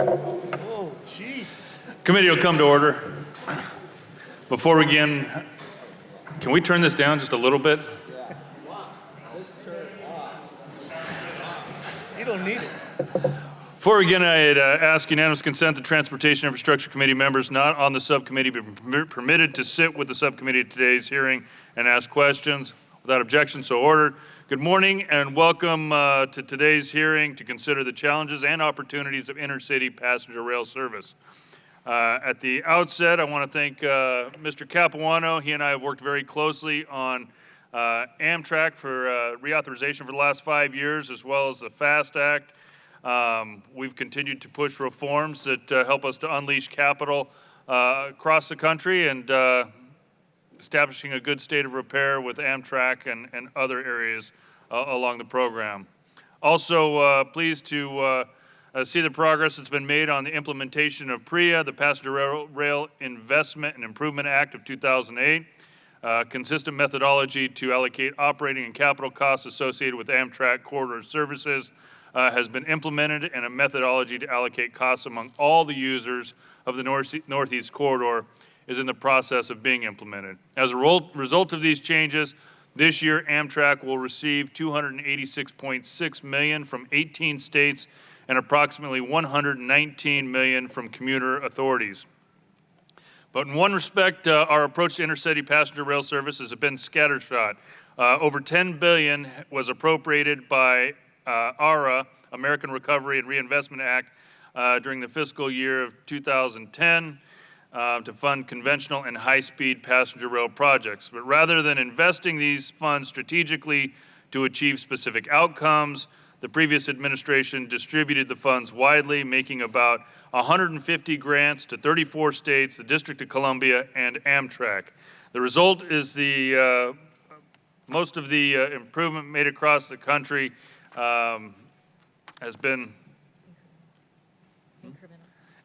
Oh, Jesus. Committee will come to order. Before we begin, can we turn this down just a little bit? You don't need it. Before we begin, I'd ask unanimous consent that Transportation Infrastructure Committee members not on the subcommittee be permitted to sit with the subcommittee at today's hearing and ask questions. Without objection, so ordered. Good morning and welcome to today's hearing to consider the challenges and opportunities of intercity passenger rail service. At the outset, I want to thank Mr. Capuano. He and I have worked very closely on Amtrak for reauthorization for the last 5 years, as well as the FAST Act. We've continued to push reforms that help us to unleash capital across the country and establishing a good state of repair with Amtrak and other areas along the program. Also pleased to see the progress that's been made on the implementation of PRIA, the Passenger Rail Investment and Improvement Act of 2008. Consistent methodology to allocate operating and capital costs associated with Amtrak corridor services has been implemented, and a methodology to allocate costs among all the users of the Northeast Corridor is in the process of being implemented. As a result of these changes, this year Amtrak will receive $286.6 million from 18 states and approximately $119 million from commuter authorities. But in one respect, our approach to intercity passenger rail service has been scattershot. Over $10 billion was appropriated by ARA, American Recovery and Reinvestment Act, during the fiscal year of 2010 to fund conventional and high-speed passenger rail projects. But rather than investing these funds strategically to achieve specific outcomes, the previous administration distributed the funds widely, making about 150 grants to 34 states, the District of Columbia, and Amtrak. The result is the most of the improvement made across the country has been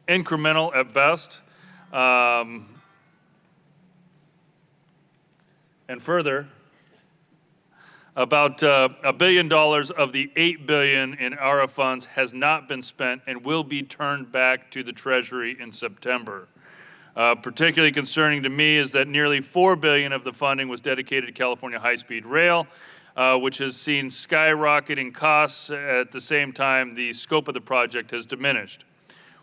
incremental at best. And further, about $1 billion of the $8 billion in ARA funds has not been spent and will be turned back to the Treasury in September. Particularly concerning to me is that nearly $4 billion of the funding was dedicated to California high-speed rail, which has seen skyrocketing costs. At the same time, the scope of the project has diminished.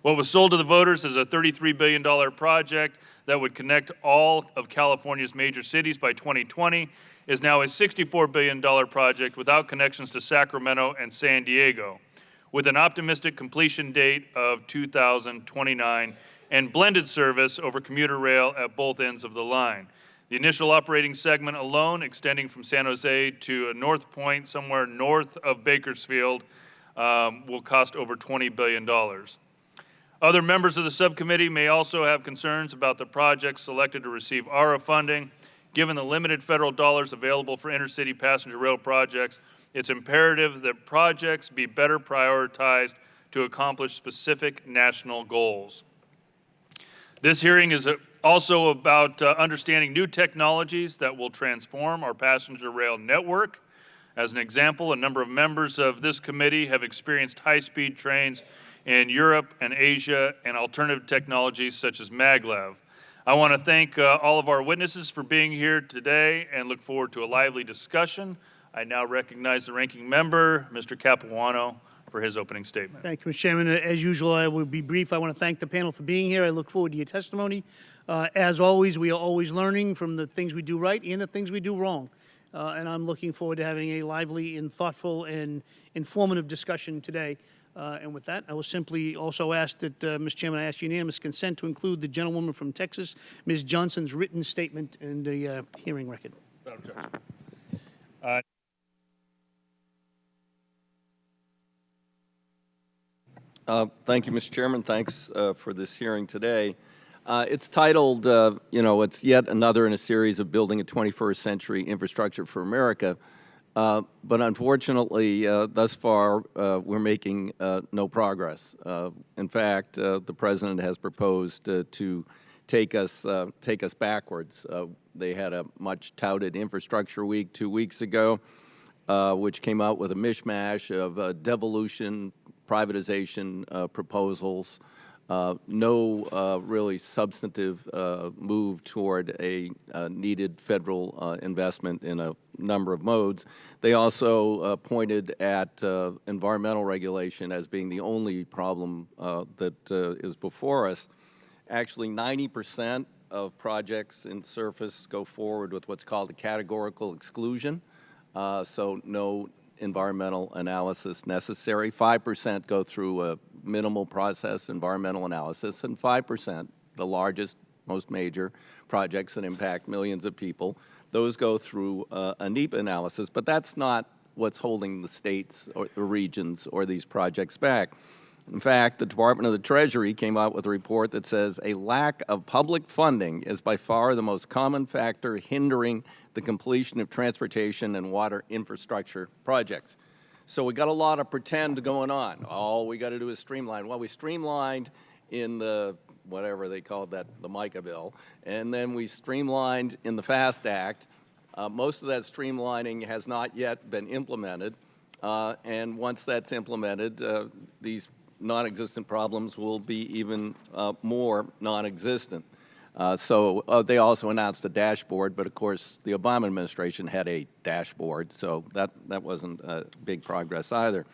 What was sold to the voters is a $33 billion project that would connect all of California's major cities by 2020 is now a $64 billion project without connections to Sacramento and San Diego, with an optimistic completion date of 2029 and blended service over commuter rail at both ends of the line. The initial operating segment alone, extending from San Jose to a north point somewhere north of Bakersfield, will cost over $20 billion. Other members of the subcommittee may also have concerns about the projects selected to receive ARA funding. Given the limited federal dollars available for intercity passenger rail projects, it's imperative that projects be better prioritized to accomplish specific national goals. This hearing is also about understanding new technologies that will transform our passenger rail network. As an example, a number of members of this committee have experienced high-speed trains in Europe and Asia and alternative technologies such as maglev. I want to thank all of our witnesses for being here today and look forward to a lively discussion. I now recognize the ranking member, Mr. Capuano, for his opening statement. Thank you, Mr. Chairman. As usual, I will be brief. I want to thank the panel for being here. I look forward to your testimony. As always, we are always learning from the things we do right and the things we do wrong. And I'm looking forward to having a lively and thoughtful and informative discussion today. And with that, I will simply also ask that, Mr. Chairman, I ask unanimous consent to include the gentlewoman from Texas, Ms. Johnson's written statement in the hearing record. Thank you, Mr. Chairman. Thanks for this hearing today. It's titled, it's yet another in a series of building a 21st century infrastructure for America. But unfortunately, thus far, we're making no progress. In fact, the President has proposed to take us backwards. They had a much touted infrastructure week 2 weeks ago, which came out with a mishmash of devolution, privatization proposals, no really substantive move toward a needed federal investment in a number of modes. They also pointed at environmental regulation as being the only problem that is before us. Actually, 90% of projects in surface go forward with what's called a categorical exclusion, so no environmental analysis necessary. 5% go through a minimal process environmental analysis, and 5%, the largest, most major projects that impact millions of people, those go through a NEPA analysis, but that's not what's holding the states or the regions or these projects back. In fact, the Department of the Treasury came out with a report that says a lack of public funding is by far the most common factor hindering the completion of transportation and water infrastructure projects. So we got a lot of pretend going on. All we got to do is streamline. Well, we streamlined in the, whatever they called that, the MICA bill, and then we streamlined in the FAST Act. Most of that streamlining has not yet been implemented, and once that's implemented, these non-existent problems will be even more non-existent. So they also announced a dashboard, but of course the Obama administration had a dashboard, so that wasn't big progress either.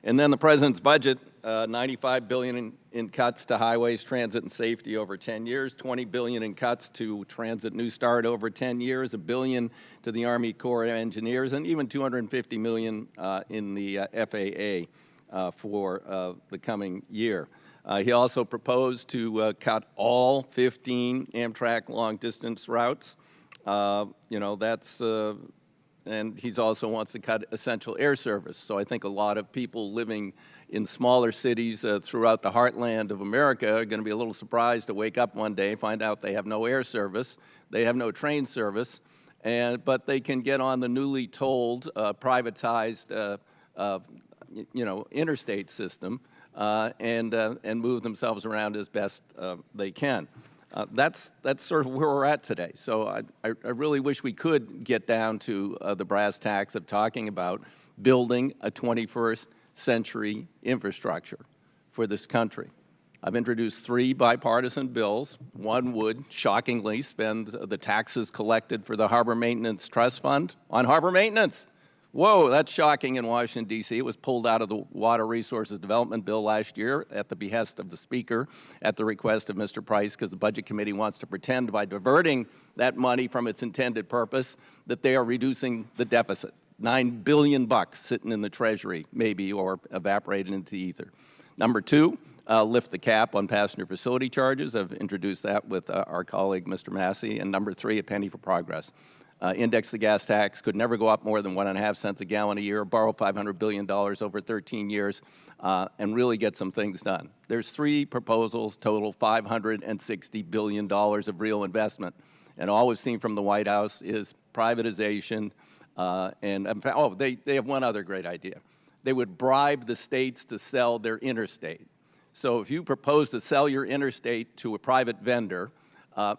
And then the president's budget, $95 billion in cuts to highways, transit, and safety over 10 years, $20 billion in cuts to Transit New Start over 10 years, $1 billion to the Army Corps of Engineers, and even $250 million in the FAA. For the coming year. He also proposed to cut all 15 Amtrak long-distance routes. And he also wants to cut essential air service. So I think a lot of people living in smaller cities throughout the heartland of America are going to be a little surprised to wake up one day, find out they have no air service, they have no train service, but they can get on the newly tolled, privatized interstate system and move themselves around as best they can. That's sort of where we're at today. So I really wish we could get down to the brass tacks of talking about building a 21st century infrastructure for this country. I've introduced 3 bipartisan bills. One would, shockingly, spend the taxes collected for the Harbor Maintenance Trust Fund on harbor maintenance. Whoa, that's shocking in Washington, D.C. It was pulled out of the Water Resources Development Bill last year at the behest of the Speaker, at the request of Mr. Price, because the Budget Committee wants to pretend by diverting that money from its intended purpose that they are reducing the deficit. $9 billion sitting in the Treasury, maybe, or evaporated into the ether. Number 2, lift the cap on passenger facility charges. I've introduced that with our colleague, Mr. Massey. And number 3, a penny for progress. Index the gas tax, could never go up more than 1.5 cents a gallon a year, borrow $500 billion over 13 years, and really get some things done. There's 3 proposals, total $560 billion of real investment. And all we've seen from the White House is privatization. And in fact, they have one other great idea. They would bribe the states to sell their interstate. So if you propose to sell your interstate to a private vendor,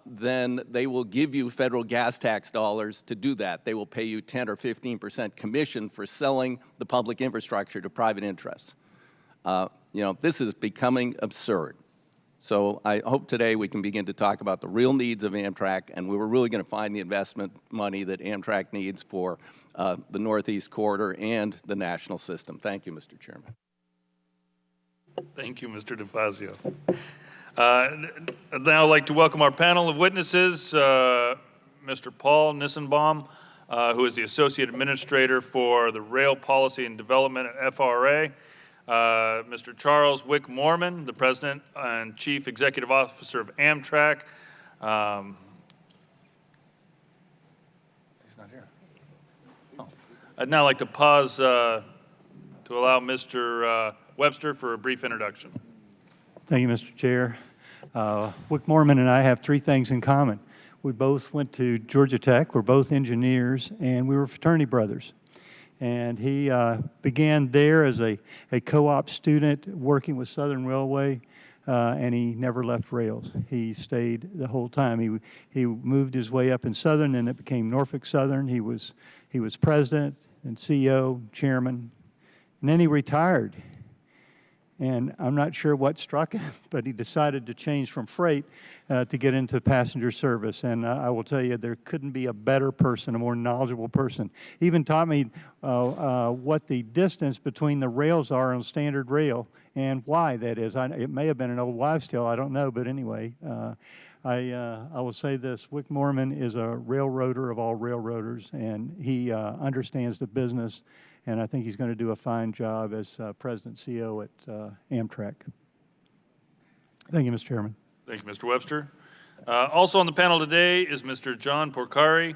then they will give you federal gas tax dollars to do that. They will pay you 10 or 15% commission for selling the public infrastructure to private interests. This is becoming absurd. So I hope today we can begin to talk about the real needs of Amtrak, and we were really going to find the investment money that Amtrak needs for the Northeast Corridor and the national system. Thank you, Mr. Chairman. Thank you, Mr. DeFazio. I'd now like to welcome our panel of witnesses, Mr. Paul Nissenbaum, who is the Associate Administrator for the Rail Policy and Development at FRA, Mr. Charles Wick Mormon, the President and Chief Executive Officer of Amtrak. He's not here. Oh. I'd now like to pause to allow Mr. Webster for a brief introduction. Thank you, Mr. Chair. Wick Mormon and I have 3 things in common. We both went to Georgia Tech. We're both engineers, and we were fraternity brothers. And he began there as a co-op student working with Southern Railway, and he never left rails. He stayed the whole time. He moved his way up in Southern, and it became Norfolk Southern. He was president and CEO, chairman, and then he retired. And I'm not sure what struck him, but he decided to change from freight to get into passenger service. And I will tell you, there couldn't be a better person, a more knowledgeable person. He even taught me what the distance between the rails are on standard rail and why that is. It may have been an old wives' tale, I don't know, but anyway, I will say this: Wick Moorman is a railroader of all railroaders, and he understands the business. And I think he's going to do a fine job as President CEO at Amtrak. Thank you, Mr. Chairman. Thank you, Mr. Webster. Also on the panel today is Mr. John Porcari,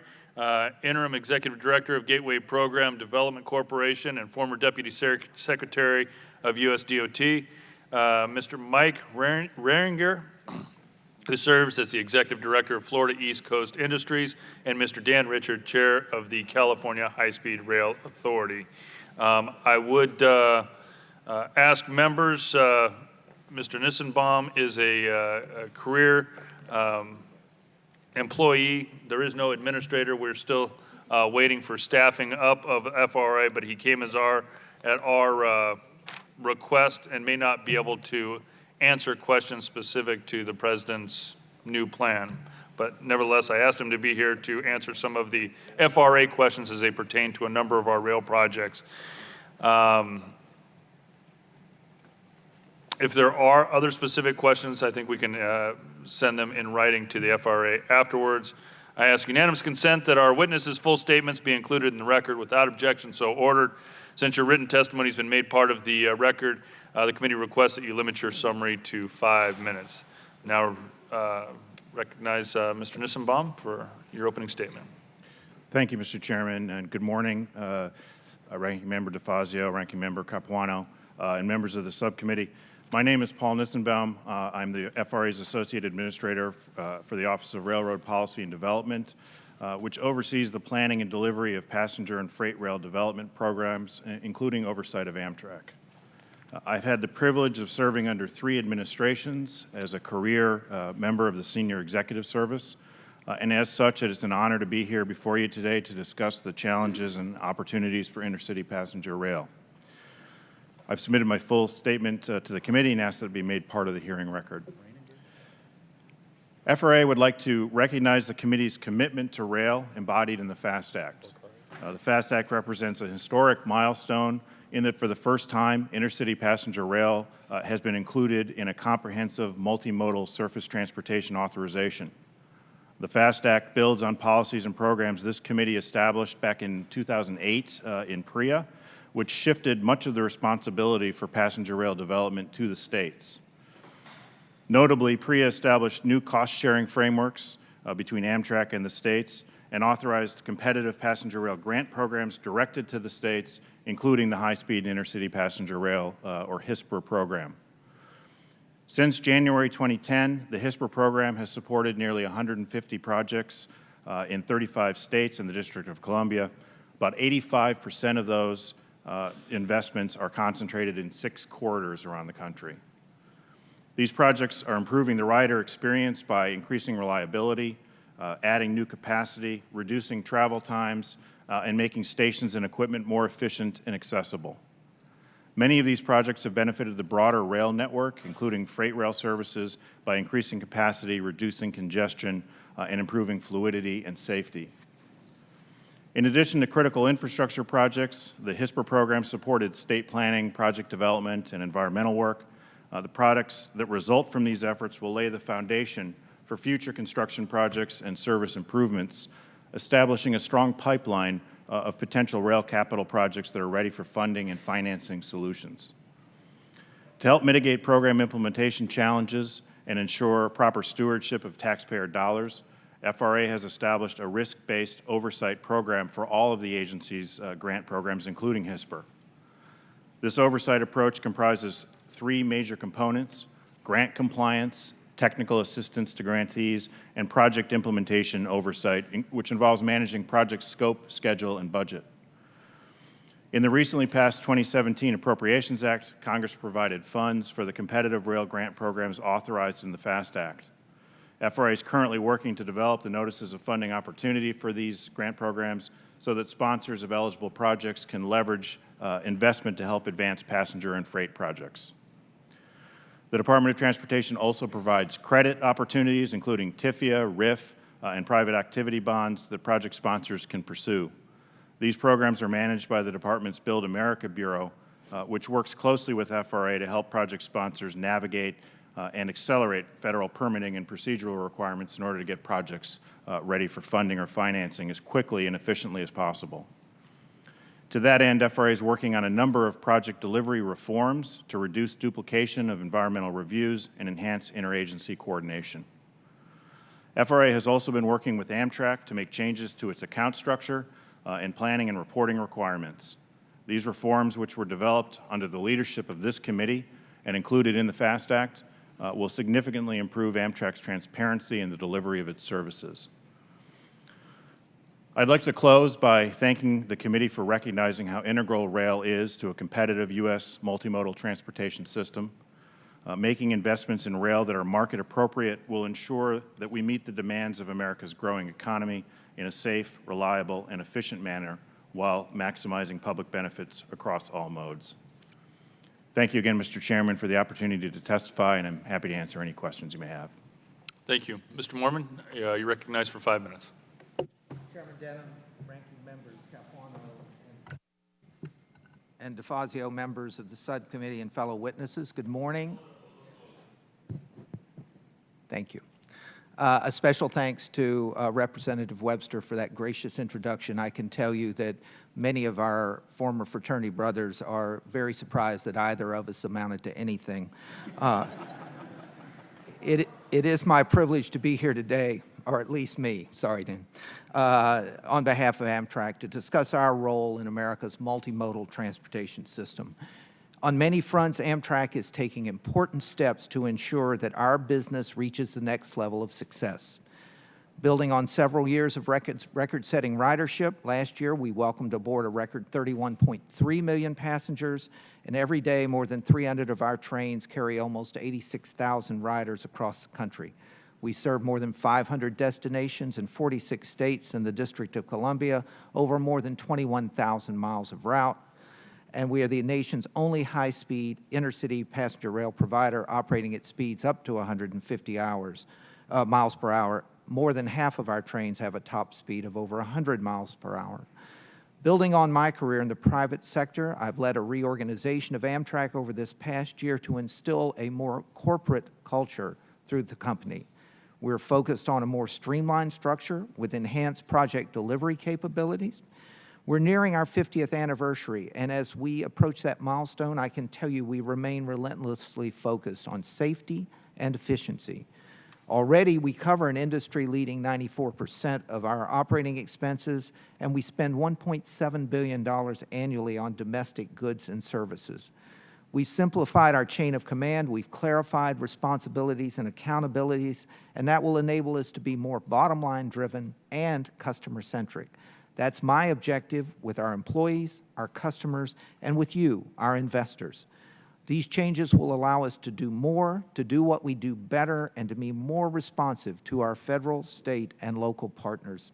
Interim Executive Director of Gateway Program Development Corporation and former Deputy Secretary of USDOT, Mr. Mike Raringer, who serves as the Executive Director of Florida East Coast Industries, and Mr. Dan Richard, Chair of the California High-Speed Rail Authority. I would ask members, Mr. Nissenbaum is a career employee. There is no administrator. We're still waiting for staffing up of FRA, but he came at our request and may not be able to answer questions specific to the president's new plan. But nevertheless, I asked him to be here to answer some of the FRA questions as they pertain to a number of our rail projects. If there are other specific questions, I think we can send them in writing to the FRA afterwards. I ask unanimous consent that our witnesses' full statements be included in the record without objection, so ordered. Since your written testimony has been made part of the record, the committee requests that you limit your summary to 5 minutes. Now recognize Mr. Nissenbaum for your opening statement. Thank you, Mr. Chairman, and good morning, Ranking Member DeFazio, Ranking Member Capuano, and members of the subcommittee. My name is Paul Nissenbaum. I'm the FRA's Associate Administrator for the Office of Railroad Policy and Development, which oversees the planning and delivery of passenger and freight rail development programs, including oversight of Amtrak. I've had the privilege of serving under 3 administrations as a career member of the Senior Executive Service, and as such, it is an honor to be here before you today to discuss the challenges and opportunities for intercity passenger rail. I've submitted my full statement to the committee and asked that it be made part of the hearing record. FRA would like to recognize the committee's commitment to rail embodied in the FAST Act. The FAST Act represents a historic milestone in that for the first time, intercity passenger rail has been included in a comprehensive multimodal surface transportation authorization. The FAST Act builds on policies and programs this committee established back in 2008 in PREA, which shifted much of the responsibility for passenger rail development to the states. Notably, PREA established new cost-sharing frameworks between Amtrak and the states and authorized competitive passenger rail grant programs directed to the states, including the High-Speed Intercity Passenger Rail, or HISPR program. Since January 2010, the HISPR program has supported nearly 150 projects in 35 states and the District of Columbia. About 85% of those investments are concentrated in 6 corridors around the country. These projects are improving the rider experience by increasing reliability, adding new capacity, reducing travel times, and making stations and equipment more efficient and accessible. Many of these projects have benefited the broader rail network, including freight rail services, by increasing capacity, reducing congestion, and improving fluidity and safety. In addition to critical infrastructure projects, the HISPR program supported state planning, project development, and environmental work. The products that result from these efforts will lay the foundation for future construction projects and service improvements, establishing a strong pipeline of potential rail capital projects that are ready for funding and financing solutions. To help mitigate program implementation challenges and ensure proper stewardship of taxpayer dollars, FRA has established a risk-based oversight program for all of the agency's grant programs, including HISPR. This oversight approach comprises 3 major components: grant compliance, technical assistance to grantees, and project implementation oversight, which involves managing project scope, schedule, and budget. In the recently passed 2017 Appropriations Act, Congress provided funds for the competitive rail grant programs authorized in the FAST Act. FRA is currently working to develop the notices of funding opportunity for these grant programs so that sponsors of eligible projects can leverage investment to help advance passenger and freight projects. The Department of Transportation also provides credit opportunities, including TIFIA, RIF, and private activity bonds that project sponsors can pursue. These programs are managed by the department's Build America Bureau, which works closely with FRA to help project sponsors navigate and accelerate federal permitting and procedural requirements in order to get projects ready for funding or financing as quickly and efficiently as possible. To that end, FRA is working on a number of project delivery reforms to reduce duplication of environmental reviews and enhance interagency coordination. FRA has also been working with Amtrak to make changes to its account structure and planning and reporting requirements. These reforms, which were developed under the leadership of this committee and included in the FAST Act, will significantly improve Amtrak's transparency in the delivery of its services. I'd like to close by thanking the committee for recognizing how integral rail is to a competitive U.S. multimodal transportation system. Making investments in rail that are market appropriate will ensure that we meet the demands of America's growing economy in a safe, reliable, and efficient manner while maximizing public benefits across all modes. Thank you again, Mr. Chairman, for the opportunity to testify, and I'm happy to answer any questions you may have. Thank you. Mr. Mormon, you're recognized for 5 minutes. Chairman Denham, ranking members Capuano and DeFazio, members of the subcommittee and fellow witnesses, good morning. Thank you. A special thanks to Representative Webster for that gracious introduction. I can tell you that many of our former fraternity brothers are very surprised that either of us amounted to anything. It is my privilege to be here today, or at least me, sorry, Dan, on behalf of Amtrak to discuss our role in America's multimodal transportation system. On many fronts, Amtrak is taking important steps to ensure that our business reaches the next level of success. Building on several years of record-setting ridership, last year we welcomed aboard a record 31.3 million passengers, and every day more than 300 of our trains carry almost 86,000 riders across the country. We serve more than 500 destinations in 46 states and the District of Columbia, over more than 21,000 miles of route. And we are the nation's only high-speed intercity passenger rail provider operating at speeds up to 150 miles per hour. More than half of our trains have a top speed of over 100 miles per hour. Building on my career in the private sector, I've led a reorganization of Amtrak over this past year to instill a more corporate culture through the company. We're focused on a more streamlined structure with enhanced project delivery capabilities. We're nearing our 50th anniversary, and as we approach that milestone, I can tell you we remain relentlessly focused on safety and efficiency. Already, we cover an industry-leading 94% of our operating expenses, and we spend $1.7 billion annually on domestic goods and services. We've simplified our chain of command, we've clarified responsibilities and accountabilities, and that will enable us to be more bottom-line driven and customer-centric. That's my objective with our employees, our customers, and with you, our investors. These changes will allow us to do more, to do what we do better, and to be more responsive to our federal, state, and local partners.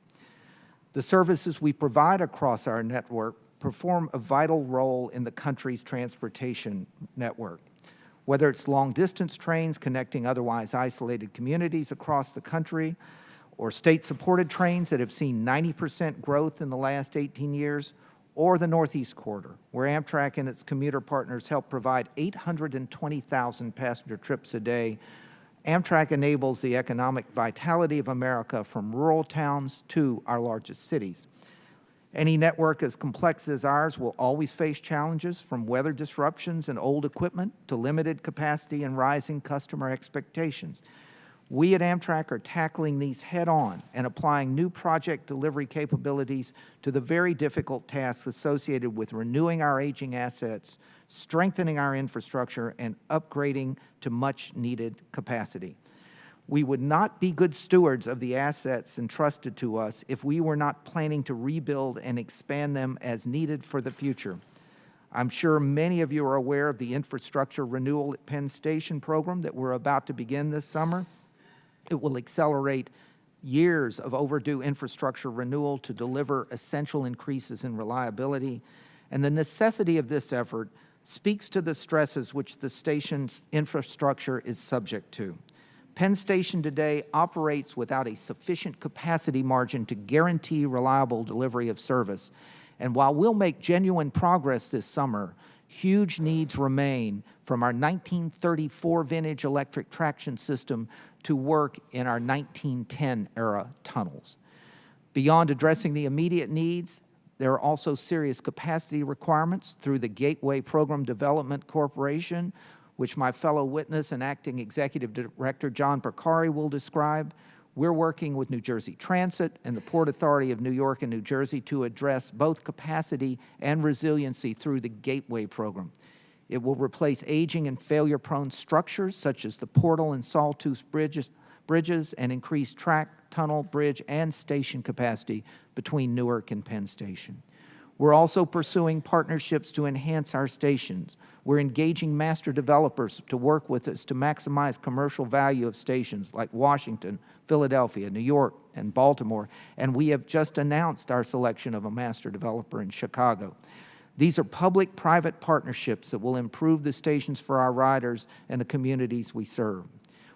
The services we provide across our network perform a vital role in the country's transportation network. Whether it's long-distance trains connecting otherwise isolated communities across the country, or state-supported trains that have seen 90% growth in the last 18 years, or the Northeast Corridor, where Amtrak and its commuter partners help provide 820,000 passenger trips a day. Amtrak enables the economic vitality of America from rural towns to our largest cities. Any network as complex as ours will always face challenges, from weather disruptions and old equipment to limited capacity and rising customer expectations. We at Amtrak are tackling these head-on and applying new project delivery capabilities to the very difficult tasks associated with renewing our aging assets, strengthening our infrastructure, and upgrading to much-needed capacity. We would not be good stewards of the assets entrusted to us if we were not planning to rebuild and expand them as needed for the future. I'm sure many of you are aware of the Infrastructure Renewal at Penn Station program that we're about to begin this summer. It will accelerate years of overdue infrastructure renewal to deliver essential increases in reliability. And the necessity of this effort speaks to the stresses which the station's infrastructure is subject to. Penn Station today operates without a sufficient capacity margin to guarantee reliable delivery of service. And while we'll make genuine progress this summer, huge needs remain from our 1934 vintage electric traction system to work in our 1910 era tunnels. Beyond addressing the immediate needs, there are also serious capacity requirements through the Gateway Program Development Corporation, which my fellow witness and acting executive director John Percari will describe. We're working with New Jersey Transit and the Port Authority of New York and New Jersey to address both capacity and resiliency through the Gateway program. It will replace aging and failure-prone structures such as the Portal and Sawtooth bridges and increase track, tunnel, bridge, and station capacity between Newark and Penn Station. We're also pursuing partnerships to enhance our stations. We're engaging master developers to work with us to maximize commercial value of stations like Washington, Philadelphia, New York, and Baltimore, and we have just announced our selection of a master developer in Chicago. These are public-private partnerships that will improve the stations for our riders and the communities we serve.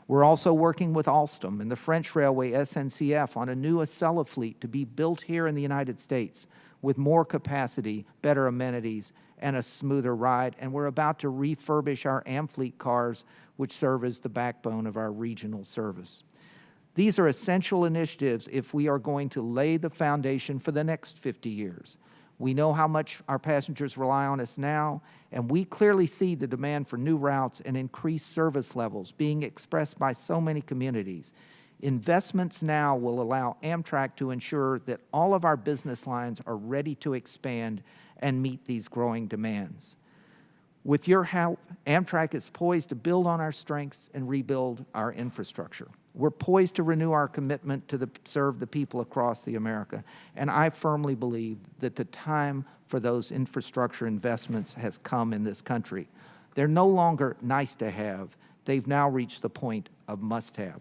We're also working with Alstom and the French Railway SNCF on a new Acela fleet to be built here in the United States with more capacity, better amenities, and a smoother ride. And we're about to refurbish our Amfleet cars, which serve as the backbone of our regional service. These are essential initiatives if we are going to lay the foundation for the next 50 years. We know how much our passengers rely on us now, and we clearly see the demand for new routes and increased service levels being expressed by so many communities. Investments now will allow Amtrak to ensure that all of our business lines are ready to expand and meet these growing demands. With your help, Amtrak is poised to build on our strengths and rebuild our infrastructure. We're poised to renew our commitment to serve the people across the America, and I firmly believe that the time for those infrastructure investments has come in this country. They're no longer nice to have. They've now reached the point of must have.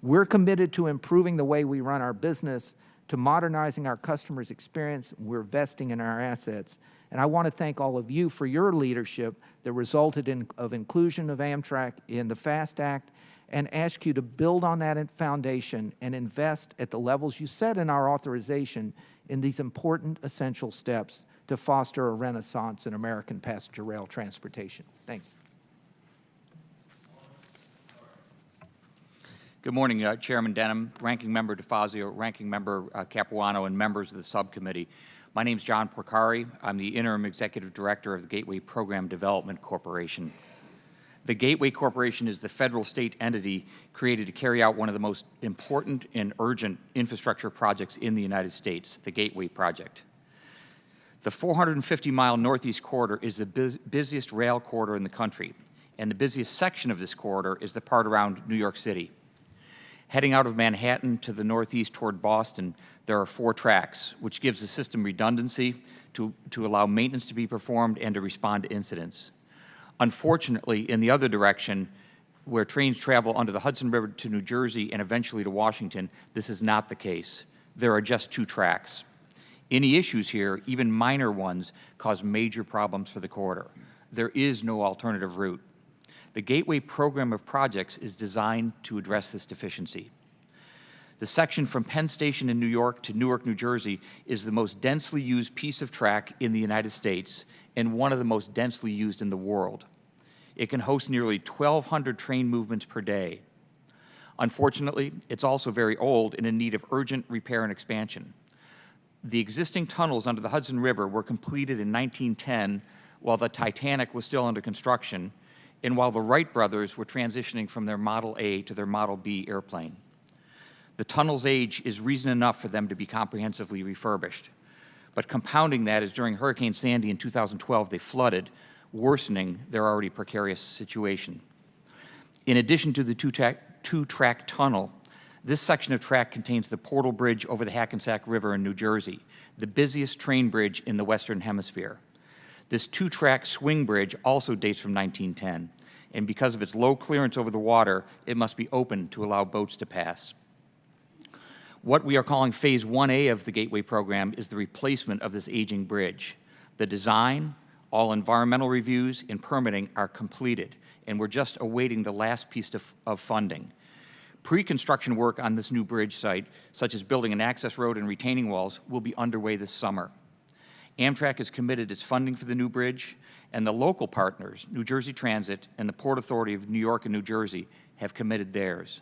We're committed to improving the way we run our business, to modernizing our customers' experience. We're investing in our assets. And I want to thank all of you for your leadership that resulted in inclusion of Amtrak in the FAST Act, and ask you to build on that foundation and invest at the levels you set in our authorization in these important, essential steps to foster a renaissance in American passenger rail transportation. Thank you. Good morning, Chairman Denham, Ranking Member DeFazio, Ranking Member Capuano, and members of the subcommittee. My name is John Porcari. I'm the Interim Executive Director of the Gateway Program Development Corporation. The Gateway Corporation is the federal state entity created to carry out one of the most important and urgent infrastructure projects in the United States, the Gateway Project. The 450-mile Northeast Corridor is the busiest rail corridor in the country, and the busiest section of this corridor is the part around New York City. Heading out of Manhattan to the northeast toward Boston, there are 4 tracks, which gives the system redundancy to allow maintenance to be performed and to respond to incidents. Unfortunately, in the other direction, where trains travel under the Hudson River to New Jersey and eventually to Washington, this is not the case. There are just 2 tracks. Any issues here, even minor ones, cause major problems for the corridor. There is no alternative route. The Gateway program of projects is designed to address this deficiency. The section from Penn Station in New York to Newark, New Jersey is the most densely used piece of track in the United States and one of the most densely used in the world. It can host nearly 1,200 train movements per day. Unfortunately, it's also very old and in need of urgent repair and expansion. The existing tunnels under the Hudson River were completed in 1910 while the Titanic was still under construction and while the Wright brothers were transitioning from their Model A to their Model B airplane. The tunnel's age is reason enough for them to be comprehensively refurbished. But compounding that is during Hurricane Sandy in 2012, they flooded, worsening their already precarious situation. In addition to the two-track tunnel, this section of track contains the Portal Bridge over the Hackensack River in New Jersey, the busiest train bridge in the Western Hemisphere. This 2-track swing bridge also dates from 1910, and because of its low clearance over the water, it must be open to allow boats to pass. What we are calling Phase 1A of the Gateway program is the replacement of this aging bridge. The design, All environmental reviews and permitting are completed, and we're just awaiting the last piece of funding. Pre-construction work on this new bridge site, such as building an access road and retaining walls, will be underway this summer. Amtrak has committed its funding for the new bridge, and the local partners, New Jersey Transit and the Port Authority of New York and New Jersey, have committed theirs.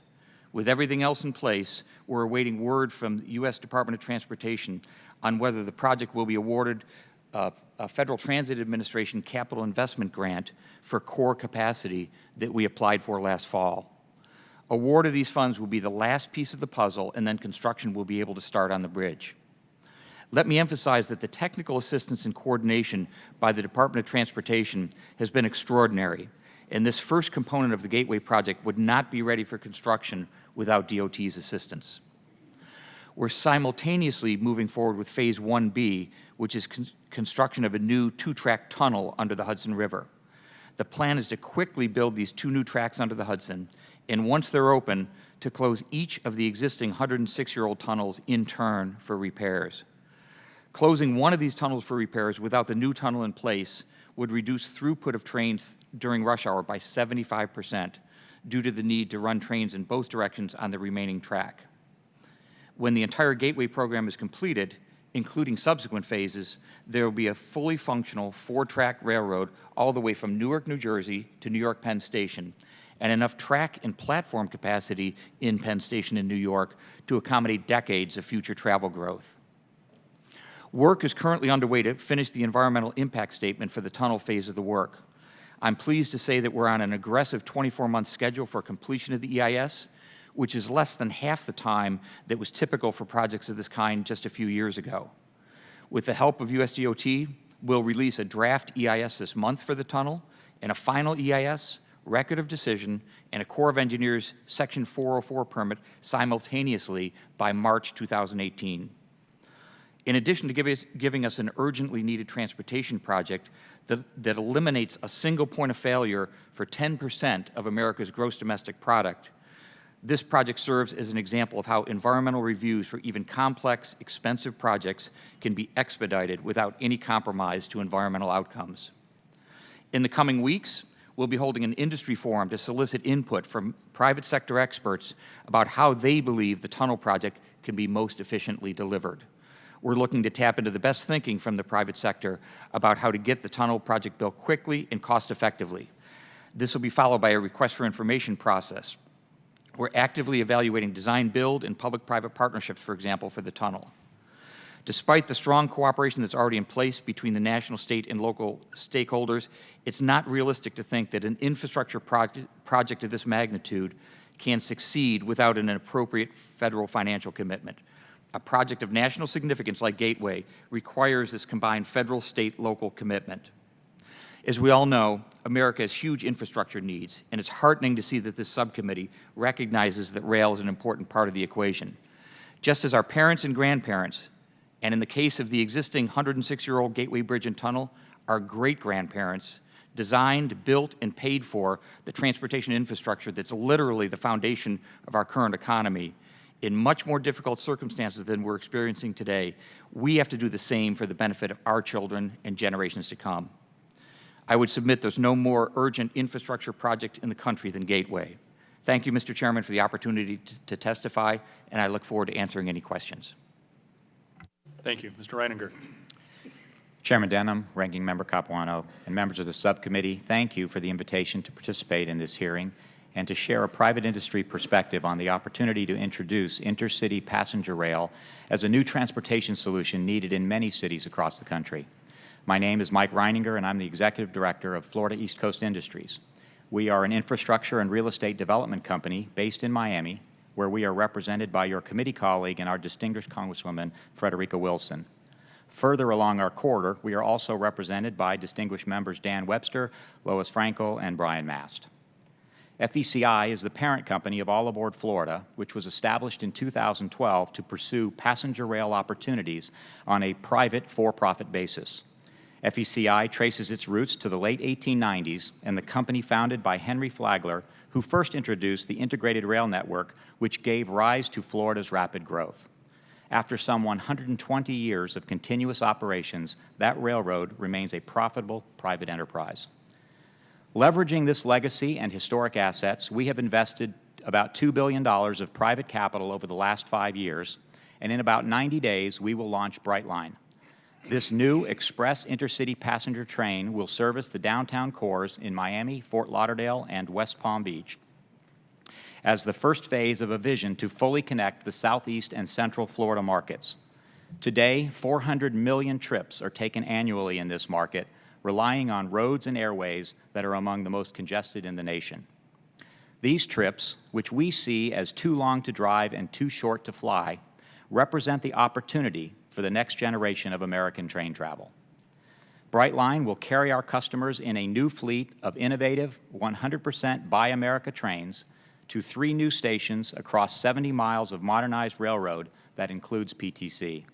With everything else in place, we're awaiting word from the U.S. Department of Transportation on whether the project will be awarded a Federal Transit Administration capital investment grant for core capacity that we applied for last fall. Award of these funds will be the last piece of the puzzle, and then construction will be able to start on the bridge. Let me emphasize that the technical assistance and coordination by the Department of Transportation has been extraordinary, and this first component of the Gateway project would not be ready for construction without DOT's assistance. We're simultaneously moving forward with Phase 1B, which is construction of a new two-track tunnel under the Hudson River. The plan is to quickly build these two new tracks under the Hudson, and once they're open, to close each of the existing 106-year-old tunnels in turn for repairs. Closing one of these tunnels for repairs without the new tunnel in place would reduce throughput of trains during rush hour by 75% due to the need to run trains in both directions on the remaining track. When the entire Gateway program is completed, including subsequent phases, there will be a fully functional four-track railroad all the way from Newark, New Jersey to New York Penn Station, and enough track and platform capacity in Penn Station in New York to accommodate decades of future travel growth. Work is currently underway to finish the environmental impact statement for the tunnel phase of the work. I'm pleased to say that we're on an aggressive 24-month schedule for completion of the EIS, which is less than half the time that was typical for projects of this kind just a few years ago. With the help of USDOT, we'll release a draft EIS this month for the tunnel, and a final EIS, record of decision, and a Corps of Engineers Section 404 permit simultaneously by March 2018. In addition to giving us an urgently needed transportation project that eliminates a single point of failure for 10% of America's gross domestic product, this project serves as an example of how environmental reviews for even complex, expensive projects can be expedited without any compromise to environmental outcomes. In the coming weeks, we'll be holding an industry forum to solicit input from private sector experts about how they believe the tunnel project can be most efficiently delivered. We're looking to tap into the best thinking from the private sector about how to get the tunnel project built quickly and cost effectively. This will be followed by a request for information process. We're actively evaluating design build and public-private partnerships, for example, for the tunnel. Despite the strong cooperation that's already in place between the national, state, and local stakeholders, it's not realistic to think that an infrastructure project of this magnitude can succeed without an appropriate federal financial commitment. A project of national significance like Gateway requires this combined federal, state, local commitment. As we all know, America has huge infrastructure needs, and it's heartening to see that this subcommittee recognizes that rail is an important part of the equation. Just as our parents and grandparents, and in the case of the existing 106-year-old Gateway Bridge and Tunnel, our great-grandparents designed, built, and paid for the transportation infrastructure that's literally the foundation of our current economy, in much more difficult circumstances than we're experiencing today, we have to do the same for the benefit of our children and generations to come. I would submit there's no more urgent infrastructure project in the country than Gateway. Thank you, Mr. Chairman, for the opportunity to testify, and I look forward to answering any questions. Thank you. Mr. Reininger. Chairman Denham, Ranking Member Capuano, and members of the subcommittee, thank you for the invitation to participate in this hearing and to share a private industry perspective on the opportunity to introduce intercity passenger rail as a new transportation solution needed in many cities across the country. My name is Mike Reininger, and I'm the Executive Director of Florida East Coast Industries. We are an infrastructure and real estate development company based in Miami, where we are represented by your committee colleague and our distinguished Congresswoman, Frederica Wilson. Further along our corridor, we are also represented by distinguished members Dan Webster, Lois Frankel, and Brian Mast. FECI is the parent company of All Aboard Florida, which was established in 2012 to pursue passenger rail opportunities on a private for-profit basis. FECI traces its roots to the late 1890s and the company founded by Henry Flagler, who first introduced the integrated rail network, which gave rise to Florida's rapid growth. After some 120 years of continuous operations, that railroad remains a profitable private enterprise. Leveraging this legacy and historic assets, we have invested about $2 billion of private capital over the last 5 years, and in about 90 days, we will launch Brightline. This new express intercity passenger train will service the downtown cores in Miami, Fort Lauderdale, and West Palm Beach as the first phase of a vision to fully connect the Southeast and Central Florida markets. Today, 400 million trips are taken annually in this market, relying on roads and airways that are among the most congested in the nation. These trips, which we see as too long to drive and too short to fly, represent the opportunity for the next generation of American train travel. Brightline will carry our customers in a new fleet of innovative 100% Buy America trains to 3 new stations across 70 miles of modernized railroad that includes PTC.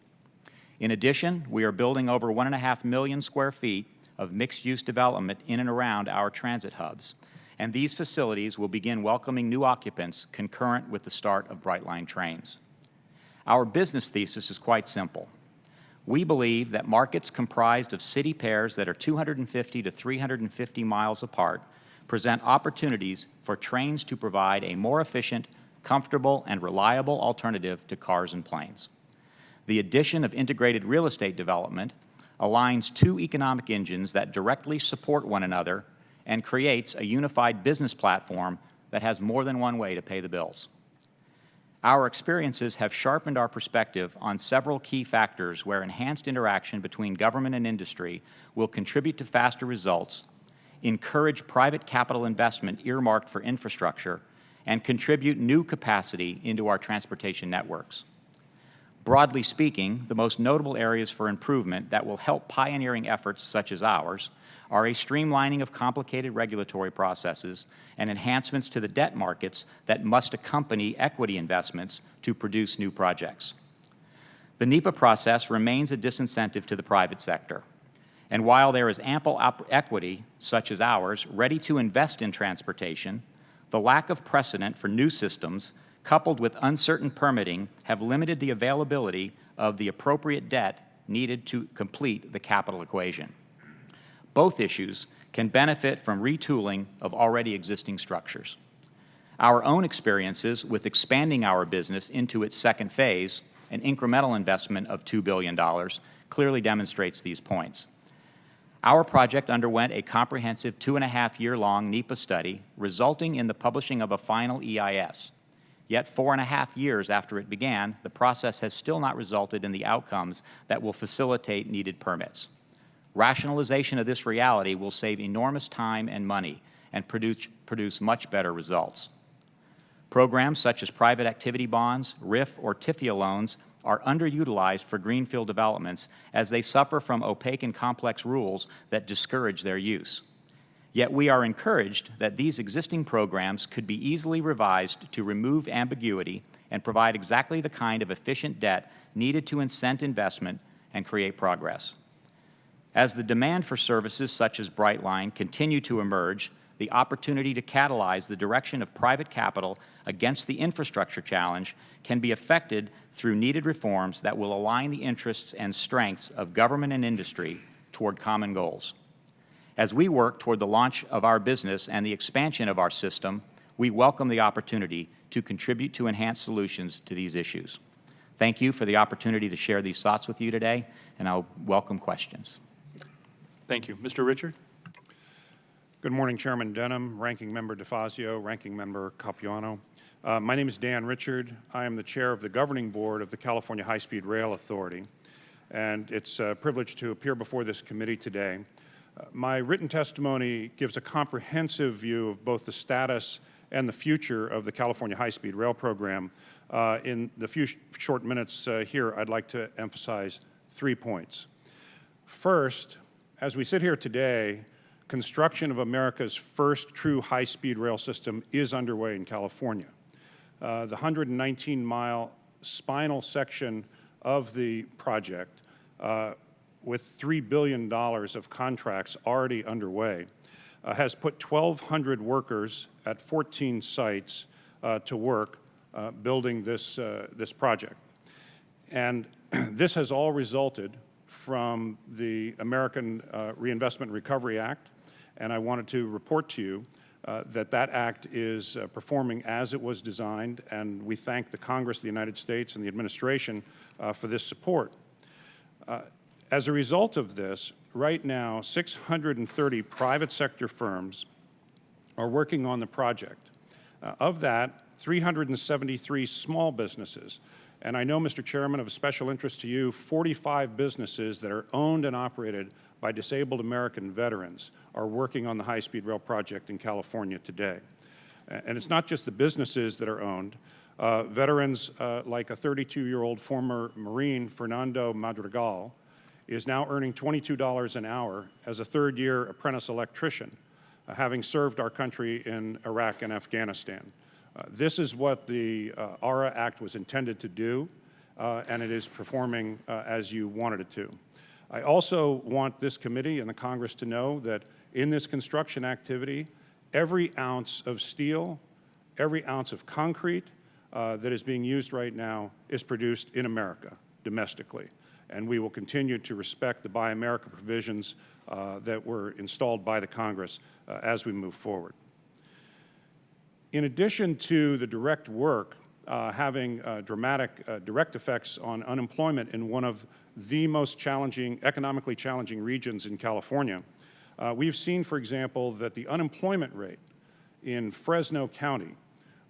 In addition, we are building over 1.5 million square feet of mixed-use development in and around our transit hubs, and these facilities will begin welcoming new occupants concurrent with the start of Brightline trains. Our business thesis is quite simple. We believe that markets comprised of city pairs that are 250 to 350 miles apart present opportunities for trains to provide a more efficient, comfortable, and reliable alternative to cars and planes. The addition of integrated real estate development aligns 2 economic engines that directly support one another and creates a unified business platform that has more than one way to pay the bills. Our experiences have sharpened our perspective on several key factors where enhanced interaction between government and industry will contribute to faster results, encourage private capital investment earmarked for infrastructure, and contribute new capacity into our transportation networks. Broadly speaking, the most notable areas for improvement that will help pioneering efforts such as ours are a streamlining of complicated regulatory processes and enhancements to the debt markets that must accompany equity investments to produce new projects. The NEPA process remains a disincentive to the private sector. And while there is ample equity, such as ours, ready to invest in transportation, the lack of precedent for new systems, coupled with uncertain permitting, have limited the availability of the appropriate debt needed to complete the capital equation. Both issues can benefit from retooling of already existing structures. Our own experiences with expanding our business into its second phase, an incremental investment of $2 billion, clearly demonstrates these points. Our project underwent a comprehensive 2.5-year-long NEPA study, resulting in the publishing of a final EIS. Yet 4.5 years after it began, the process has still not resulted in the outcomes that will facilitate needed permits. Rationalization of this reality will save enormous time and money and produce much better results. Programs such as private activity bonds, RIF, or TIFIA loans are underutilized for greenfield developments as they suffer from opaque and complex rules that discourage their use. Yet we are encouraged that these existing programs could be easily revised to remove ambiguity and provide exactly the kind of efficient debt needed to incent investment and create progress. As the demand for services such as Brightline continue to emerge, the opportunity to catalyze the direction of private capital against the infrastructure challenge can be effected through needed reforms that will align the interests and strengths of government and industry toward common goals. As we work toward the launch of our business and the expansion of our system, we welcome the opportunity to contribute to enhanced solutions to these issues. Thank you for the opportunity to share these thoughts with you today, and I'll welcome questions. Thank you. Mr. Richard? Good morning, Chairman Denham, Ranking Member DeFazio, Ranking Member Capuano. My name is Dan Richard. I am the chair of the governing board of the California High-Speed Rail Authority, and it's a privilege to appear before this committee today. My written testimony gives a comprehensive view of both the status and the future of the California High-Speed Rail program. In the few short minutes here, I'd like to emphasize 3 points. First, as we sit here today, construction of America's first true high-speed rail system is underway in California. The 119-mile spinal section of the project, with $3 billion of contracts already underway, has put 1,200 workers at 14 sites to work building this project. And this has all resulted from the American Reinvestment and Recovery Act, and I wanted to report to you that that act is performing as it was designed, and we thank the Congress of the United States and the administration for this support. As a result of this, right now, 630 private sector firms are working on the project. Of that, 373 small businesses. And I know, Mr. Chairman, of special interest to you, 45 businesses that are owned and operated by disabled American veterans are working on the high-speed rail project in California today. And it's not just the businesses that are owned. Veterans like a 32-year-old former Marine, Fernando Madrigal, is now earning $22 an hour as a third-year apprentice electrician, having served our country in Iraq and Afghanistan. This is what the ARA Act was intended to do, and it is performing as you wanted it to. I also want this committee and the Congress to know that in this construction activity, every ounce of steel, every ounce of concrete that is being used right now is produced in America, domestically. And we will continue to respect the Buy America provisions that were installed by the Congress as we move forward. In addition to the direct work having dramatic direct effects on unemployment in one of the most challenging, economically challenging regions in California, we've seen, for example, that the unemployment rate in Fresno County,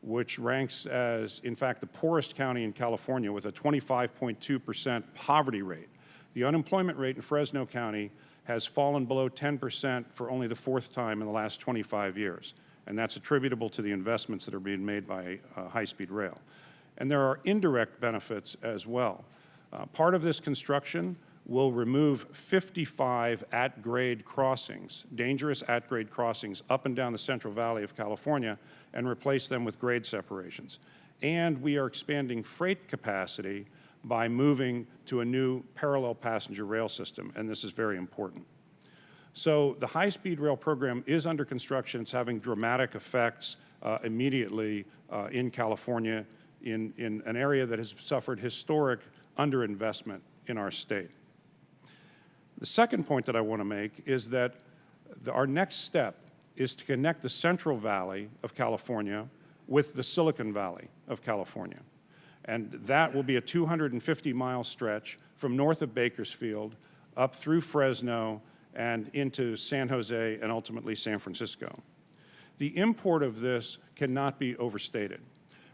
which ranks as, in fact, the poorest county in California with a 25.2% poverty rate. The unemployment rate in Fresno County has fallen below 10% for only the fourth time in the last 25 years. And that's attributable to the investments that are being made by high-speed rail. And there are indirect benefits as well. Part of this construction will remove 55 at-grade crossings, dangerous at-grade crossings up and down the Central Valley of California, and replace them with grade separations. And we are expanding freight capacity by moving to a new parallel passenger rail system, and this is very important. So the high-speed rail program is under construction. It's having dramatic effects immediately in California, in an area that has suffered historic underinvestment in our state. The second point that I want to make is that our next step is to connect the Central Valley of California with the Silicon Valley of California. And that will be a 250-mile stretch from north of Bakersfield up through Fresno and into San Jose and ultimately San Francisco. The import of this cannot be overstated.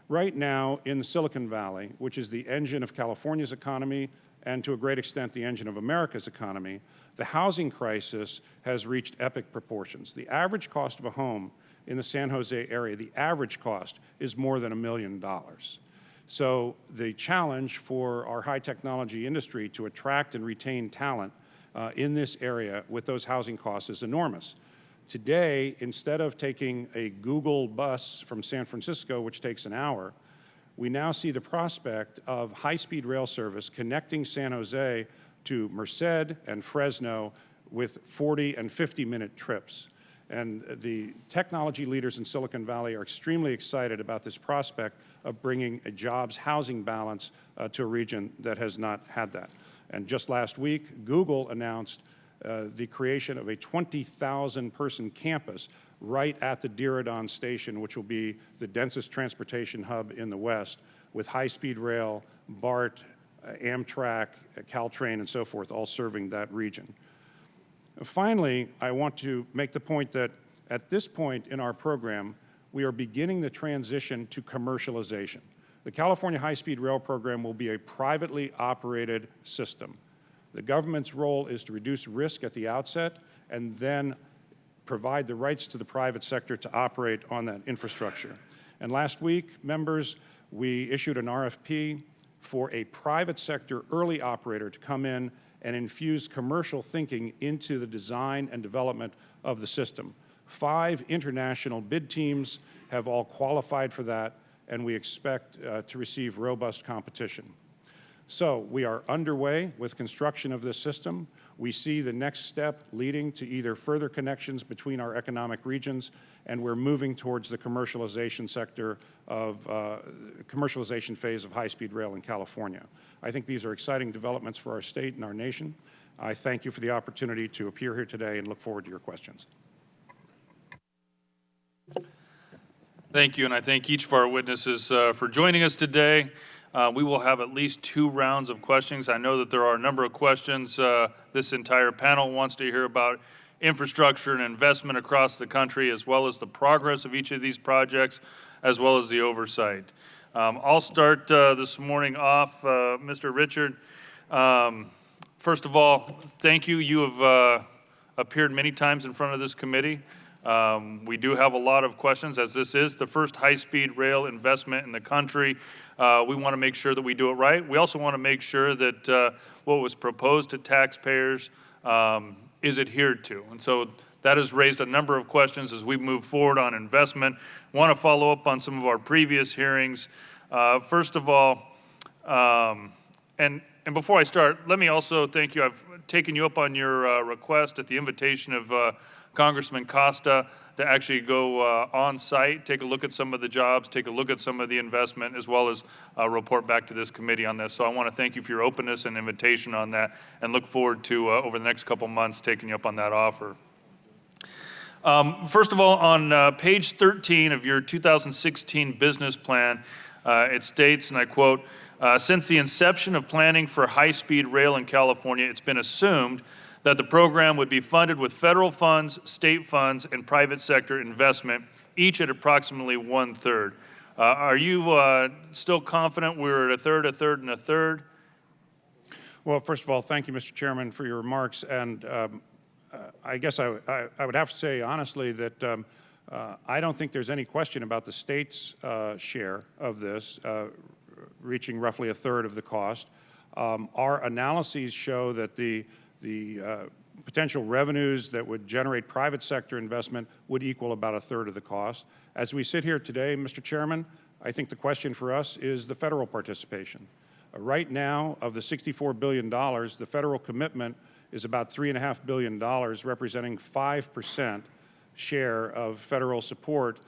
Right now in the Silicon Valley, which is the engine of California's economy and to a great extent the engine of America's economy, the housing crisis has reached epic proportions. The average cost of a home in the San Jose area, the average cost is more than $1 million. So the challenge for our high technology industry to attract and retain talent in this area with those housing costs is enormous. Today, instead of taking a Google bus from San Francisco, which takes an hour, we now see the prospect of high-speed rail service connecting San Jose to Merced and Fresno with 40 and 50-minute trips. And the technology leaders in Silicon Valley are extremely excited about this prospect of bringing a jobs-housing balance to a region that has not had that. And just last week, Google announced the creation of a 20,000-person campus right at the Diridon station, which will be the densest transportation hub in the West, with high-speed rail, BART, Amtrak, Caltrain, and so forth, all serving that region. Finally, I want to make the point that at this point in our program, we are beginning the transition to commercialization. The California High-Speed Rail Program will be a privately operated system. The government's role is to reduce risk at the outset and then provide the rights to the private sector to operate on that infrastructure. And last week, members, we issued an RFP for a private sector early operator to come in and infuse commercial thinking into the design and development of the system. 5 international bid teams have all qualified for that, and we expect to receive robust competition. So we are underway with construction of this system. We see the next step leading to either further connections between our economic regions, and we're moving towards the commercialization sector of commercialization phase of high-speed rail in California. I think these are exciting developments for our state and our nation. I thank you for the opportunity to appear here today and look forward to your questions. Thank you, and I thank each of our witnesses for joining us today. We will have at least 2 rounds of questions. I know that there are a number of questions. This entire panel wants to hear about infrastructure and investment across the country, as well as the progress of each of these projects, as well as the oversight. I'll start this morning off, Mr. Richard. First of all, thank you. You have appeared many times in front of this committee. We do have a lot of questions, as this is the first high-speed rail investment in the country. We want to make sure that we do it right. We also want to make sure that what was proposed to taxpayers is adhered to. And so that has raised a number of questions as we move forward on investment. I want to follow up on some of our previous hearings. First of all, and before I start, let me also thank you. I've taken you up on your request at the invitation of Congressman Costa to actually go on site, take a look at some of the jobs, take a look at some of the investment, as well as report back to this committee on this. So I want to thank you for your openness and invitation on that, and look forward to, over the next couple months, taking you up on that offer. First of all, on page 13 of your 2016 business plan, it states, and I quote, since the inception of planning for high-speed rail in California, it's been assumed that the program would be funded with federal funds, state funds, and private sector investment, each at approximately 1/3. Are you still confident we're at a third, and a third? Well, first of all, thank you, Mr. Chairman, for your remarks. And I guess I would have to say honestly that I don't think there's any question about the state's share of this, reaching roughly a third of the cost. Our analyses show that the potential revenues that would generate private sector investment would equal about a third of the cost. As we sit here today, Mr. Chairman, I think the question for us is the federal participation. Right now, of the $64 billion, the federal commitment is about $3.5 billion, representing 5% share of federal support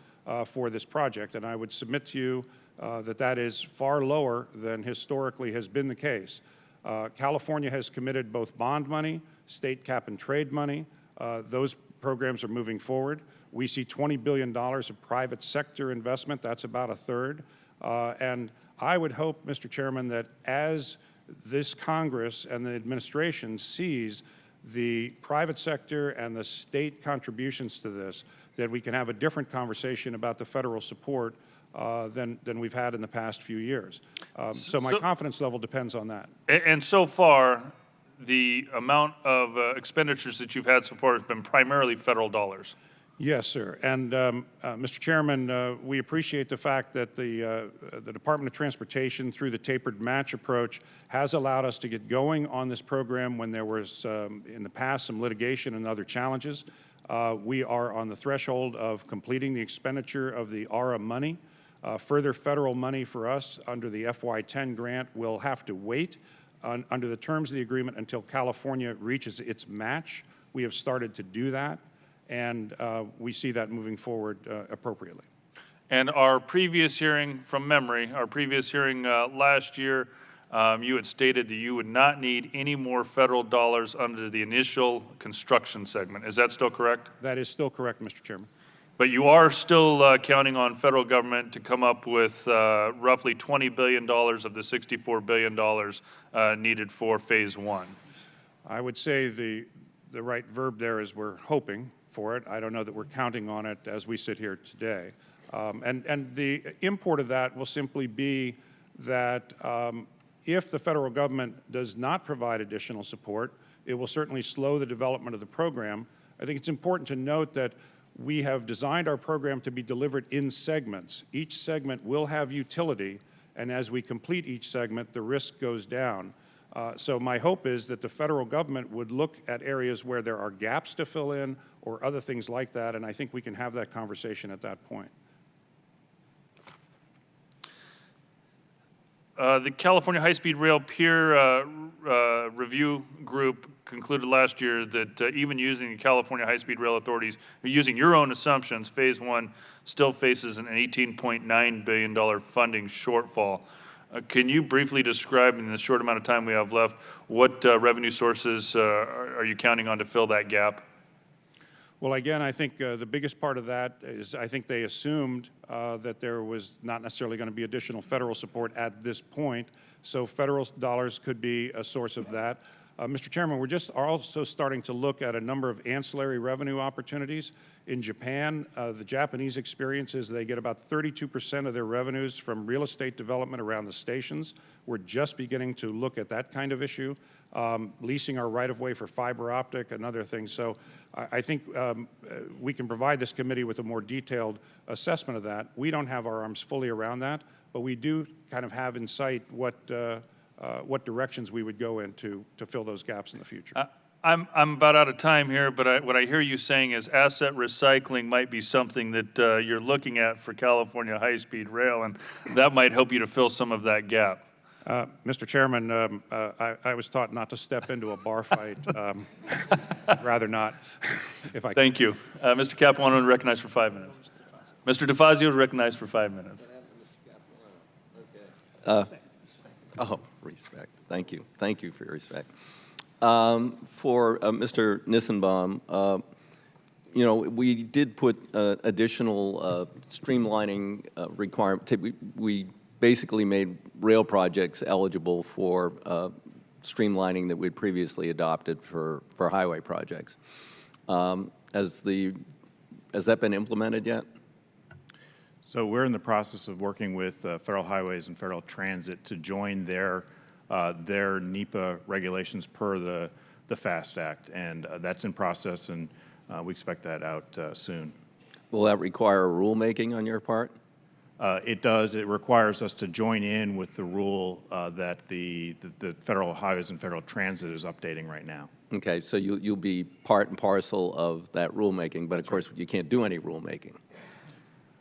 for this project. And I would submit to you that that is far lower than historically has been the case. California has committed both bond money, state cap and trade money. Those programs are moving forward. We see $20 billion of private sector investment. That's about a third. And I would hope, Mr. Chairman, that as this Congress and the administration sees the private sector and the state contributions to this, that we can have a different conversation about the federal support than we've had in the past few years. So my confidence level depends on that. And so far, the amount of expenditures that you've had so far has been primarily federal dollars. Yes, sir. And Mr. Chairman, we appreciate the fact that the Department of Transportation, through the tapered match approach, has allowed us to get going on this program when there was, in the past, some litigation and other challenges. We are on the threshold of completing the expenditure of the ARA money. Further federal money for us under the FY10 grant will have to wait under the terms of the agreement until California reaches its match. We have started to do that, and we see that moving forward appropriately. And our previous hearing, from memory, our previous hearing last year, you had stated that you would not need any more federal dollars under the initial construction segment. Is that still correct? That is still correct, Mr. Chairman. But you are still counting on federal government to come up with roughly $20 billion of the $64 billion needed for phase one. I would say the right verb there is we're hoping for it. I don't know that we're counting on it as we sit here today. And the import of that will simply be that if the federal government does not provide additional support, it will certainly slow the development of the program. I think it's important to note that we have designed our program to be delivered in segments. Each segment will have utility, and as we complete each segment, the risk goes down. So my hope is that the federal government would look at areas where there are gaps to fill in or other things like that, and I think we can have that conversation at that point. The California High-Speed Rail Peer Review Group concluded last year that even using the California High-Speed Rail authorities, using your own assumptions, Phase 1 still faces an $18.9 billion funding shortfall. Can you briefly describe, in the short amount of time we have left, what revenue sources are you counting on to fill that gap? Well, again, I think the biggest part of that is I think they assumed that there was not necessarily going to be additional federal support at this point, so federal dollars could be a source of that. Mr. Chairman, we're just also starting to look at a number of ancillary revenue opportunities. In Japan, the Japanese experience is they get about 32% of their revenues from real estate development around the stations. We're just beginning to look at that kind of issue, leasing our right-of-way for fiber optic and other things. So I think we can provide this committee with a more detailed assessment of that. We don't have our arms fully around that, but we do kind of have in sight what directions we would go in to fill those gaps in the future. I'm about out of time here, but what I hear you saying is asset recycling might be something that you're looking at for California high-speed rail, and that might help you to fill some of that gap. Mr. Chairman, I was taught not to step into a bar fight. Rather not, if I can. Thank you. Mr. Capuano, recognized for 5 minutes. Mr. DeFazio, recognized for 5 minutes. Oh, respect. Thank you. Thank you for your respect. For Mr. Nissenbaum, you know, we did put additional streamlining requirement. We basically made rail projects eligible for streamlining that we'd previously adopted for highway projects. Has that been implemented yet? So we're in the process of working with Federal Highways and Federal Transit to join their NEPA regulations per the FAST Act, and that's in process, and we expect that out soon. Will that require rulemaking on your part? It does. It requires us to join in with the rule that the Federal Highways and Federal Transit is updating right now. Okay, so you'll be part and parcel of that rulemaking, but of course you can't do any rulemaking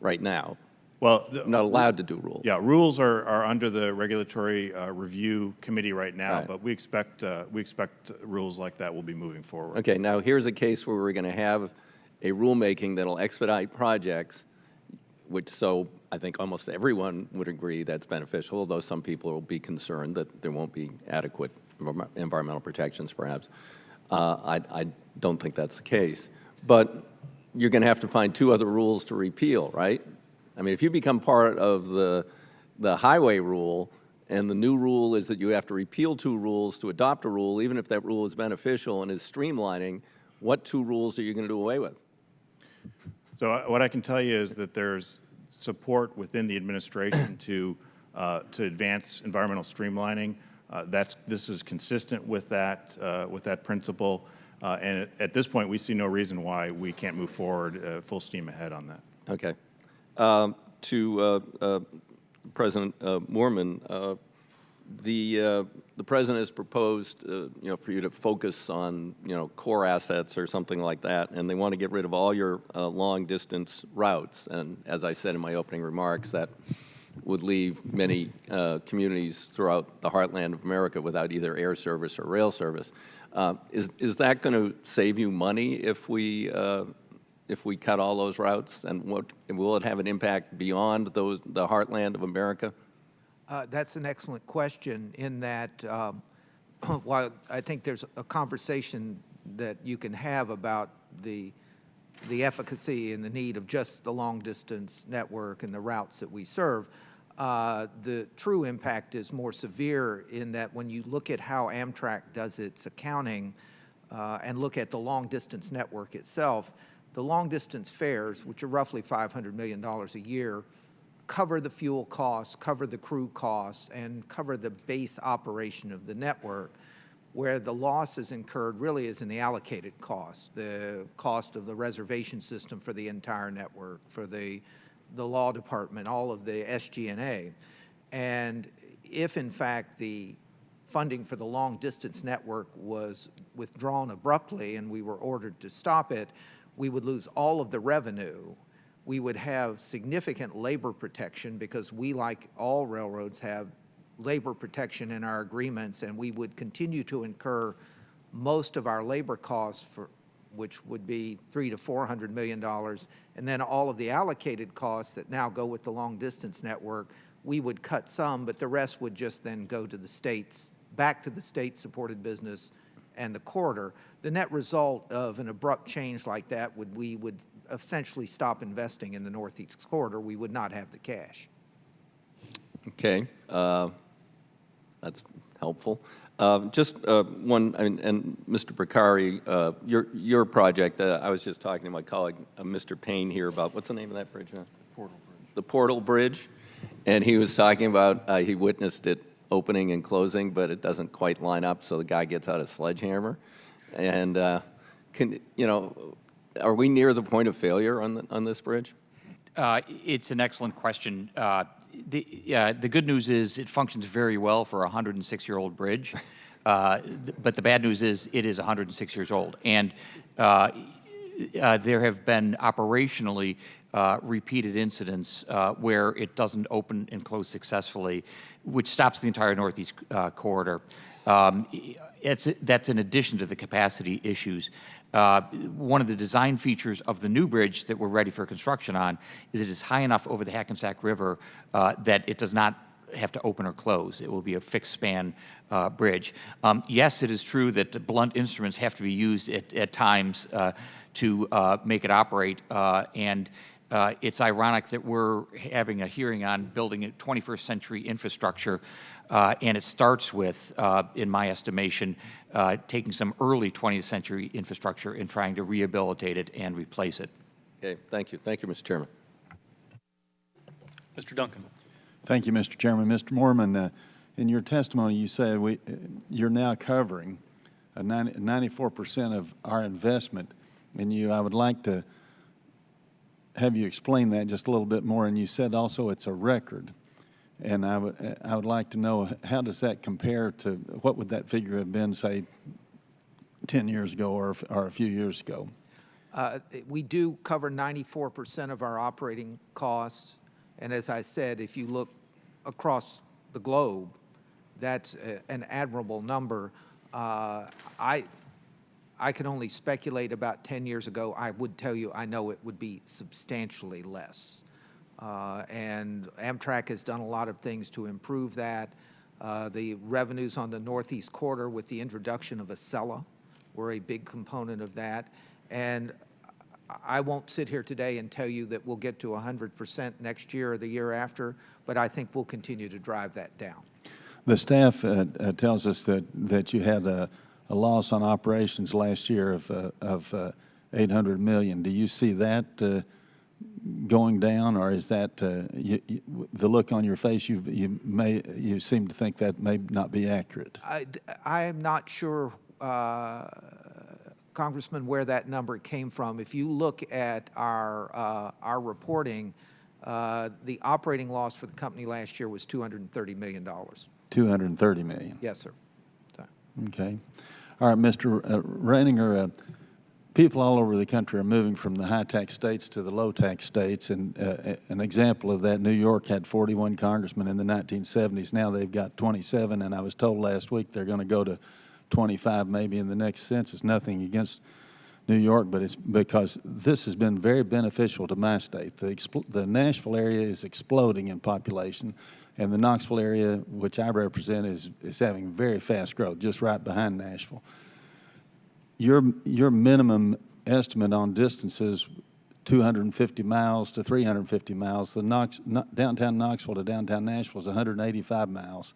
right now. Well, You're not allowed to do rules. Yeah, rules are under the regulatory review committee right now, Right. but we expect rules like that will be moving forward. Okay, now here's a case where we're going to have a rulemaking that'll expedite projects, which so I think almost everyone would agree that's beneficial, although some people will be concerned that there won't be adequate environmental protections, perhaps. I don't think that's the case. But you're going to have to find two other rules to repeal, right? I mean, if you become part of the highway rule, and the new rule is that you have to repeal two rules to adopt a rule, even if that rule is beneficial and is streamlining, what two rules are you going to do away with? So what I can tell you is that there's support within the administration to advance environmental streamlining. This is consistent with that principle, and at this point, we see no reason why we can't move forward full steam ahead on that. Okay. To President Moorman, the president has proposed, for you to focus on, core assets or something like that, and they want to get rid of all your long-distance routes. And as I said in my opening remarks, that would leave many communities throughout the heartland of America without either air service or rail service. Is that going to save you money if we cut all those routes, and will it have an impact beyond the heartland of America? That's an excellent question in that while I think there's a conversation that you can have about the efficacy and the need of just the long-distance network and the routes that we serve, the true impact is more severe in that when you look at how Amtrak does its accounting and look at the long-distance network itself, the long-distance fares, which are roughly $500 million a year, cover the fuel costs, cover the crew costs, and cover the base operation of the network, where the loss is incurred really is in the allocated cost, the cost of the reservation system for the entire network, for the law department, all of the SG&A. And if, in fact, the funding for the long-distance network was withdrawn abruptly and we were ordered to stop it, we would lose all of the revenue. We would have significant labor protection because we, like all railroads, have labor protection in our agreements, and we would continue to incur most of our labor costs, which would be $300 to $400 million, and then all of the allocated costs that now go with the long-distance network, we would cut some, but the rest would just then go to the states, back to the state-supported business and the corridor. The net result of an abrupt change like that we would essentially stop investing in the Northeast corridor. We would not have the cash. Okay, that's helpful. Just one, and Mr. Bricari, your project, I was just talking to my colleague, Mr. Payne here about, what's the name of that bridge? Portal Bridge. The Portal Bridge. And he was talking about, he witnessed it opening and closing, but it doesn't quite line up, so the guy gets out a sledgehammer. And, are we near the point of failure on this bridge? It's an excellent question. The good news is it functions very well for a 106-year-old bridge, but the bad news is it is 106 years old. And there have been operationally repeated incidents where it doesn't open and close successfully, which stops the entire Northeast corridor. That's in addition to the capacity issues. One of the design features of the new bridge that we're ready for construction on is it is high enough over the Hackensack River that it does not have to open or close. It will be a fixed span bridge. Yes, it is true that blunt instruments have to be used at times to make it operate, and it's ironic that we're having a hearing on building a 21st century infrastructure, and it starts with, in my estimation, taking some early 20th century infrastructure and trying to rehabilitate it and replace it. Okay, thank you. Thank you, Mr. Chairman. Mr. Duncan. Thank you, Mr. Chairman. Mr. Moorman, in your testimony, you said you're now covering 94% of our investment, and I would like to have you explain that just a little bit more. And you said also it's a record, and I would like to know, how does that compare to what would that figure have been, say, 10 years ago or a few years ago? We do cover 94% of our operating costs. And as I said, if you look across the globe, that's an admirable number. I can only speculate about 10 years ago. I would tell you I know it would be substantially less. And Amtrak has done a lot of things to improve that. The revenues on the Northeast Corridor with the introduction of Acela were a big component of that. And I won't sit here today and tell you that we'll get to 100% next year or the year after, but I think we'll continue to drive that down. The staff tells us that you had a loss on operations last year of $800 million. Do you see that going down, or is that the look on your face? You seem to think that may not be accurate. I am not sure, Congressman, where that number came from. If you look at our reporting, the operating loss for the company last year was $230 million. $230 million. Yes, sir. Okay. All right, Mr. Reininger, people all over the country are moving from the high-tax states to the low-tax states, and an example of that, New York had 41 congressmen in the 1970s. Now they've got 27, and I was told last week they're going to go to 25 maybe in the next census. Nothing against New York, but it's because this has been very beneficial to my state. The Nashville area is exploding in population, and the Knoxville area, which I represent, is having very fast growth, just right behind Nashville. Your minimum estimate on distances, 250 miles to 350 miles. The downtown Knoxville to downtown Nashville is 185 miles.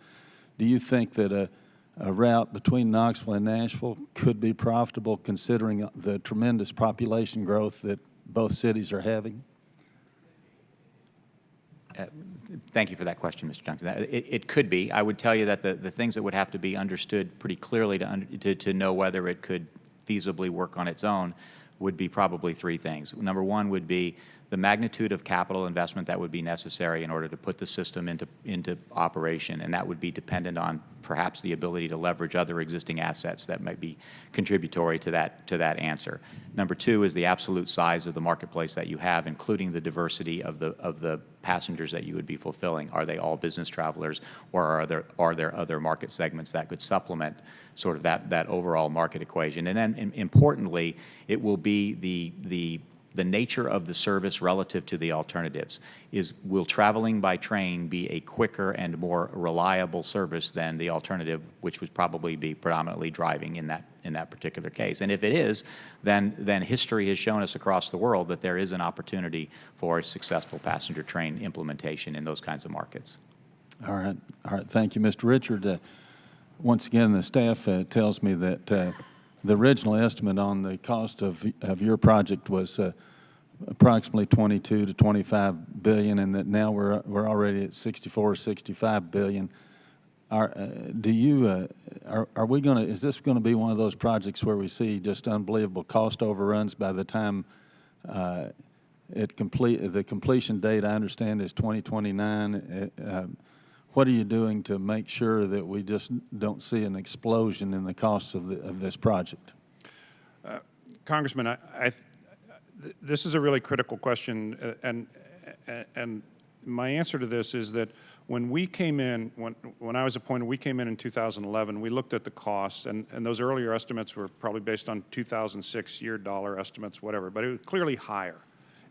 Do you think that a route between Knoxville and Nashville could be profitable considering the tremendous population growth that both cities are having? Thank you for that question, Mr. Duncan. It could be. I would tell you that the things that would have to be understood pretty clearly to know whether it could feasibly work on its own would be probably three things. Number one would be the magnitude of capital investment that would be necessary in order to put the system into operation, and that would be dependent on perhaps the ability to leverage other existing assets that might be contributory to that answer. Number two is the absolute size of the marketplace that you have, including the diversity of the passengers that you would be fulfilling. Are they all business travelers, or are there other market segments that could supplement sort of that overall market equation? And then importantly, it will be the nature of the service relative to the alternatives. Will traveling by train be a quicker and more reliable service than the alternative, which would probably be predominantly driving in that particular case? And if it is, then history has shown us across the world that there is an opportunity for a successful passenger train implementation in those kinds of markets. All right. Thank you, Mr. Richard. Once again, the staff tells me that the original estimate on the cost of your project was approximately 22 to 25 billion, and that now we're already at 64, 65 billion. Are we going to? Is this going to be one of those projects where we see just unbelievable cost overruns by the time the completion date? I understand is 2029. What are you doing to make sure that we just don't see an explosion in the costs of this project? Congressman, this is a really critical question, and my answer to this is that when we came in, when I was appointed, we came in 2011. We looked at the costs, and those earlier estimates were probably based on 2006 year dollar estimates, whatever, but it was clearly higher.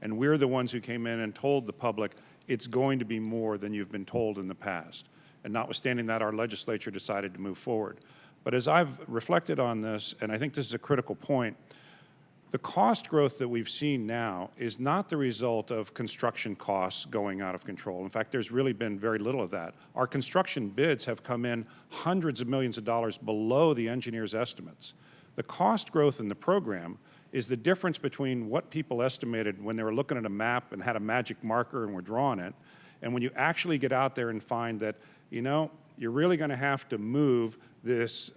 And we're the ones who came in and told the public it's going to be more than you've been told in the past. And notwithstanding that, our legislature decided to move forward. But as I've reflected on this, and I think this is a critical point, the cost growth that we've seen now is not the result of construction costs going out of control. In fact, there's really been very little of that. Our construction bids have come in hundreds of millions of dollars below the engineers' estimates. The cost growth in the program is the difference between what people estimated when they were looking at a map and had a magic marker and were drawing it, and when you actually get out there and find that, you know, you're really going to have to move this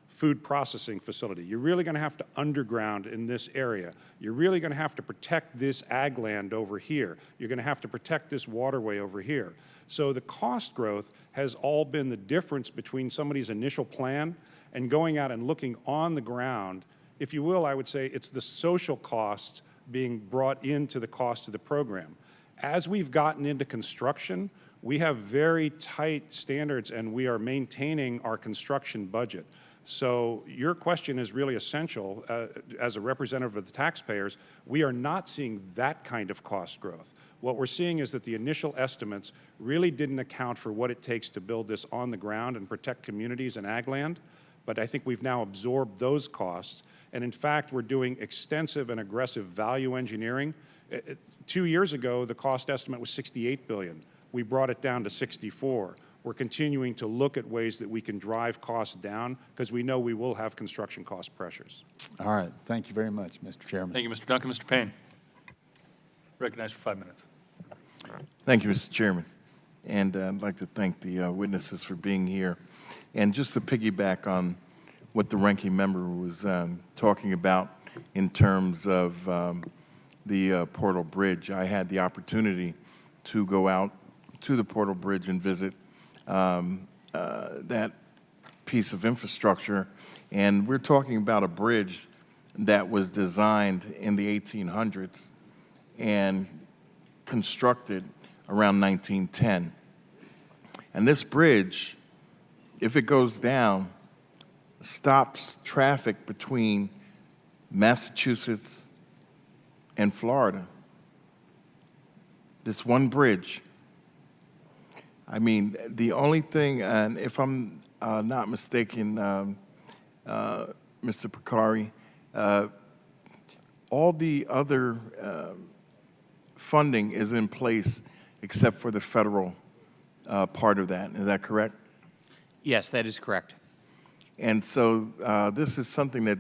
food processing facility. You're really going to have to underground in this area. You're really going to have to protect this ag land over here. You're going to have to protect this waterway over here. So the cost growth has all been the difference between somebody's initial plan and going out and looking on the ground. If you will, I would say it's the social costs being brought into the cost of the program. As we've gotten into construction, we have very tight standards and we are maintaining our construction budget. So your question is really essential. As a representative of the taxpayers, we are not seeing that kind of cost growth. What we're seeing is that the initial estimates really didn't account for what it takes to build this on the ground and protect communities and ag land. But I think we've now absorbed those costs. And in fact, we're doing extensive and aggressive value engineering. 2 years ago, the cost estimate was $68 billion. We brought it down to 64. We're continuing to look at ways that we can drive costs down because we know we will have construction cost pressures. All right. Thank you very much, Mr. Chairman. Thank you, Mr. Duncan. Mr. Payne. Recognized for 5 minutes. Thank you, Mr. Chairman. And I'd like to thank the witnesses for being here. And just to piggyback on what the ranking member was talking about in terms of the Portal Bridge, I had the opportunity to go out to the Portal Bridge and visit that piece of infrastructure. And we're talking about a bridge that was designed in the 1800s and constructed around 1910. And this bridge, if it goes down, stops traffic between Massachusetts and Florida. This one bridge. I mean, the only thing, and if I'm not mistaken, Mr. Picari, all the other funding is in place except for the federal part of that. Is that correct? Yes, that is correct. And so this is something that,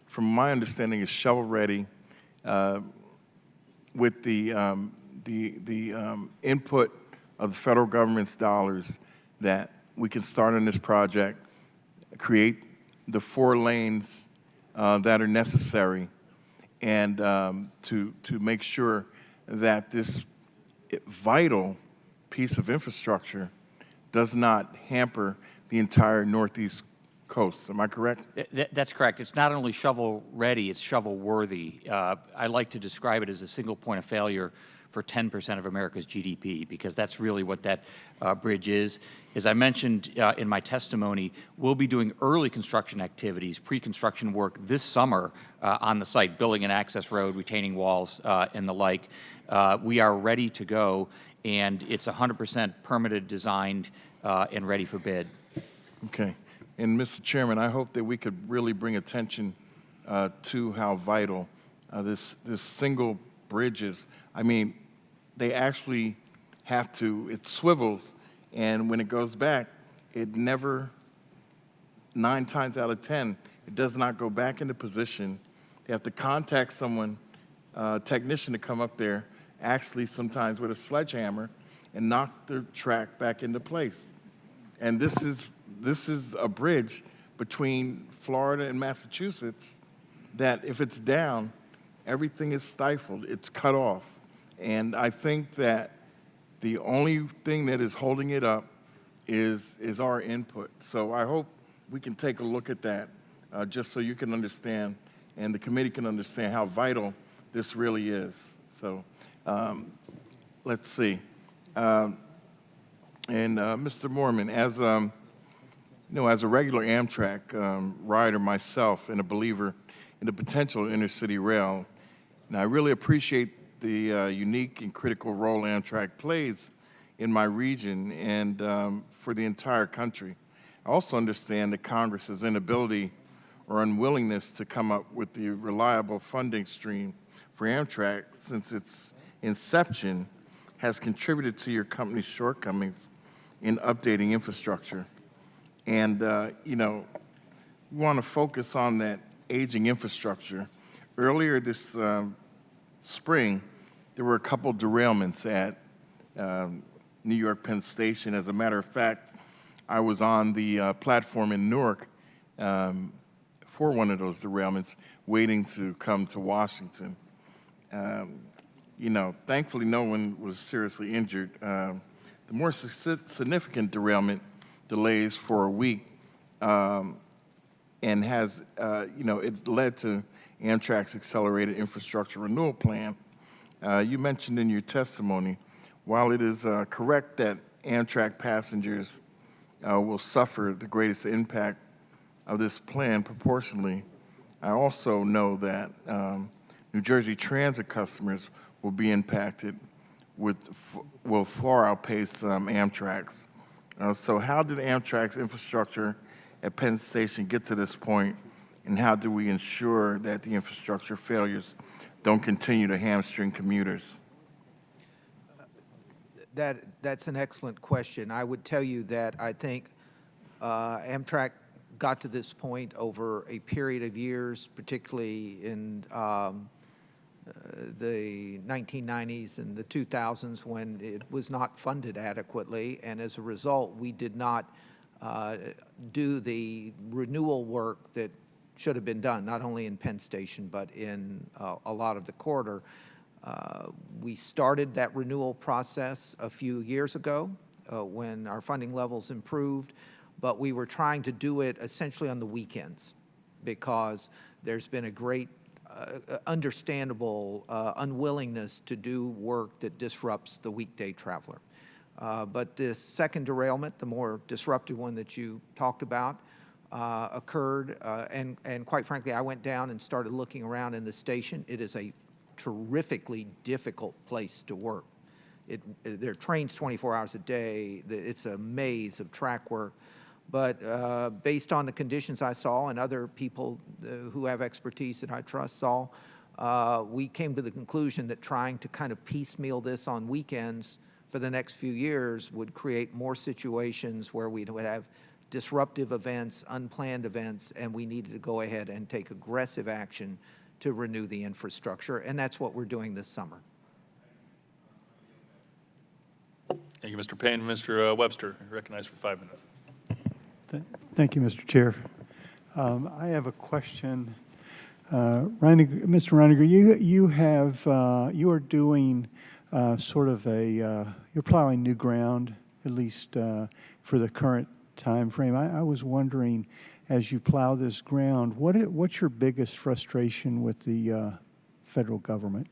from my understanding, is shovel-ready with the input of the federal government's dollars, that we can start on this project, create the 4 lanes that are necessary, and to make sure that this vital piece of infrastructure does not hamper the entire Northeast coast. Am I correct? That's correct. It's not only shovel-ready, it's shovel-worthy. I like to describe it as a single point of failure for 10% of America's GDP, because that's really what that bridge is. As I mentioned in my testimony, we'll be doing early construction activities, pre-construction work this summer on the site, building an access road, retaining walls, and the like. We are ready to go, and it's 100% permitted, designed, and ready for bid. Okay. And Mr. Chairman, I hope that we could really bring attention to how vital this single bridge is. I mean, they actually have to, it swivels, and when it goes back, it never, 9 times out of 10, it does not go back into position. They have to contact someone, a technician, to come up there, actually sometimes with a sledgehammer, and knock the track back into place. And this is a bridge between Florida and Massachusetts that if it's down, everything is stifled, it's cut off. And I think that the only thing that is holding it up is our input. So I hope we can take a look at that just so you can understand and the committee can understand how vital this really is. So let's see. And Mr. Moorman, as as a regular Amtrak rider myself and a believer in the potential of intercity rail, and I really appreciate the unique and critical role Amtrak plays in my region and for the entire country. I also understand that Congress's inability or unwillingness to come up with the reliable funding stream for Amtrak since its inception has contributed to your company's shortcomings in updating infrastructure. And, we want to focus on that aging infrastructure. Earlier this spring, there were a couple derailments at New York Penn Station. As a matter of fact, I was on the platform in Newark for one of those derailments, waiting to come to Washington. Thankfully, no one was seriously injured. The more significant derailment delays for a week and has, it led to Amtrak's accelerated infrastructure renewal plan. You mentioned in your testimony, while it is correct that Amtrak passengers will suffer the greatest impact of this plan proportionally, I also know that New Jersey Transit customers will be impacted will far outpace Amtrak's. So how did Amtrak's infrastructure at Penn Station get to this point, and how do we ensure that the infrastructure failures don't continue to hamstring commuters? That's an excellent question. I would tell you that I think Amtrak got to this point over a period of years, particularly in the 1990s and the 2000s when it was not funded adequately, and as a result, we did not do the renewal work that should have been done, not only in Penn Station, but in a lot of the corridor. We started that renewal process a few years ago when our funding levels improved, but we were trying to do it essentially on the weekends because there's been a great understandable unwillingness to do work that disrupts the weekday traveler. But this second derailment, the more disruptive one that you talked about, occurred, and quite frankly, I went down and started looking around in the station. It is a terrifically difficult place to work. There are trains 24 hours a day. It's a maze of track work. But based on the conditions I saw and other people who have expertise that I trust saw, we came to the conclusion that trying to kind of piecemeal this on weekends for the next few years would create more situations where we would have disruptive events, unplanned events, and we needed to go ahead and take aggressive action to renew the infrastructure, and that's what we're doing this summer. Thank you, Mr. Payne. Mr. Webster, recognized for 5 minutes. Thank you, Mr. Chair. I have a question. Mr. Reiniger, you are doing sort of you're plowing new ground, at least for the current time frame. I was wondering as you plow this ground, what's your biggest frustration with the federal government?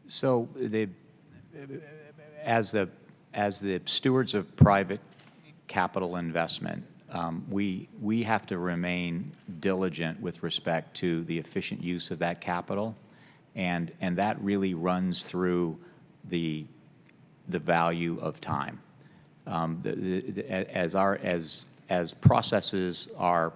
So as the stewards of private capital investment, we have to remain diligent with respect to the efficient use of that capital, and that really runs through the value of time. As processes are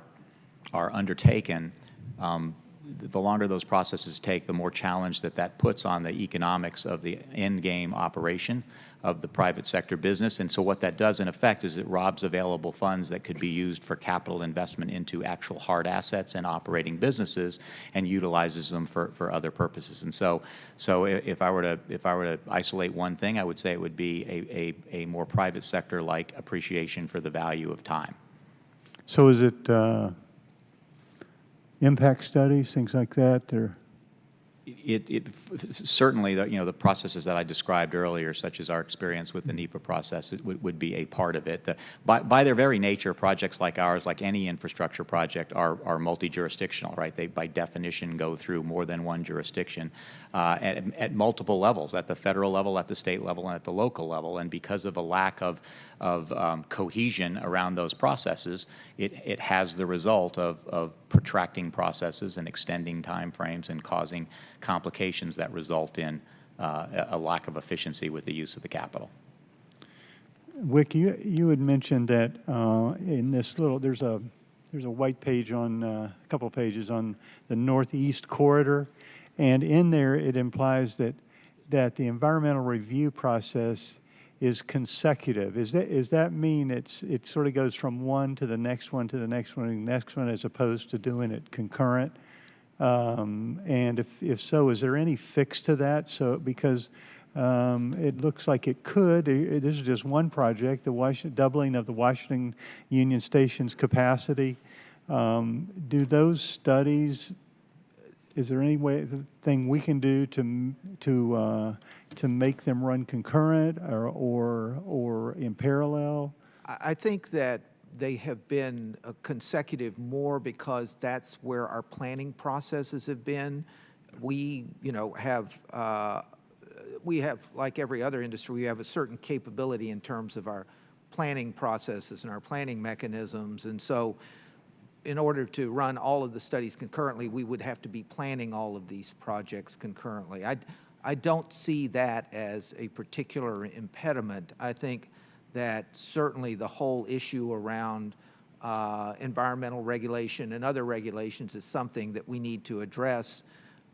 undertaken, the longer those processes take, the more challenge that puts on the economics of the end game operation of the private sector business. And so what that does in effect is it robs available funds that could be used for capital investment into actual hard assets and operating businesses and utilizes them for other purposes. And so if I were to isolate one thing, I would say it would be a more private sector like appreciation for the value of time. So is it impact studies, things like that? Or Certainly, the processes that I described earlier, such as our experience with the NEPA process, would be a part of it. By their very nature, projects like ours, like any infrastructure project, are multi-jurisdictional, right? They, by definition, go through more than one jurisdiction at multiple levels, at the federal level, at the state level, and at the local level. And because of a lack of cohesion around those processes, it has the result of protracting processes and extending time frames and causing complications that result in a lack of efficiency with the use of the capital. Wick, you had mentioned that in this there's a white page on a couple pages on the Northeast Corridor, and in there it implies that the environmental review process is consecutive. Is that mean it sort of goes from one to the next one to the next one and the next one, as opposed to doing it concurrent? And if so, is there any fix to that? So because it looks like it could. This is just one project, the doubling of the Washington Union Station's capacity. Do those studies? Is there any thing we can do to make them run concurrent or in parallel? I think that they have been consecutive more because that's where our planning processes have been. We have, like every other industry, we have a certain capability in terms of our planning processes and our planning mechanisms. And so in order to run all of the studies concurrently, we would have to be planning all of these projects concurrently. I don't see that as a particular impediment. I think that certainly the whole issue around environmental regulation and other regulations is something that we need to address,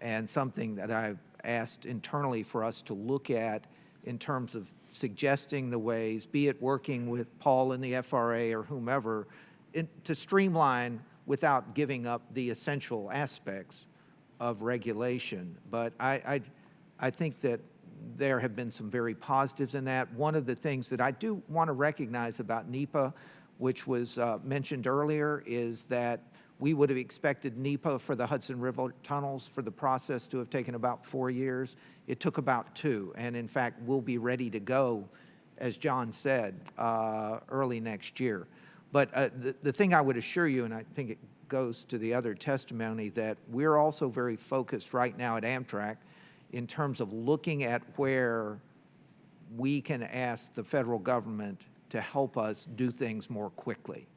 and something that I've asked internally for us to look at in terms of suggesting the ways, be it working with Paul in the FRA or whomever, to streamline without giving up the essential aspects of regulation. But I think that there have been some very positives in that. One of the things that I do want to recognize about NEPA, which was mentioned earlier, is that we would have expected NEPA for the Hudson River tunnels for the process to have taken about 4 years. It took about 2, and in fact, we'll be ready to go, as John said, early next year. But the thing I would assure you, and I think it goes to the other testimony, that we're also very focused right now at Amtrak in terms of looking at where we can ask the federal government to help us do things more quickly.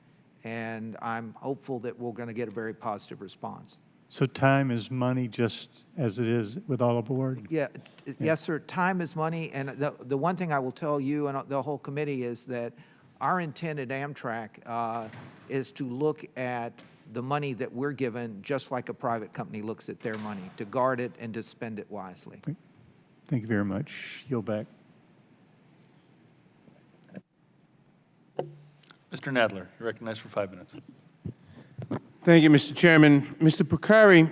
And I'm hopeful that we're going to get a very positive response. So time is money, just as it is with all aboard? Yeah. Yes, sir. Time is money. And the one thing I will tell you and the whole committee is that our intent at Amtrak is to look at the money that we're given just like a private company looks at their money, to guard it and to spend it wisely. Thank you very much. Yield back. Mr. Nadler, you're recognized for 5 minutes. Thank you, Mr. Chairman. Mr. Procari,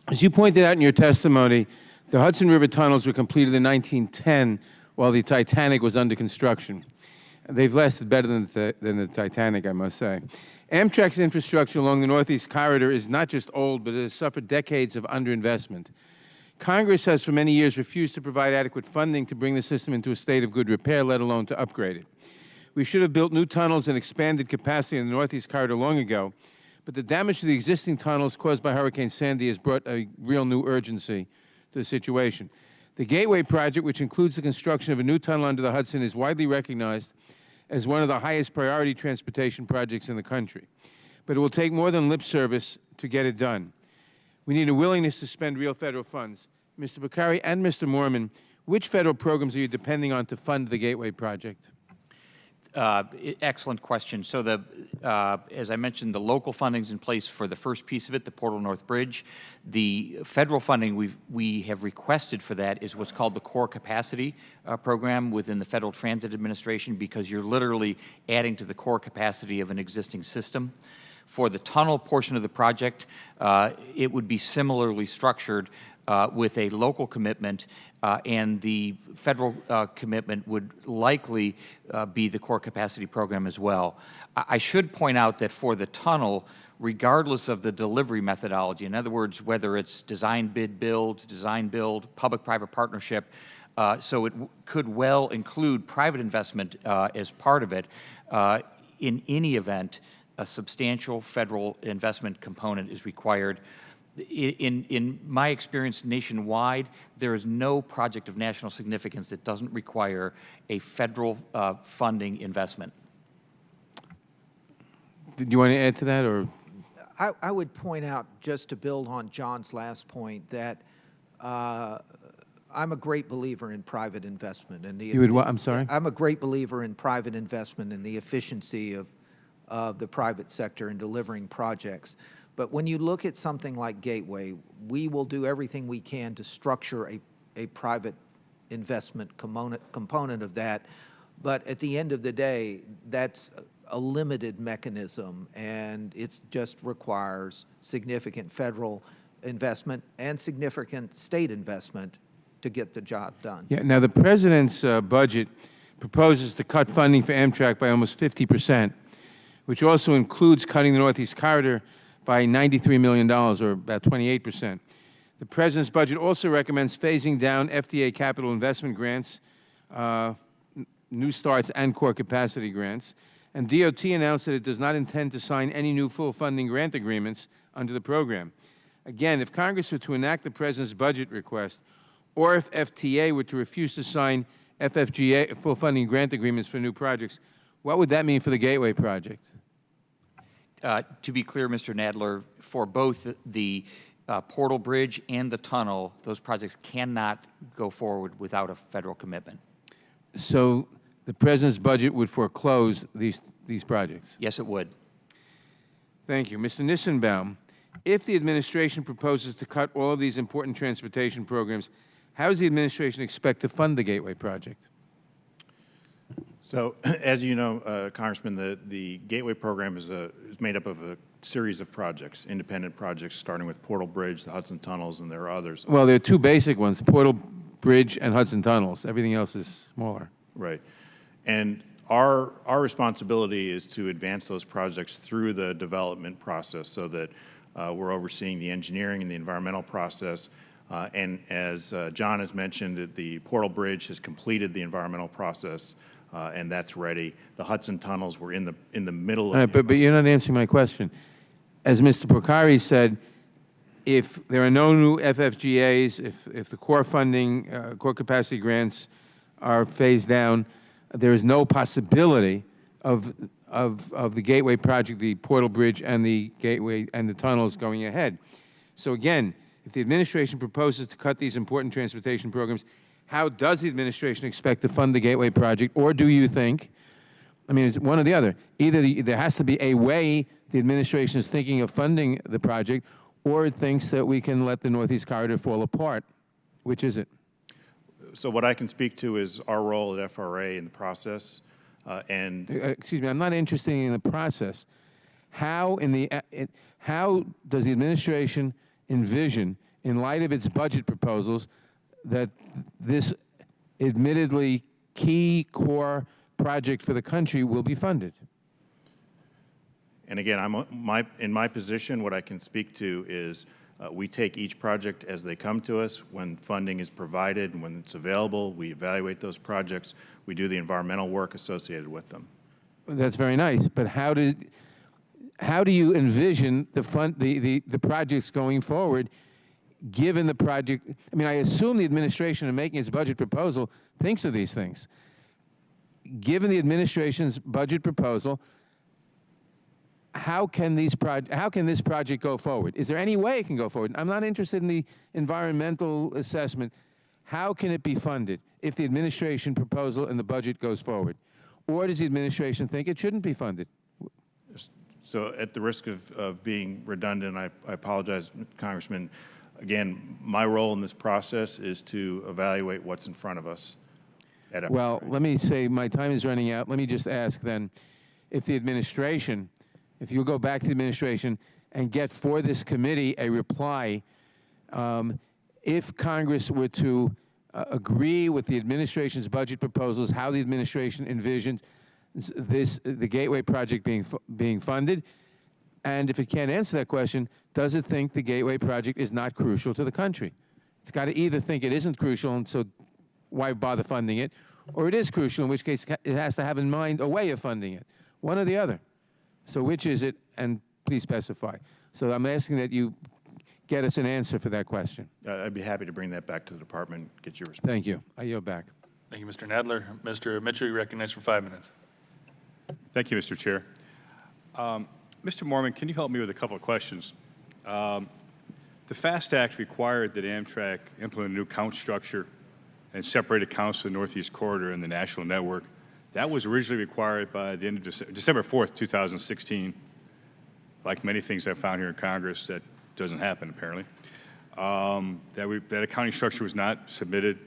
as you pointed out in your testimony, the Hudson River tunnels were completed in 1910 while the Titanic was under construction. They've lasted better than the Titanic, I must say. Amtrak's infrastructure along the Northeast Corridor is not just old, but it has suffered decades of underinvestment. Congress has for many years refused to provide adequate funding to bring the system into a state of good repair, let alone to upgrade it. We should have built new tunnels and expanded capacity in the Northeast Corridor long ago, but the damage to the existing tunnels caused by Hurricane Sandy has brought a real new urgency to the situation. The Gateway project, which includes the construction of a new tunnel under the Hudson, is widely recognized as one of the highest priority transportation projects in the country. But it will take more than lip service to get it done. We need a willingness to spend real federal funds. Mr. Bakari and Mr. Moorman, which federal programs are you depending on to fund the Gateway project? Excellent question. So as I mentioned, the local funding's in place for the first piece of it, the Portal North Bridge. The federal funding we have requested for that is what's called the Core Capacity Program within the Federal Transit Administration, because you're literally adding to the core capacity of an existing system. For the tunnel portion of the project, it would be similarly structured with a local commitment, and the federal commitment would likely be the Core Capacity Program as well. I should point out that for the tunnel, regardless of the delivery methodology, in other words, whether it's design, bid, build, public-private partnership, so it could well include private investment as part of it. In any event, a substantial federal investment component is required. In my experience nationwide, there is no project of national significance that doesn't require a federal funding investment. Did you want to add to that, or? I would point out, just to build on John's last point, that I'm a great believer in private investment. And You would what? I'm sorry? I'm a great believer in private investment and the efficiency of the private sector in delivering projects. But when you look at something like Gateway, we will do everything we can to structure a private investment component of that. But at the end of the day, that's a limited mechanism, and it just requires significant federal investment and significant state investment to get the job done. Yeah, now the President's budget proposes to cut funding for Amtrak by almost 50%, which also includes cutting the Northeast Corridor by $93 million, or about 28%. The President's budget also recommends phasing down FDA capital investment grants, new starts, and core capacity grants. And DOT announced that it does not intend to sign any new full funding grant agreements under the program. Again, if Congress were to enact the President's budget request, or if FTA were to refuse to sign FFGA full funding grant agreements for new projects, what would that mean for the Gateway project? To be clear, Mr. Nadler, for both the Portal Bridge and the tunnel, those projects cannot go forward without a federal commitment. So the President's budget would foreclose these projects? Yes, it would. Thank you. Mr. Nissenbaum, if the administration proposes to cut all of these important transportation programs, how does the administration expect to fund the Gateway project? So, as you know, Congressman, the Gateway program is made up of a series of projects, independent projects, starting with Portal Bridge, the Hudson Tunnels, and there are others. Well, there are two basic ones, Portal Bridge and Hudson Tunnels. Everything else is smaller. Right. And our responsibility is to advance those projects through the development process so that we're overseeing the engineering and the environmental process. And as John has mentioned, the Portal Bridge has completed the environmental process, and that's ready. The Hudson Tunnels were in the middle of. But you're not answering my question. As Mr. Porcari said, if there are no new FFGAs, if the core funding, core capacity grants are phased down, there is no possibility of the Gateway project, the Portal Bridge and the Gateway and the tunnels going ahead. So again, if the administration proposes to cut these important transportation programs, how does the administration expect to fund the Gateway project? Or do you think, I mean, it's one or the other, either there has to be a way the administration is thinking of funding the project, or it thinks that we can let the Northeast Corridor fall apart. Which is it? So what I can speak to is our role at FRA in the process, and excuse me, I'm not interested in the process. How how does the administration envision, in light of its budget proposals, that this admittedly key core project for the country will be funded? And again, in my position, what I can speak to is we take each project as they come to us. When funding is provided and when it's available, we evaluate those projects. We do the environmental work associated with them. That's very nice, but how do you envision the projects going forward, given the project? I mean, I assume the administration, in making its budget proposal, thinks of these things. Given the administration's budget proposal, how can this project go forward? Is there any way it can go forward? I'm not interested in the environmental assessment. How can it be funded if the administration proposal and the budget goes forward? Or does the administration think it shouldn't be funded? So at the risk of being redundant, I apologize, Congressman. Again, my role in this process is to evaluate what's in front of us. Well, let me say my time is running out. Let me just ask then, if you go back to the administration and get for this committee a reply, if Congress were to agree with the administration's budget proposals, how the administration envisions the Gateway project being funded, and if it can't answer that question, does it think the Gateway project is not crucial to the country? It's got to either think it isn't crucial, and so why bother funding it, or it is crucial, in which case it has to have in mind a way of funding it, one or the other. So which is it, and please specify. So I'm asking that you get us an answer for that question. I'd be happy to bring that back to the department, get your response. Thank you. I yield back. Thank you, Mr. Nadler. Mr. Mitchell, you're recognized for 5 minutes. Thank you, Mr. Chair. Mr. Mormon, can you help me with a couple of questions? The FAST Act required that Amtrak implement a new count structure and separate accounts for the Northeast Corridor and the national network. That was originally required by the end of December 4th, 2016. Like many things I've found here in Congress, that doesn't happen, apparently. That accounting structure was not submitted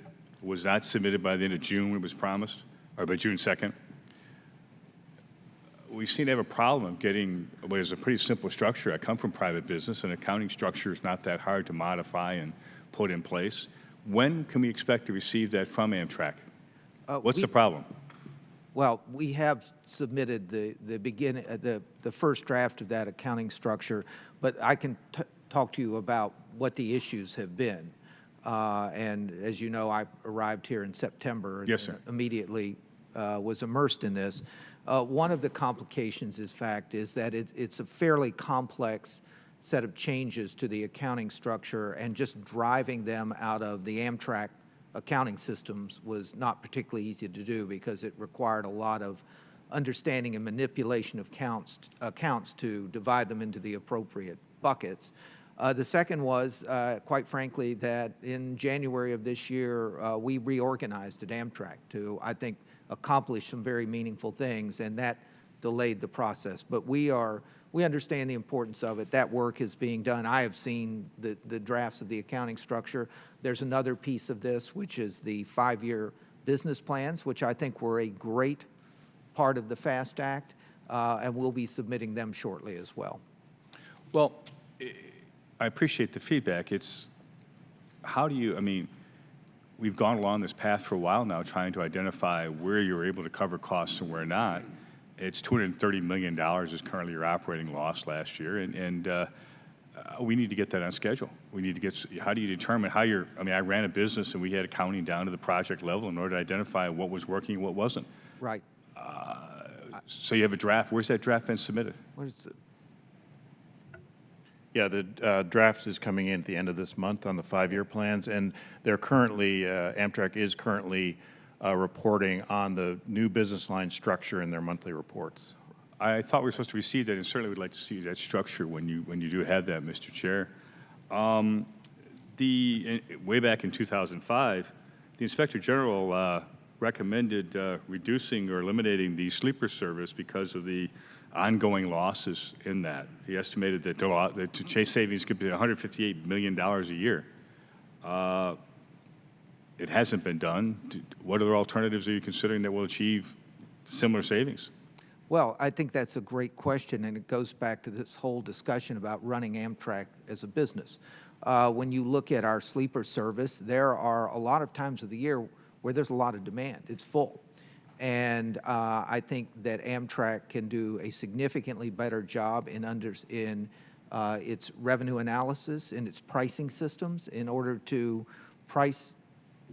by the end of June when it was promised, or by June 2nd. We seem to have a problem of getting what is a pretty simple structure. I come from private business, and accounting structure is not that hard to modify and put in place. When can we expect to receive that from Amtrak? What's the problem? Well, we have submitted the first draft of that accounting structure, but I can talk to you about what the issues have been. And as you know, I arrived here in September. Yes, sir. And immediately was immersed in this. One of the complications is that it's a fairly complex set of changes to the accounting structure, and just driving them out of the Amtrak accounting systems was not particularly easy to do, because it required a lot of understanding and manipulation of accounts to divide them into the appropriate buckets. The second was, quite frankly, that in January of this year, we reorganized at Amtrak to, I think, accomplish some very meaningful things, and that delayed the process. But we understand the importance of it. That work is being done. I have seen the drafts of the accounting structure. There's another piece of this, which is the 5-year business plans, which I think were a great part of the FAST Act, and we'll be submitting them shortly as well. Well, I appreciate the feedback. It's, how do you, I mean, we've gone along this path for a while now, trying to identify where you're able to cover costs and where not. It's $230 million is currently your operating loss last year, and we need to get that on schedule. We need to get, how do you determine how you're, I mean, I ran a business and we had accounting down to the project level in order to identify what was working and what wasn't. Right. So you have a draft. Where's that draft been submitted? What is it? Yeah, the draft is coming in at the end of this month on the 5-year plans, and they're currently, Amtrak is currently reporting on the new business line structure in their monthly reports. I thought we were supposed to receive that, and certainly would like to see that structure when you do have that, Mr. Chair. Way back in 2005, the Inspector General recommended reducing or eliminating the sleeper service because of the ongoing losses in that. He estimated that the chase savings could be $158 million a year. It hasn't been done. What other alternatives are you considering that will achieve similar savings? Well, I think that's a great question, and it goes back to this whole discussion about running Amtrak as a business. When you look at our sleeper service, there are a lot of times of the year where there's a lot of demand. It's full. And I think that Amtrak can do a significantly better job in its revenue analysis, in its pricing systems, in order to price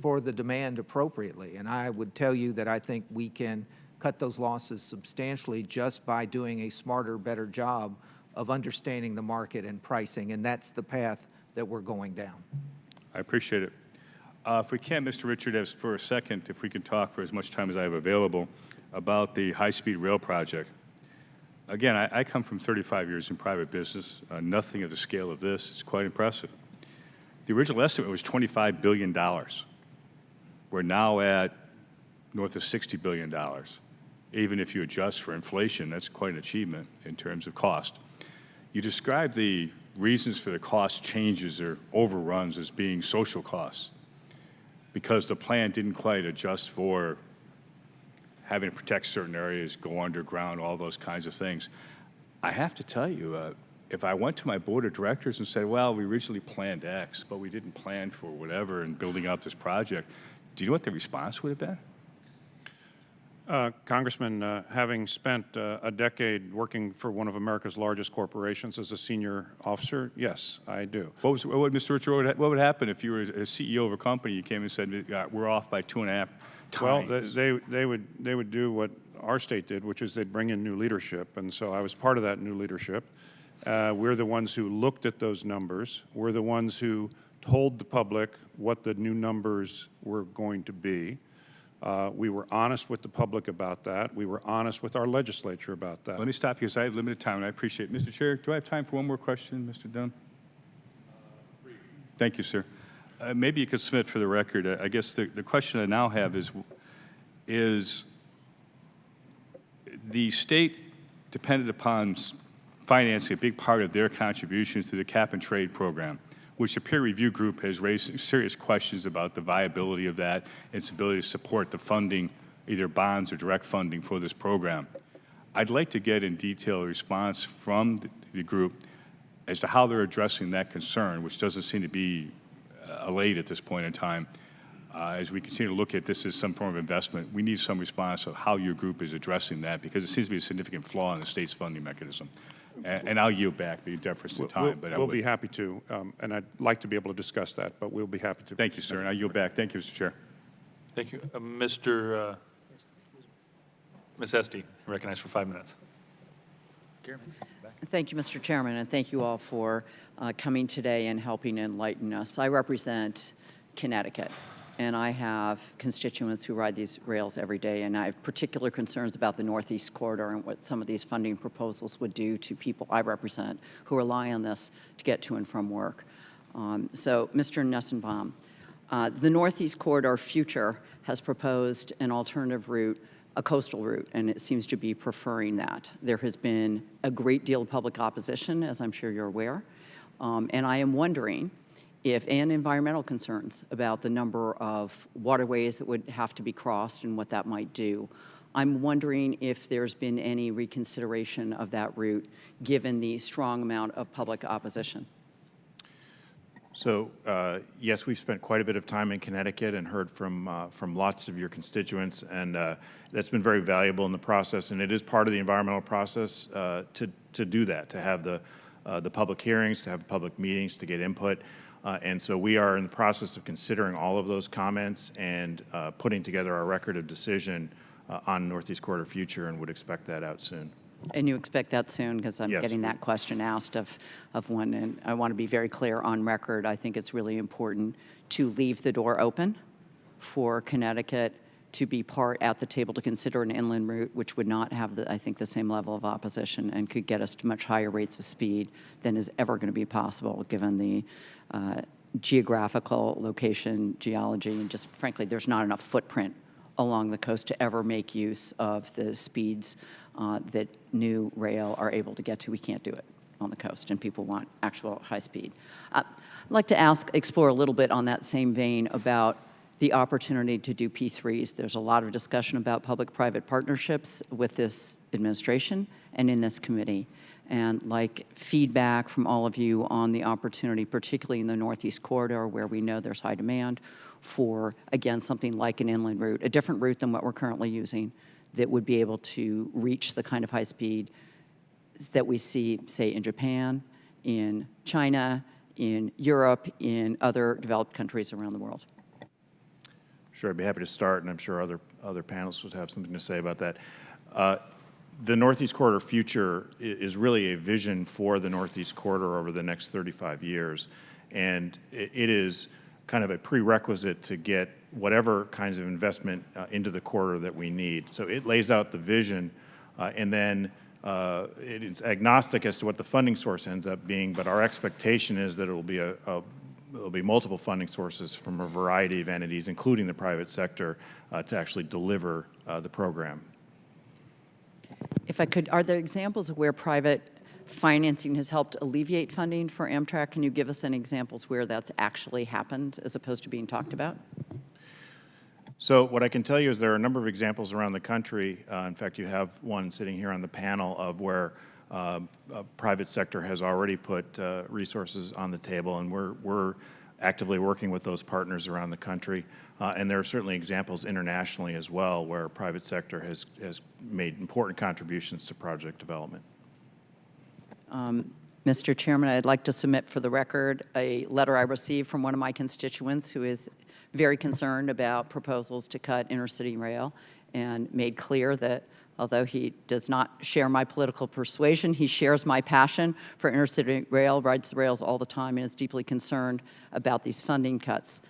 for the demand appropriately. And I would tell you that I think we can cut those losses substantially just by doing a smarter, better job of understanding the market and pricing, and that's the path that we're going down. I appreciate it. If we can, Mr. Richard, for a second, if we can talk for as much time as I have available about the high-speed rail project. Again, I come from 35 years in private business, nothing of the scale of this. It's quite impressive. The original estimate was $25 billion. We're now at north of $60 billion. Even if you adjust for inflation, that's quite an achievement in terms of cost. You describe the reasons for the cost changes or overruns as being social costs because the plan didn't quite adjust for having to protect certain areas, go underground, all those kinds of things. I have to tell you, if I went to my board of directors and said, well, we originally planned X, but we didn't plan for whatever in building out this project, do you know what the response would have been? Congressman, having spent a decade working for one of America's largest corporations as a senior officer, yes, I do. Mr. Richard, what would happen if you were a CEO of a company, you came and said, we're off by 2.5 times? Well, they would do what our state did, which is they'd bring in new leadership, and so I was part of that new leadership. We're the ones who looked at those numbers. We're the ones who told the public what the new numbers were going to be. We were honest with the public about that. We were honest with our legislature about that. Let me stop you because I have limited time, and I appreciate it. Mr. Chair, do I have time for one more question, Mr. Dunn? Thank you, sir. Maybe you could submit for the record. I guess the question I now have is the state depended upon financing a big part of their contributions to the cap and trade program, which the peer review group has raised serious questions about the viability of that, its ability to support the funding, either bonds or direct funding for this program. I'd like to get in detail a response from the group as to how they're addressing that concern, which doesn't seem to be allayed at this point in time. As we continue to look at this as some form of investment, we need some response of how your group is addressing that because it seems to be a significant flaw in the state's funding mechanism. And I'll yield back the deference to time. We'll be happy to, and I'd like to be able to discuss that, but we'll be happy to. Thank you, sir, and I'll yield back. Thank you, Mr. Chair. Thank you. Ms. Esty, recognized for 5 minutes. Thank you, Mr. Chairman, and thank you all for coming today and helping enlighten us. I represent Connecticut, and I have constituents who ride these rails every day, and I have particular concerns about the Northeast Corridor and what some of these funding proposals would do to people I represent who rely on this to get to and from work. So, Mr. Nessenbaum, the Northeast Corridor Future has proposed an alternative route, a coastal route, and it seems to be preferring that. There has been a great deal of public opposition, as I'm sure you're aware, and I am wondering and environmental concerns about the number of waterways that would have to be crossed and what that might do. I'm wondering if there's been any reconsideration of that route, given the strong amount of public opposition. So, yes, we've spent quite a bit of time in Connecticut and heard from lots of your constituents, and that's been very valuable in the process. And it is part of the environmental process to do that, to have the public hearings, to have public meetings, to get input. And so we are in the process of considering all of those comments and putting together our record of decision on Northeast Corridor Future, and would expect that out soon. And you expect that soon? Because I'm Yes. getting that question asked of one, and I want to be very clear on record. I think it's really important to leave the door open for Connecticut to be part at the table to consider an inland route, which would not have, I think, the same level of opposition and could get us to much higher rates of speed than is ever going to be possible given the geographical location, geology, and just frankly, there's not enough footprint along the coast to ever make use of the speeds that new rail are able to get to. We can't do it on the coast, and people want actual high speed. I'd like to explore a little bit on that same vein about the opportunity to do P3s. There's a lot of discussion about public-private partnerships with this administration and in this committee. And like feedback from all of you on the opportunity, particularly in the Northeast Corridor, where we know there's high demand for, again, something like an inland route, a different route than what we're currently using, that would be able to reach the kind of high speed that we see, say, in Japan, in China, in Europe, in other developed countries around the world. Sure, I'd be happy to start, and I'm sure other panelists would have something to say about that. The Northeast Corridor future is really a vision for the Northeast Corridor over the next 35 years, and it is kind of a prerequisite to get whatever kinds of investment into the corridor that we need. So it lays out the vision, and then it is agnostic as to what the funding source ends up being, but our expectation is that it will be there'll be multiple funding sources from a variety of entities, including the private sector, to actually deliver the program. If I could, are there examples of where private financing has helped alleviate funding for Amtrak? Can you give us any examples where that's actually happened as opposed to being talked about? So what I can tell you is there are a number of examples around the country. In fact, you have one sitting here on the panel of where private sector has already put resources on the table, and we're actively working with those partners around the country. And there are certainly examples internationally as well where private sector has made important contributions to project development. Mr. Chairman, I'd like to submit for the record a letter I received from one of my constituents who is very concerned about proposals to cut intercity rail, and made clear that although he does not share my political persuasion, he shares my passion for intercity rail, rides the rails all the time, and is deeply concerned about these funding cuts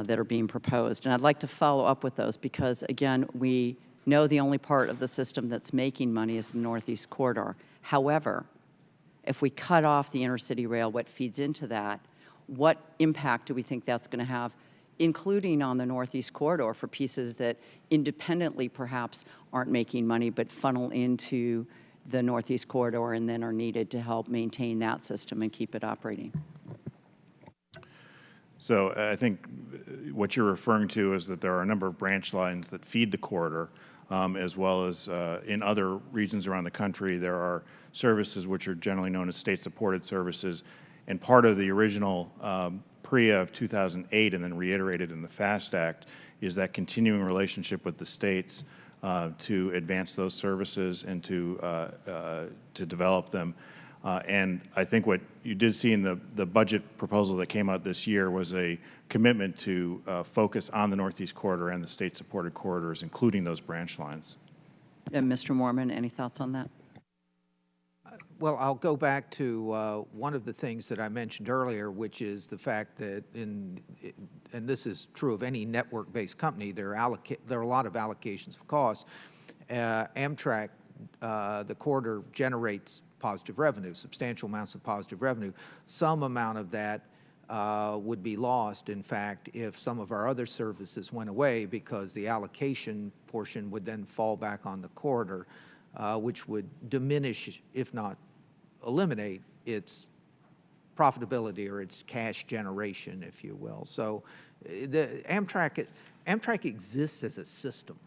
that are being proposed. And I'd like to follow up with those because, again, we know the only part of the system that's making money is the Northeast Corridor. However, if we cut off the intercity rail, what feeds into that, what impact do we think that's going to have, including on the Northeast Corridor for pieces that independently perhaps aren't making money but funnel into the Northeast Corridor and then are needed to help maintain that system and keep it operating? So I think what you're referring to is that there are a number of branch lines that feed the corridor, as well as in other regions around the country, there are services which are generally known as state-supported services. And part of the original PREA of 2008 and then reiterated in the FAST Act is that continuing relationship with the states to advance those services and to develop them. And I think what you did see in the budget proposal that came out this year was a commitment to focus on the Northeast Corridor and the state-supported corridors, including those branch lines. And Mr. Moorman, any thoughts on that? Well, I'll go back to one of the things that I mentioned earlier, which is the fact that and this is true of any network-based company, there are a lot of allocations of costs. Amtrak, the corridor generates positive revenue, substantial amounts of positive revenue. Some amount of that would be lost, in fact, if some of our other services went away, because the allocation portion would then fall back on the corridor, which would diminish, if not eliminate, its profitability or its cash generation, if you will. So the Amtrak exists as a system,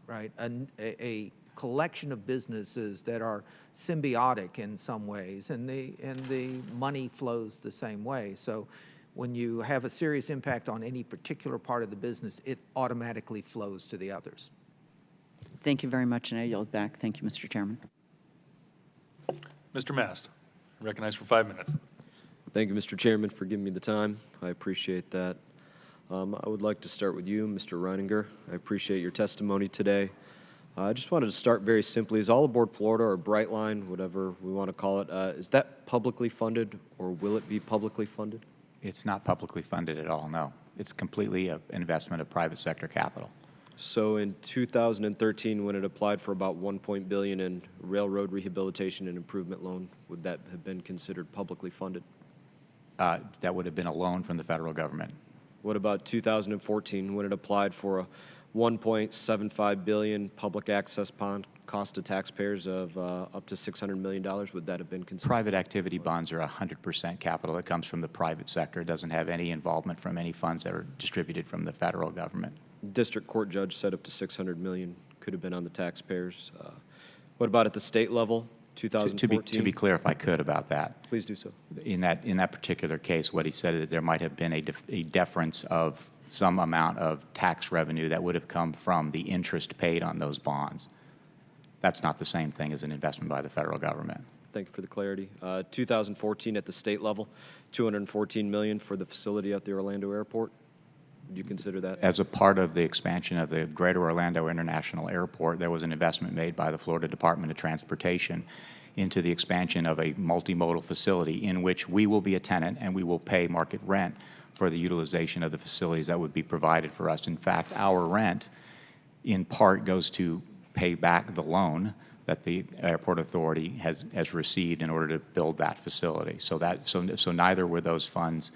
right? A collection of businesses that are symbiotic in some ways, and the money flows the same way. So when you have a serious impact on any particular part of the business, it automatically flows to the others. Thank you very much, and I yield back. Thank you, Mr. Chairman. Mr. Mast, recognized for 5 minutes. Thank you, Mr. Chairman, for giving me the time. I appreciate that. I would like to start with you, Mr. Reininger. I appreciate your testimony today. I just wanted to start very simply. Is All Aboard Florida, or Brightline, whatever we want to call it, is that publicly funded, or will it be publicly funded? It's not publicly funded at all, no. It's completely an investment of private sector capital. So in 2013, when it applied for about $1 billion in railroad rehabilitation and improvement loan, would that have been considered publicly funded? That would have been a loan from the federal government. What about 2014, when it applied for a $1.75 billion public access bond, cost to taxpayers of up to $600 million? Would that have been considered? Private activity bonds are 100% capital that comes from the private sector. It doesn't have any involvement from any funds that are distributed from the federal government. District court judge said up to $600 million could have been on the taxpayers. What about at the state level, 2014? To be clear, if I could, about that. Please do so. In that particular case, what he said is that there might have been a deference of some amount of tax revenue that would have come from the interest paid on those bonds. That's not the same thing as an investment by the federal government. Thank you for the clarity. 2014 at the state level, $214 million for the facility at the Orlando airport. Would you consider that? As a part of the expansion of the Greater Orlando International Airport, there was an investment made by the Florida Department of Transportation into the expansion of a multimodal facility in which we will be a tenant and we will pay market rent for the utilization of the facilities that would be provided for us. In fact, our rent in part goes to pay back the loan that the airport authority has received in order to build that facility. So neither were those funds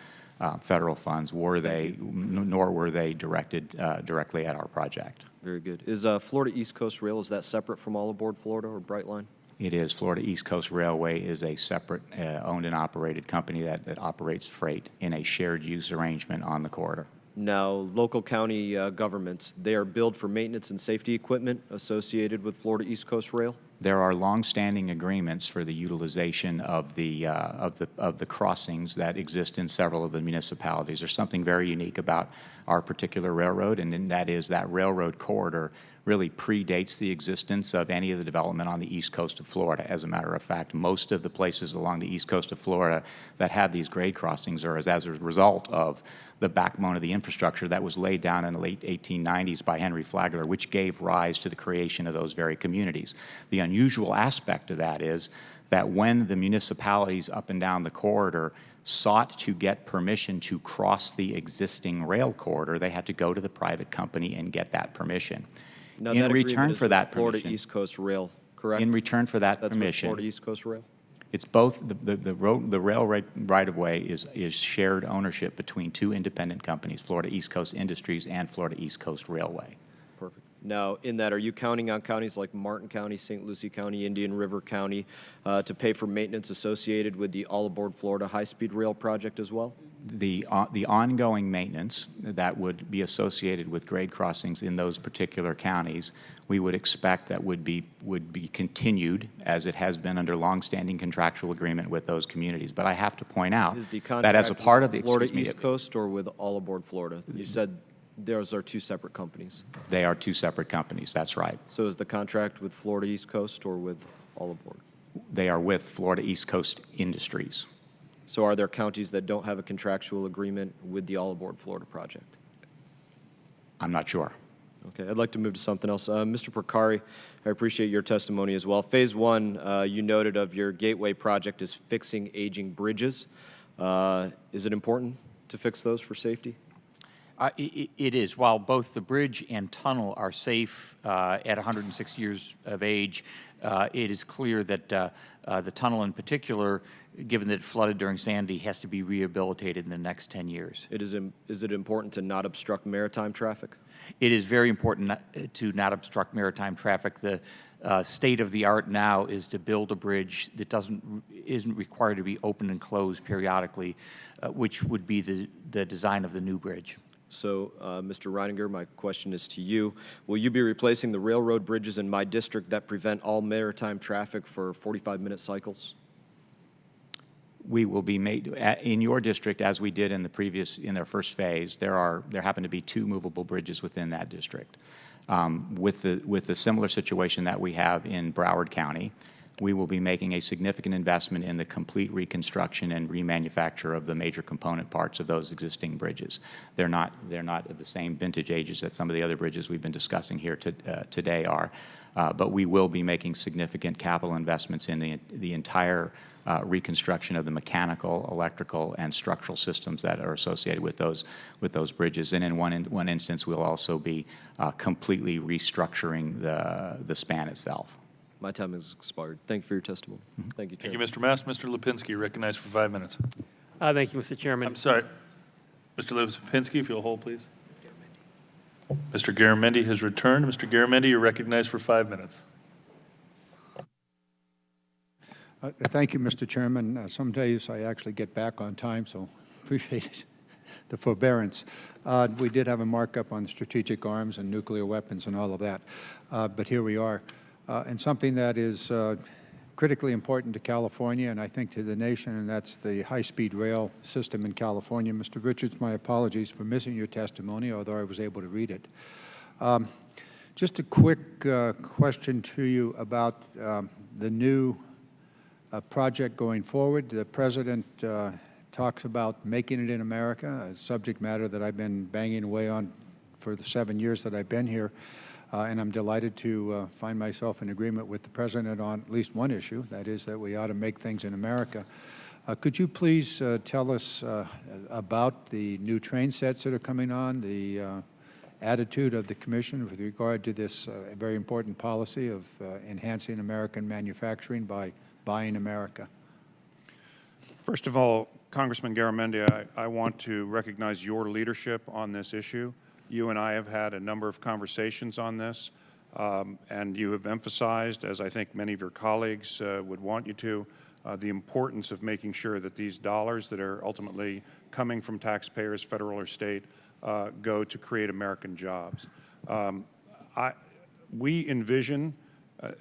federal funds, nor were they directed directly at our project. Very good. Is Florida East Coast Rail, is that separate from All Aboard Florida or Brightline? It is. Florida East Coast Railway is a separate owned and operated company that operates freight in a shared use arrangement on the corridor. Now, local county governments, they are billed for maintenance and safety equipment associated with Florida East Coast Rail? There are long-standing agreements for the utilization of the crossings that exist in several of the municipalities. There's something very unique about our particular railroad, and that is that railroad corridor really predates the existence of any of the development on the east coast of Florida. As a matter of fact, most of the places along the east coast of Florida that have these grade crossings are as a result of the backbone of the infrastructure that was laid down in the late 1890s by Henry Flagler, which gave rise to the creation of those very communities. The unusual aspect of that is that when the municipalities up and down the corridor sought to get permission to cross the existing rail corridor, they had to go to the private company and get that permission. Now, in that return for that Florida permission, East Coast Rail, correct? in return for that That's permission, Florida East Coast Rail? it's both the rail right-of-way is shared ownership between two independent companies, Florida East Coast Industries and Florida East Coast Railway. Perfect. Now, in that, are you counting on counties like Martin County, St. Lucie County, Indian River County to pay for maintenance associated with the All Aboard Florida high-speed rail project as well? The ongoing maintenance that would be associated with grade crossings in those particular counties, we would expect that would be continued as it has been under longstanding contractual agreement with those communities. But I have to point out Is the that as a part of the Florida East Coast or with All Aboard Florida? You said those are two separate companies. They are two separate companies. That's right. So is the contract with Florida East Coast or with All Aboard? They are with Florida East Coast Industries. So are there counties that don't have a contractual agreement with the All Aboard Florida project? I'm not sure. Okay, I'd like to move to something else. Mr. Prokari, I appreciate your testimony as well. Phase one, you noted of your Gateway project is fixing aging bridges. Is it important to fix those for safety? It is. While both the bridge and tunnel are safe at 106 years of age, it is clear that the tunnel in particular, given that it flooded during Sandy, has to be rehabilitated in the next 10 years. Is it important to not obstruct maritime traffic? It is very important to not obstruct maritime traffic. The state of the art now is to build a bridge that isn't required to be opened and closed periodically, which would be the design of the new bridge. So, Mr. Reininger, my question is to you. Will you be replacing the railroad bridges in my district that prevent all maritime traffic for 45-minute cycles? We will be made in your district, as we did in their first phase. There happen to be two movable bridges within that district. With the similar situation that we have in Broward County, we will be making a significant investment in the complete reconstruction and remanufacture of the major component parts of those existing bridges. They're not of the same vintage ages that some of the other bridges we've been discussing here today are, but we will be making significant capital investments in the entire reconstruction of the mechanical, electrical, and structural systems that are associated with those bridges. And in one instance, we'll also be completely restructuring the span itself. My time has expired. Thank you for your testimony. Thank you, Chairman. Thank you, Mr. Mast. Mr. Lipinski, recognized for 5 minutes. Thank you, Mr. Chairman. I'm sorry. Mr. Lipinski, if you'll hold, please. Mr. Garamendi has returned. Mr. Garamendi, you're recognized for 5 minutes. Thank you, Mr. Chairman. Some days I actually get back on time, so appreciate it. The forbearance. We did have a markup on strategic arms and nuclear weapons and all of that, but here we are. And something that is critically important to California and I think to the nation, and that's the high-speed rail system in California. Mr. Richards, my apologies for missing your testimony, although I was able to read it. Just a quick question to you about the new project going forward. The President talks about making it in America, a subject matter that I've been banging away on for the 7 years that I've been here. And I'm delighted to find myself in agreement with the President on at least one issue, that is that we ought to make things in America. Could you please tell us about the new train sets that are coming on, the attitude of the Commission with regard to this very important policy of enhancing American manufacturing by buying America? First of all, Congressman Garamendi, I want to recognize your leadership on this issue. You and I have had a number of conversations on this, and you have emphasized, as I think many of your colleagues would want you to, the importance of making sure that these dollars that are ultimately coming from taxpayers, federal or state, go to create American jobs. We envision,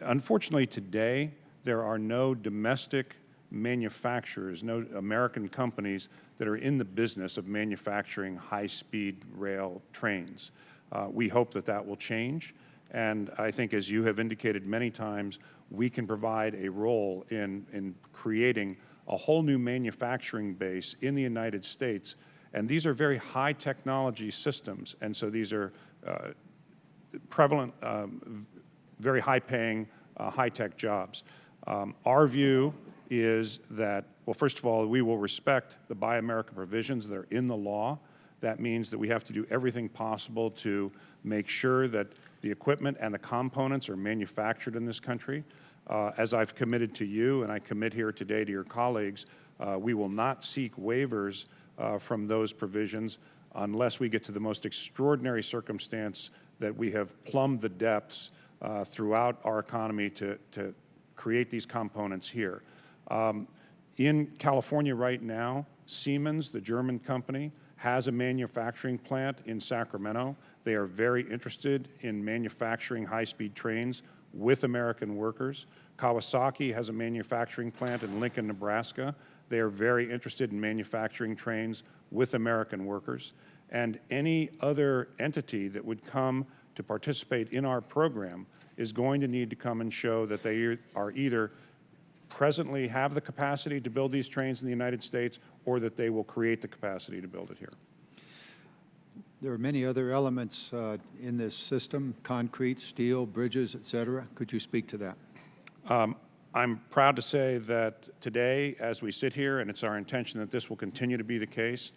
unfortunately today, there are no domestic manufacturers, no American companies that are in the business of manufacturing high-speed rail trains. We hope that that will change, and I think, as you have indicated many times, we can provide a role in creating a whole new manufacturing base in the United States. And these are very high technology systems, and so these are prevalent, very high paying, high-tech jobs. Our view is that, well, first of all, we will respect the Buy America provisions that are in the law. That means that we have to do everything possible to make sure that the equipment and the components are manufactured in this country. As I've committed to you, and I commit here today to your colleagues, we will not seek waivers from those provisions unless we get to the most extraordinary circumstance that we have plumbed the depths throughout our economy to create these components here. In California right now, Siemens, the German company, has a manufacturing plant in Sacramento. They are very interested in manufacturing high-speed trains with American workers. Kawasaki has a manufacturing plant in Lincoln, Nebraska. They are very interested in manufacturing trains with American workers. And any other entity that would come to participate in our program is going to need to come and show that they are either presently have the capacity to build these trains in the United States or that they will create the capacity to build it here. There are many other elements in this system, concrete, steel, bridges, et cetera. Could you speak to that? I'm proud to say that today, as we sit here, and it's our intention that this will continue to be the case,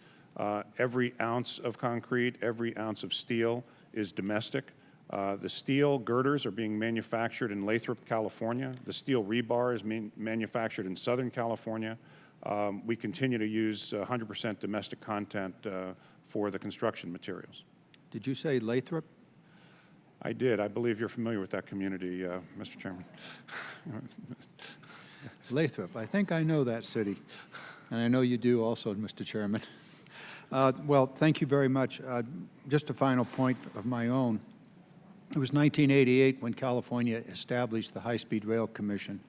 every ounce of concrete, every ounce of steel is domestic. The steel girders are being manufactured in Lathrop, California. The steel rebar is manufactured in Southern California. We continue to use 100% domestic content for the construction materials. Did you say Lathrop? I did. I believe you're familiar with that community, Mr. Chairman. Lathrop. I think I know that city. And I know you do also, Mr. Chairman. Well, thank you very much. Just a final point of my own. It was 1988 when California established the High-Speed Rail Commission.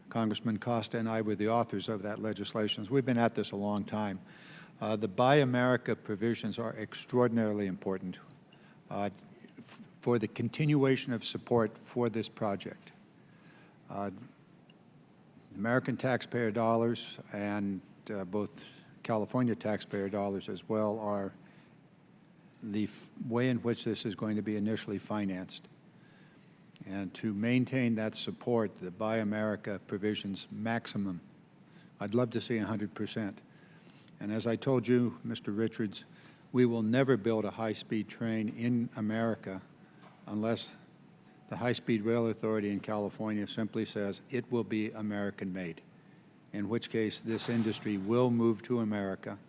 Congressman Costa and I were the authors of that legislation. We've been at this a long time. The Buy America provisions are extraordinarily important for the continuation of support for this project. American taxpayer dollars and both California taxpayer dollars as well are the way in which this is going to be initially financed. And to maintain that support, the Buy America provisions maximum, I'd love to see 100%. And as I told you, Mr. Richards, we will never build a high-speed train in America unless the High-Speed Rail Authority in California simply says it will be American-made, in which case this industry will move to America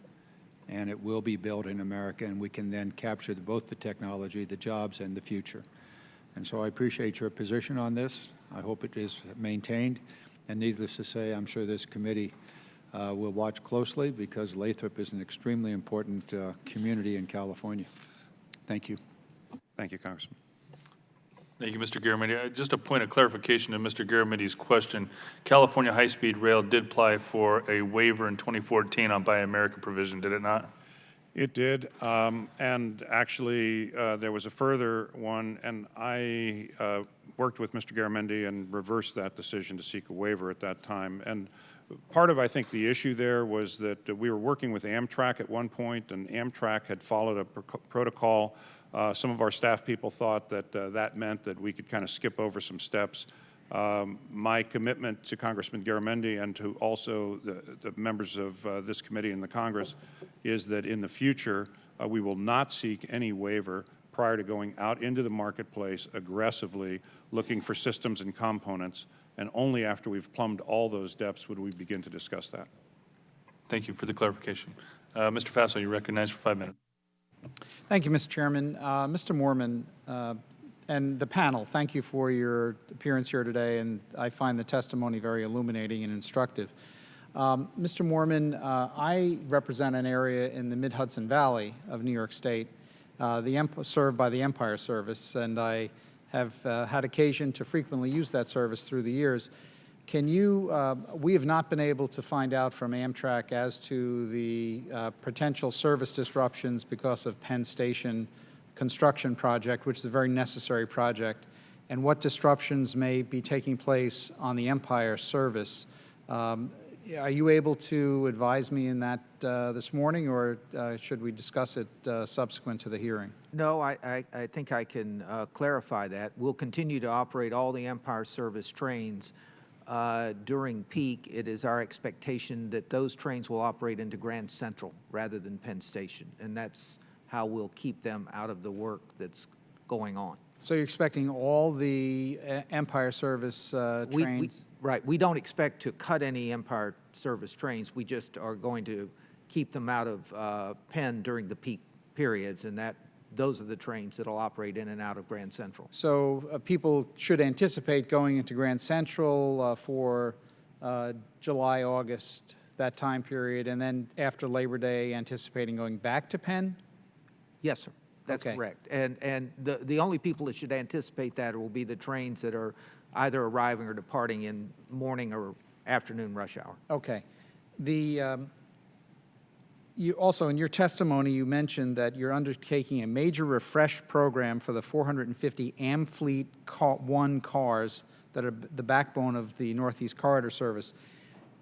and it will be built in America, and we can then capture both the technology, the jobs, and the future. And so I appreciate your position on this. I hope it is maintained. And needless to say, I'm sure this committee will watch closely because Lathrop is an extremely important community in California. Thank you. Thank you, Congressman. Thank you, Mr. Garamendi. Just a point of clarification to Mr. Garamendi's question. California High-Speed Rail did apply for a waiver in 2014 on Buy America provision, did it not? It did, and actually there was a further one, and I worked with Mr. Garamendi and reversed that decision to seek a waiver at that time. And Part of, I think, the issue there was that we were working with Amtrak at one point, and Amtrak had followed a protocol. Some of our staff people thought that that meant that we could kind of skip over some steps. My commitment to Congressman Garamendi and to also the members of this committee in the Congress is that in the future, we will not seek any waiver prior to going out into the marketplace aggressively looking for systems and components, and only after we've plumbed all those depths would we begin to discuss that. Thank you for the clarification. Mr. Faso, you're recognized for 5 minutes. Thank you, Mr. Chairman. Mr. Moorman and the panel, thank you for your appearance here today, and I find the testimony very illuminating and instructive. Mr. Moorman, I represent an area in the Mid-Hudson Valley of New York State, served by the Empire Service, and I have had occasion to frequently use that service through the years. Can you, we have not been able to find out from Amtrak as to the potential service disruptions because of Penn Station construction project, which is a very necessary project, and what disruptions may be taking place on the Empire service. Are you able to advise me in that this morning, or should we discuss it subsequent to the hearing? No, I think I can clarify that. We'll continue to operate all the Empire Service trains during peak. It is our expectation that those trains will operate into Grand Central rather than Penn Station, and that's how we'll keep them out of the work that's going on. So you're expecting all the Empire Service trains? Right. We don't expect to cut any Empire Service trains. We just are going to keep them out of Penn during the peak periods, and those are the trains that will operate in and out of Grand Central. So people should anticipate going into Grand Central for July, August, that time period, and then after Labor Day, anticipating going back to Penn? Yes, sir. That's correct. And the only people that should anticipate that will be the trains that are either arriving or departing in morning or afternoon rush hour. Okay. You also, in your testimony, you mentioned that you're undertaking a major refresh program for the 450 Amfleet 1 cars that are the backbone of the Northeast Corridor service.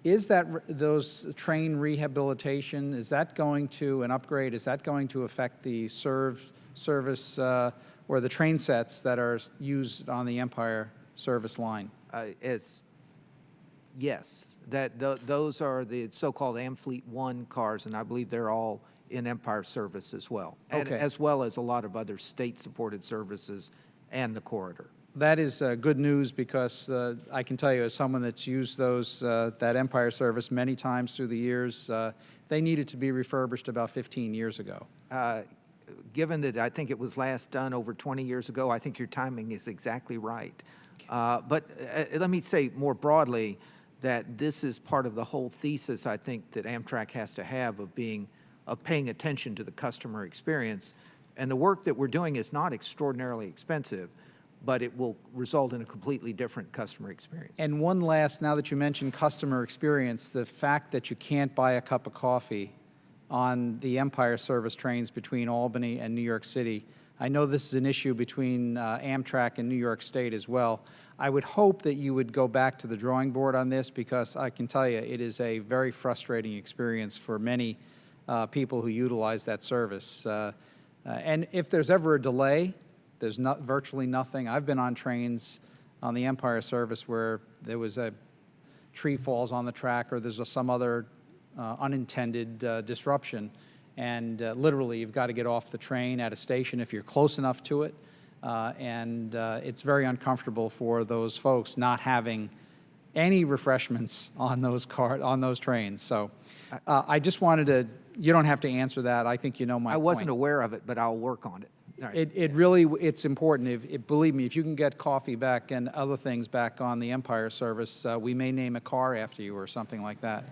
Is those train rehabilitation, is that going to, an upgrade, is that going to affect the service or the train sets that are used on the Empire service line? Yes. Those are the so-called Amfleet 1 cars, and I believe they're all in Empire service as well, and as well as a lot of other state-supported services and the corridor. That is good news, because I can tell you, as someone that's used that Empire service many times through the years, they needed to be refurbished about 15 years ago. Given that I think it was last done over 20 years ago, I think your timing is exactly right. But let me say more broadly that this is part of the whole thesis, I think, that Amtrak has to have of paying attention to the customer experience. And the work that we're doing is not extraordinarily expensive, but it will result in a completely different customer experience. And one last, now that you mentioned customer experience, the fact that you can't buy a cup of coffee on the Empire service trains between Albany and New York City. I know this is an issue between Amtrak and New York State as well. I would hope that you would go back to the drawing board on this, because I can tell you it is a very frustrating experience for many people who utilize that service. And if there's ever a delay, there's virtually nothing. I've been on trains on the Empire service where there was a tree falls on the track, or there's some other unintended disruption. And literally, you've got to get off the train at a station if you're close enough to it. And it's very uncomfortable for those folks not having any refreshments on those trains. So I just wanted to, you don't have to answer that. I think you know my point. I wasn't aware of it, but I'll work on it. Right. It's important. Believe me, if you can get coffee back and other things back on the Empire service, we may name a car after you or something like that.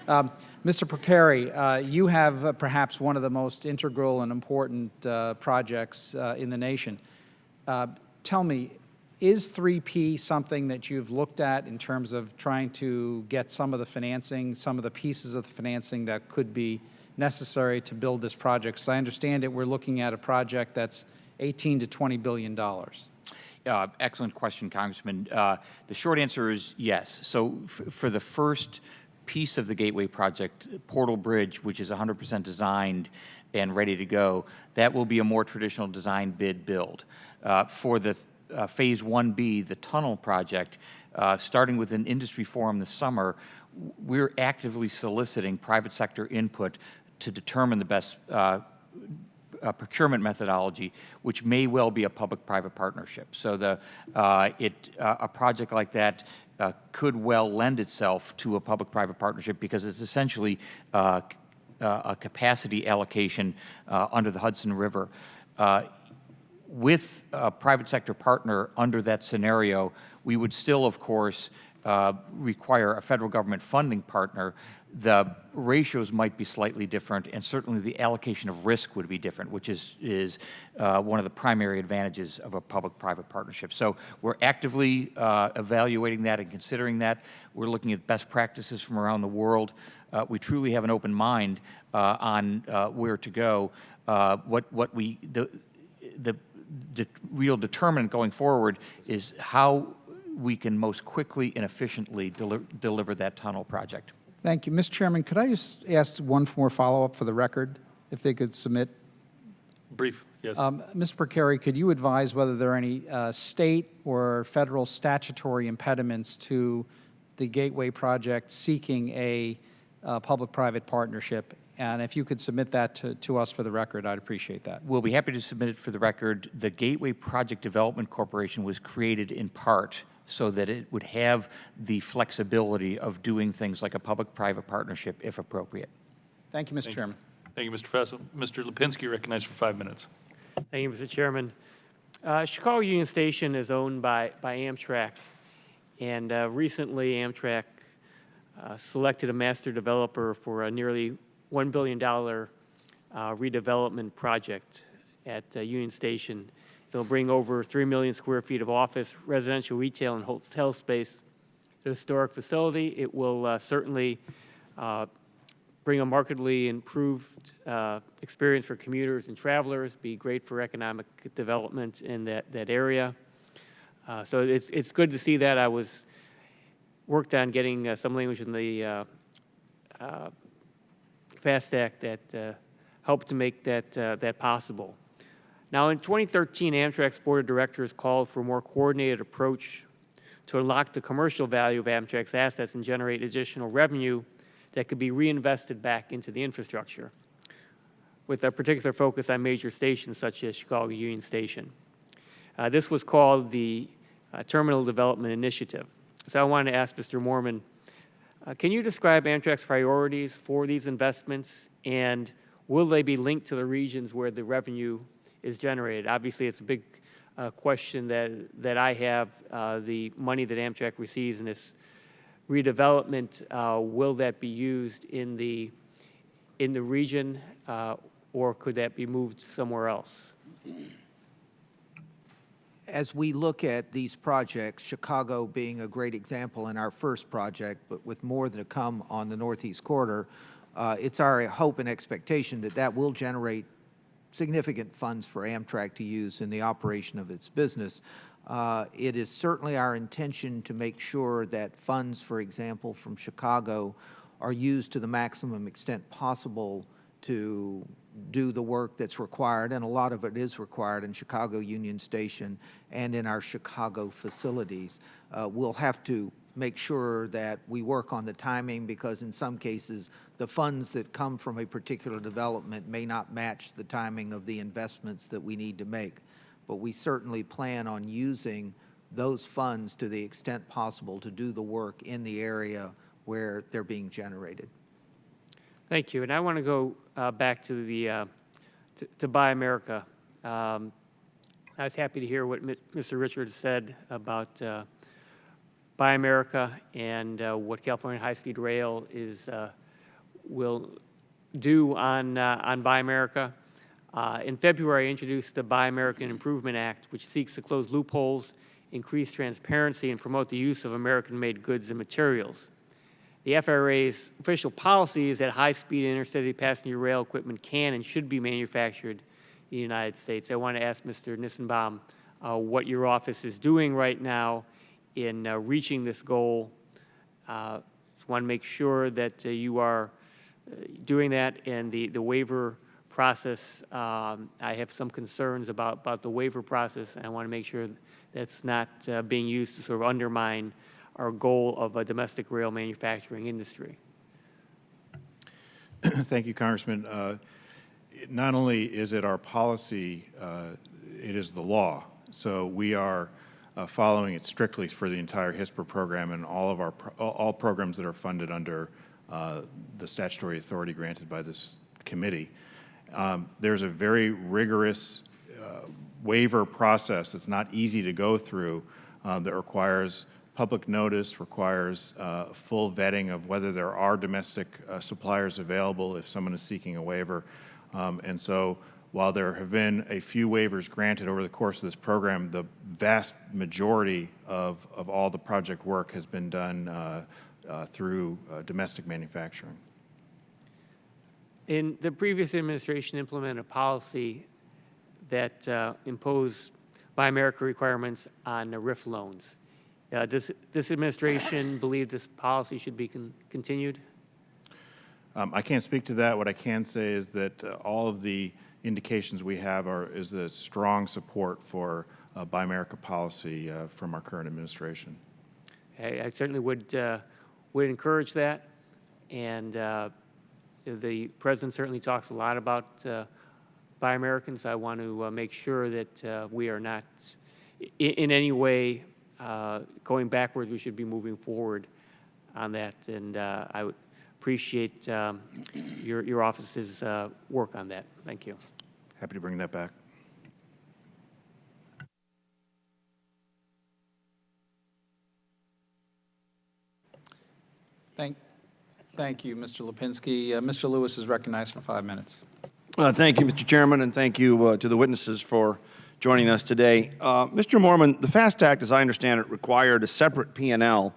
Mr. Procari, you have perhaps one of the most integral and important projects in the nation. Tell me, is 3P something that you've looked at in terms of trying to get some of the financing, some of the pieces of the financing that could be necessary to build this project? So I understand it, we're looking at a project that's $18 to $20 billion. Excellent question, Congressman. The short answer is yes. So for the first piece of the Gateway project, Portal Bridge, which is 100% designed and ready to go, that will be a more traditional design bid build. For the Phase 1B, the tunnel project, starting with an industry forum this summer, we're actively soliciting private sector input to determine the best procurement methodology, which may well be a public-private partnership. So a project like that could well lend itself to a public-private partnership because it's essentially a capacity allocation under the Hudson River. With a private sector partner under that scenario, we would still, of course, require a federal government funding partner. The ratios might be slightly different, and certainly the allocation of risk would be different, which is one of the primary advantages of a public-private partnership. So we're actively evaluating that and considering that. We're looking at best practices from around the world. We truly have an open mind on where to go. The real determinant going forward is how we can most quickly and efficiently deliver that tunnel project. Thank you. Mr. Chairman, could I just ask one more follow-up for the record, if they could submit? Brief, yes. Mr. Percari, could you advise whether there are any state or federal statutory impediments to the Gateway project seeking a public-private partnership? And if you could submit that to us for the record, I'd appreciate that. We'll be happy to submit it for the record. The Gateway Project Development Corporation was created in part so that it would have the flexibility of doing things like a public-private partnership if appropriate. Thank you, Mr. Chairman. Thank you, Mr. Fassel. Mr. Lipinski, recognized for 5 minutes. Thank you, Mr. Chairman. Chicago Union Station is owned by Amtrak, and recently Amtrak selected a master developer for a nearly $1 billion redevelopment project at Union Station. It'll bring over 3 million square feet of office, residential, retail, and hotel space to the historic facility. It will certainly bring a markedly improved experience for commuters and travelers, be great for economic development in that area. So it's good to see that. I worked on getting some language in the FAST Act that helped to make that possible. Now, in 2013, Amtrak's board of directors called for a more coordinated approach to unlock the commercial value of Amtrak's assets and generate additional revenue that could be reinvested back into the infrastructure, with a particular focus on major stations such as Chicago Union Station. This was called the Terminal Development Initiative. So I wanted to ask Mr. Moorman, can you describe Amtrak's priorities for these investments, and will they be linked to the regions where the revenue is generated? Obviously, it's a big question that I have. The money that Amtrak receives in this redevelopment, will that be used in the region, or could that be moved somewhere else? As we look at these projects, Chicago being a great example in our first project, but with more to come on the Northeast Corridor, it's our hope and expectation that that will generate significant funds for Amtrak to use in the operation of its business. It is certainly our intention to make sure that funds, for example, from Chicago are used to the maximum extent possible to do the work that's required, and a lot of it is required in Chicago Union Station and in our Chicago facilities. We'll have to make sure that we work on the timing, because in some cases the funds that come from a particular development may not match the timing of the investments that we need to make. But we certainly plan on using those funds to the extent possible to do the work in the area where they're being generated. Thank you. And I want to go back to the to Buy America. I was happy to hear what Mr. Richards said about Buy America and what California High-Speed Rail will do on Buy America. In February, I introduced the Buy American Improvement Act, which seeks to close loopholes, increase transparency, and promote the use of American-made goods and materials. The FRA's official policy is that high-speed intercity passenger rail equipment can and should be manufactured in the United States. I want to ask Mr. Nissenbaum what your office is doing right now in reaching this goal. Just want to make sure that you are doing that, and the waiver process, I have some concerns about the waiver process, and I want to make sure that's not being used to sort of undermine our goal of a domestic rail manufacturing industry. Thank you, Congressman. Not only is it our policy, it is the law. So we are following it strictly for the entire HISPR program and all of our all programs that are funded under the statutory authority granted by this committee. There's a very rigorous waiver process that's not easy to go through that requires public notice, requires full vetting of whether there are domestic suppliers available if someone is seeking a waiver. And so while there have been a few waivers granted over the course of this program, the vast majority of all the project work has been done through domestic manufacturing. In the previous administration implemented a policy that imposed Buy America requirements on the RIF loans. Does this administration believe this policy should be continued? I can't speak to that. What I can say is that all of the indications we have is a strong support for Buy America policy from our current administration. I certainly would encourage that, and the president certainly talks a lot about Buy Americans. I want to make sure that we are not in any way going backwards. We should be moving forward on that, and I would appreciate your office's work on that. Thank you. Happy to bring that back. Thank you, Mr. Lipinski. Mr. Lewis is recognized for 5 minutes. Thank you, Mr. Chairman, and thank you to the witnesses for joining us today. Mr. Moorman, the FAST Act, as I understand it, required a separate P&L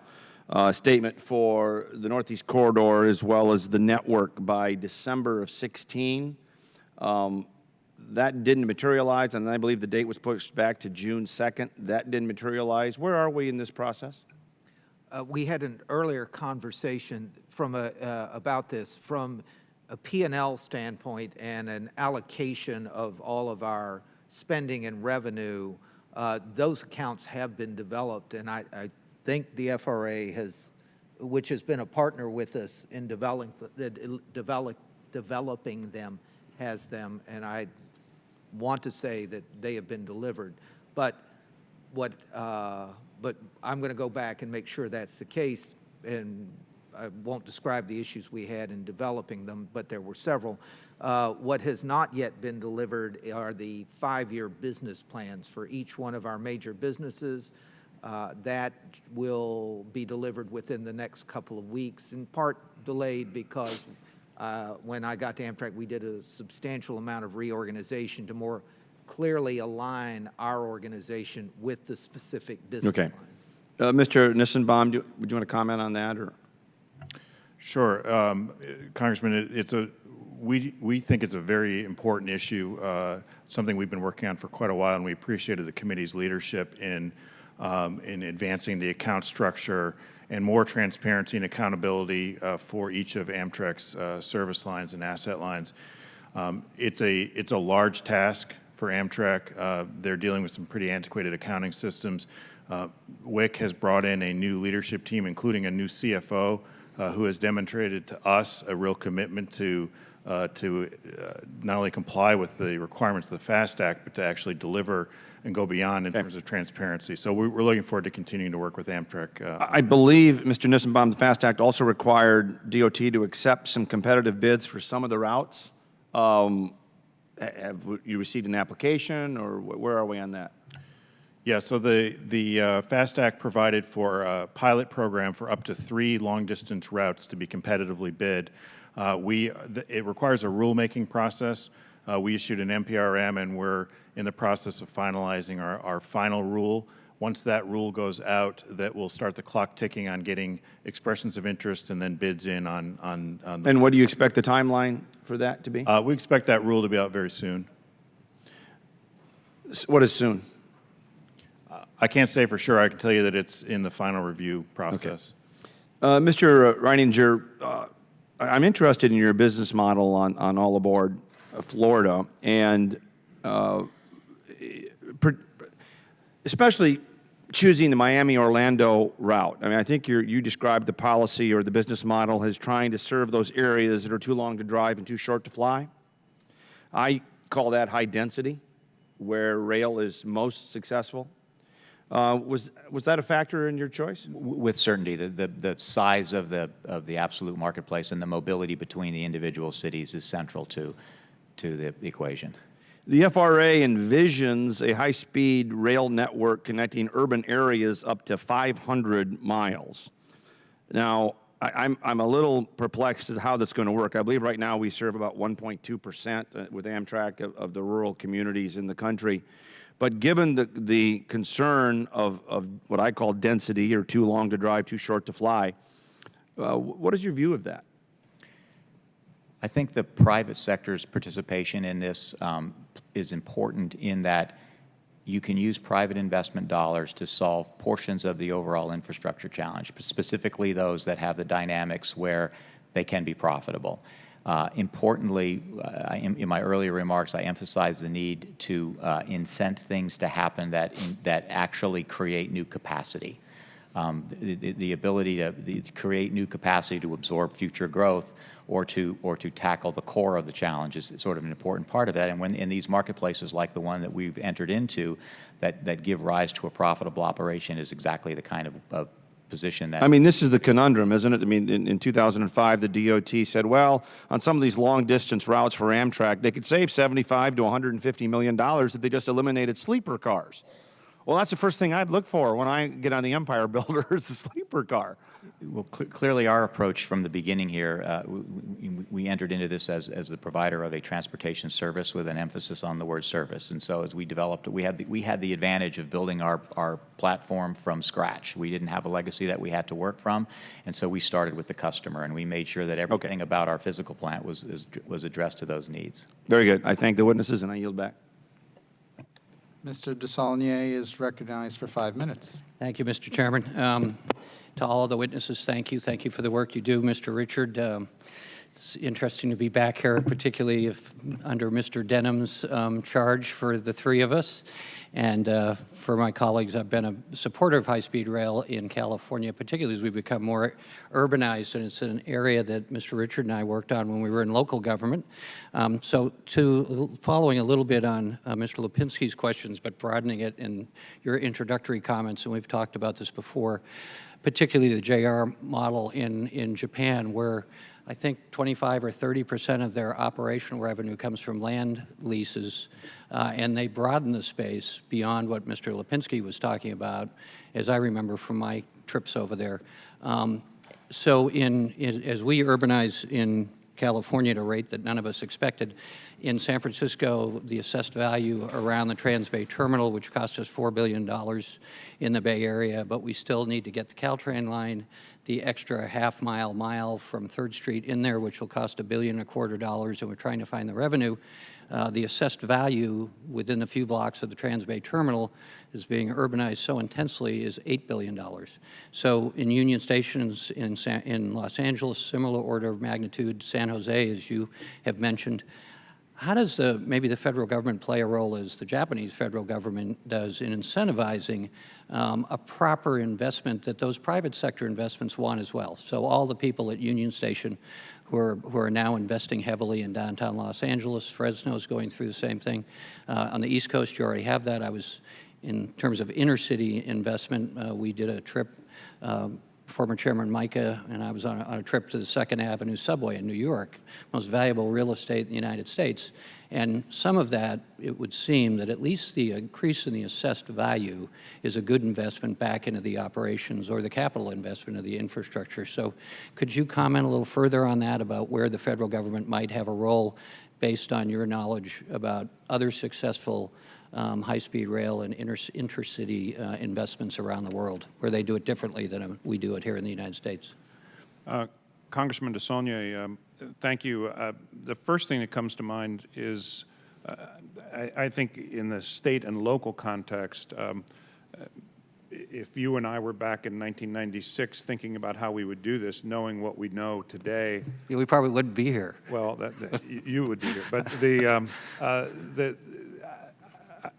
statement for the Northeast Corridor as well as the network by December of 16. That didn't materialize, and I believe the date was pushed back to June 2nd. That didn't materialize. Where are we in this process? We had an earlier conversation about this from a P&L standpoint and an allocation of all of our spending and revenue. Those accounts have been developed, and I think the FRA which has been a partner with us in developing them, has them, and I want to say that they have been delivered. But I'm going to go back and make sure that's the case, and I won't describe the issues we had in developing them, but there were several. What has not yet been delivered are the 5-year business plans for each one of our major businesses. That will be delivered within the next couple of weeks, in part delayed because when I got to Amtrak, we did a substantial amount of reorganization to more clearly align our organization with the specific business lines. Mr. Nissenbaum, would you want to comment on that? Or? Sure. Congressman, we think it's a very important issue, something we've been working on for quite a while, and we appreciated the committee's leadership in advancing the account structure and more transparency and accountability for each of Amtrak's service lines and asset lines. It's a large task for Amtrak. They're dealing with some pretty antiquated accounting systems. WIC has brought in a new leadership team, including a new CFO, who has demonstrated to us a real commitment to not only comply with the requirements of the FAST Act, but to actually deliver and go beyond in terms of transparency. So we're looking forward to continuing to work with Amtrak. I believe, Mr. Nissenbaum, the FAST Act also required DOT to accept some competitive bids for some of the routes. Have you received an application, or where are we on that? Yeah, so the FAST Act provided for a pilot program for up to 3 long-distance routes to be competitively bid. It requires a rulemaking process. We issued an NPRM, and we're in the process of finalizing our final rule. Once that rule goes out, that will start the clock ticking on getting expressions of interest and then bids in on And what do you expect the timeline for that to be? We expect that rule to be out very soon. What is soon? I can't say for sure. I can tell you that it's in the final review process. Mr. Reininger, I'm interested in your business model on All Aboard Florida, and especially choosing the Miami-Orlando route. I mean, I think you described the policy or the business model as trying to serve those areas that are too long to drive and too short to fly. I call that high density, where rail is most successful. Was that a factor in your choice? With certainty, the size of the absolute marketplace and the mobility between the individual cities is central to the equation. The FRA envisions a high-speed rail network connecting urban areas up to 500 miles. Now, I'm a little perplexed as to how that's going to work. I believe right now we serve about 1.2% with Amtrak of the rural communities in the country. But given the concern of what I call density, or too long to drive, too short to fly, what is your view of that? I think the private sector's participation in this is important in that you can use private investment dollars to solve portions of the overall infrastructure challenge, specifically those that have the dynamics where they can be profitable. Importantly, in my earlier remarks, I emphasized the need to incent things to happen that actually create new capacity. The ability to create new capacity to absorb future growth or to tackle the core of the challenge is sort of an important part of that. And when in these marketplaces like the one that we've entered into that give rise to a profitable operation is exactly the kind of position that... I mean, this is the conundrum, isn't it? I mean, in 2005, the DOT said, well, on some of these long-distance routes for Amtrak, they could save $75 to $150 million if they just eliminated sleeper cars. Well, that's the first thing I'd look for when I get on the Empire Builder is a sleeper car. Well, clearly our approach from the beginning here, we entered into this as the provider of a transportation service with an emphasis on the word service. And so as we developed, we had the advantage of building our platform from scratch. We didn't have a legacy that we had to work from. And so we started with the customer, and we made sure that everything about our physical plant was addressed to those needs. Very good. I thank the witnesses, and I yield back. Mr. Desaulnier is recognized for 5 minutes. Thank you, Mr. Chairman. To all of the witnesses, thank you. Thank you for the work you do, Mr. Richard. It's interesting to be back here, particularly if under Mr. Denham's charge for the three of us. And for my colleagues, I've been a supporter of high-speed rail in California, particularly as we become more urbanized, and it's an area that Mr. Richard and I worked on when we were in local government. So following a little bit on Mr. Lipinski's questions, but broadening it in your introductory comments, and we've talked about this before, particularly the JR model in Japan, where I think 25 or 30% of their operational revenue comes from land leases, and they broaden the space beyond what Mr. Lipinski was talking about, as I remember from my trips over there. So as we urbanize in California at a rate that none of us expected, in San Francisco, the assessed value around the Trans-Bay Terminal, which cost us $4 billion in the Bay Area, but we still need to get the Caltrain line, the extra half-mile from 3rd Street in there, which will cost $1.25 billion, and we're trying to find the revenue. The assessed value within a few blocks of the Trans-Bay Terminal is being urbanized so intensely is $8 billion. So in Union Stations in Los Angeles, similar order of magnitude, San Jose, as you have mentioned. How does maybe the federal government play a role as the Japanese federal government does in incentivizing a proper investment that those private sector investments want as well? So all the people at Union Station who are now investing heavily in downtown Los Angeles, Fresno's going through the same thing. On the East Coast, you already have that. In terms of intercity investment, we did a trip, former Chairman Mica and I was on a trip to the 2nd Avenue subway in New York, most valuable real estate in the United States. And some of that, it would seem that at least the increase in the assessed value is a good investment back into the operations or the capital investment of the infrastructure. So could you comment a little further on that about where the federal government might have a role based on your knowledge about other successful high-speed rail and intercity investments around the world, where they do it differently than we do it here in the United States? Congressman Desaulnier, thank you. The first thing that comes to mind is, I think in the state and local context, if you and I were back in 1996 thinking about how we would do this, knowing what we know today. Yeah, we probably wouldn't be here. Well, you would be here. But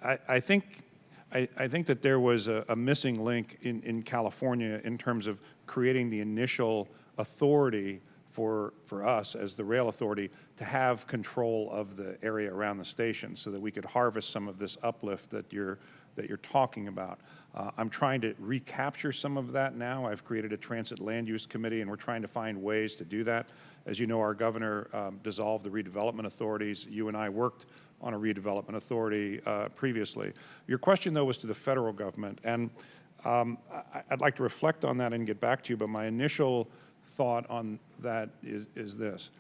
I think that there was a missing link in California in terms of creating the initial authority for us as the rail authority to have control of the area around the station so that we could harvest some of this uplift that you're talking about. I'm trying to recapture some of that now. I've created a transit land use committee, and we're trying to find ways to do that. As you know, our governor dissolved the redevelopment authorities. You and I worked on a redevelopment authority previously. Your question, though, was to the federal government, and I'd like to reflect on that and get back to you, but my initial thought on that is this.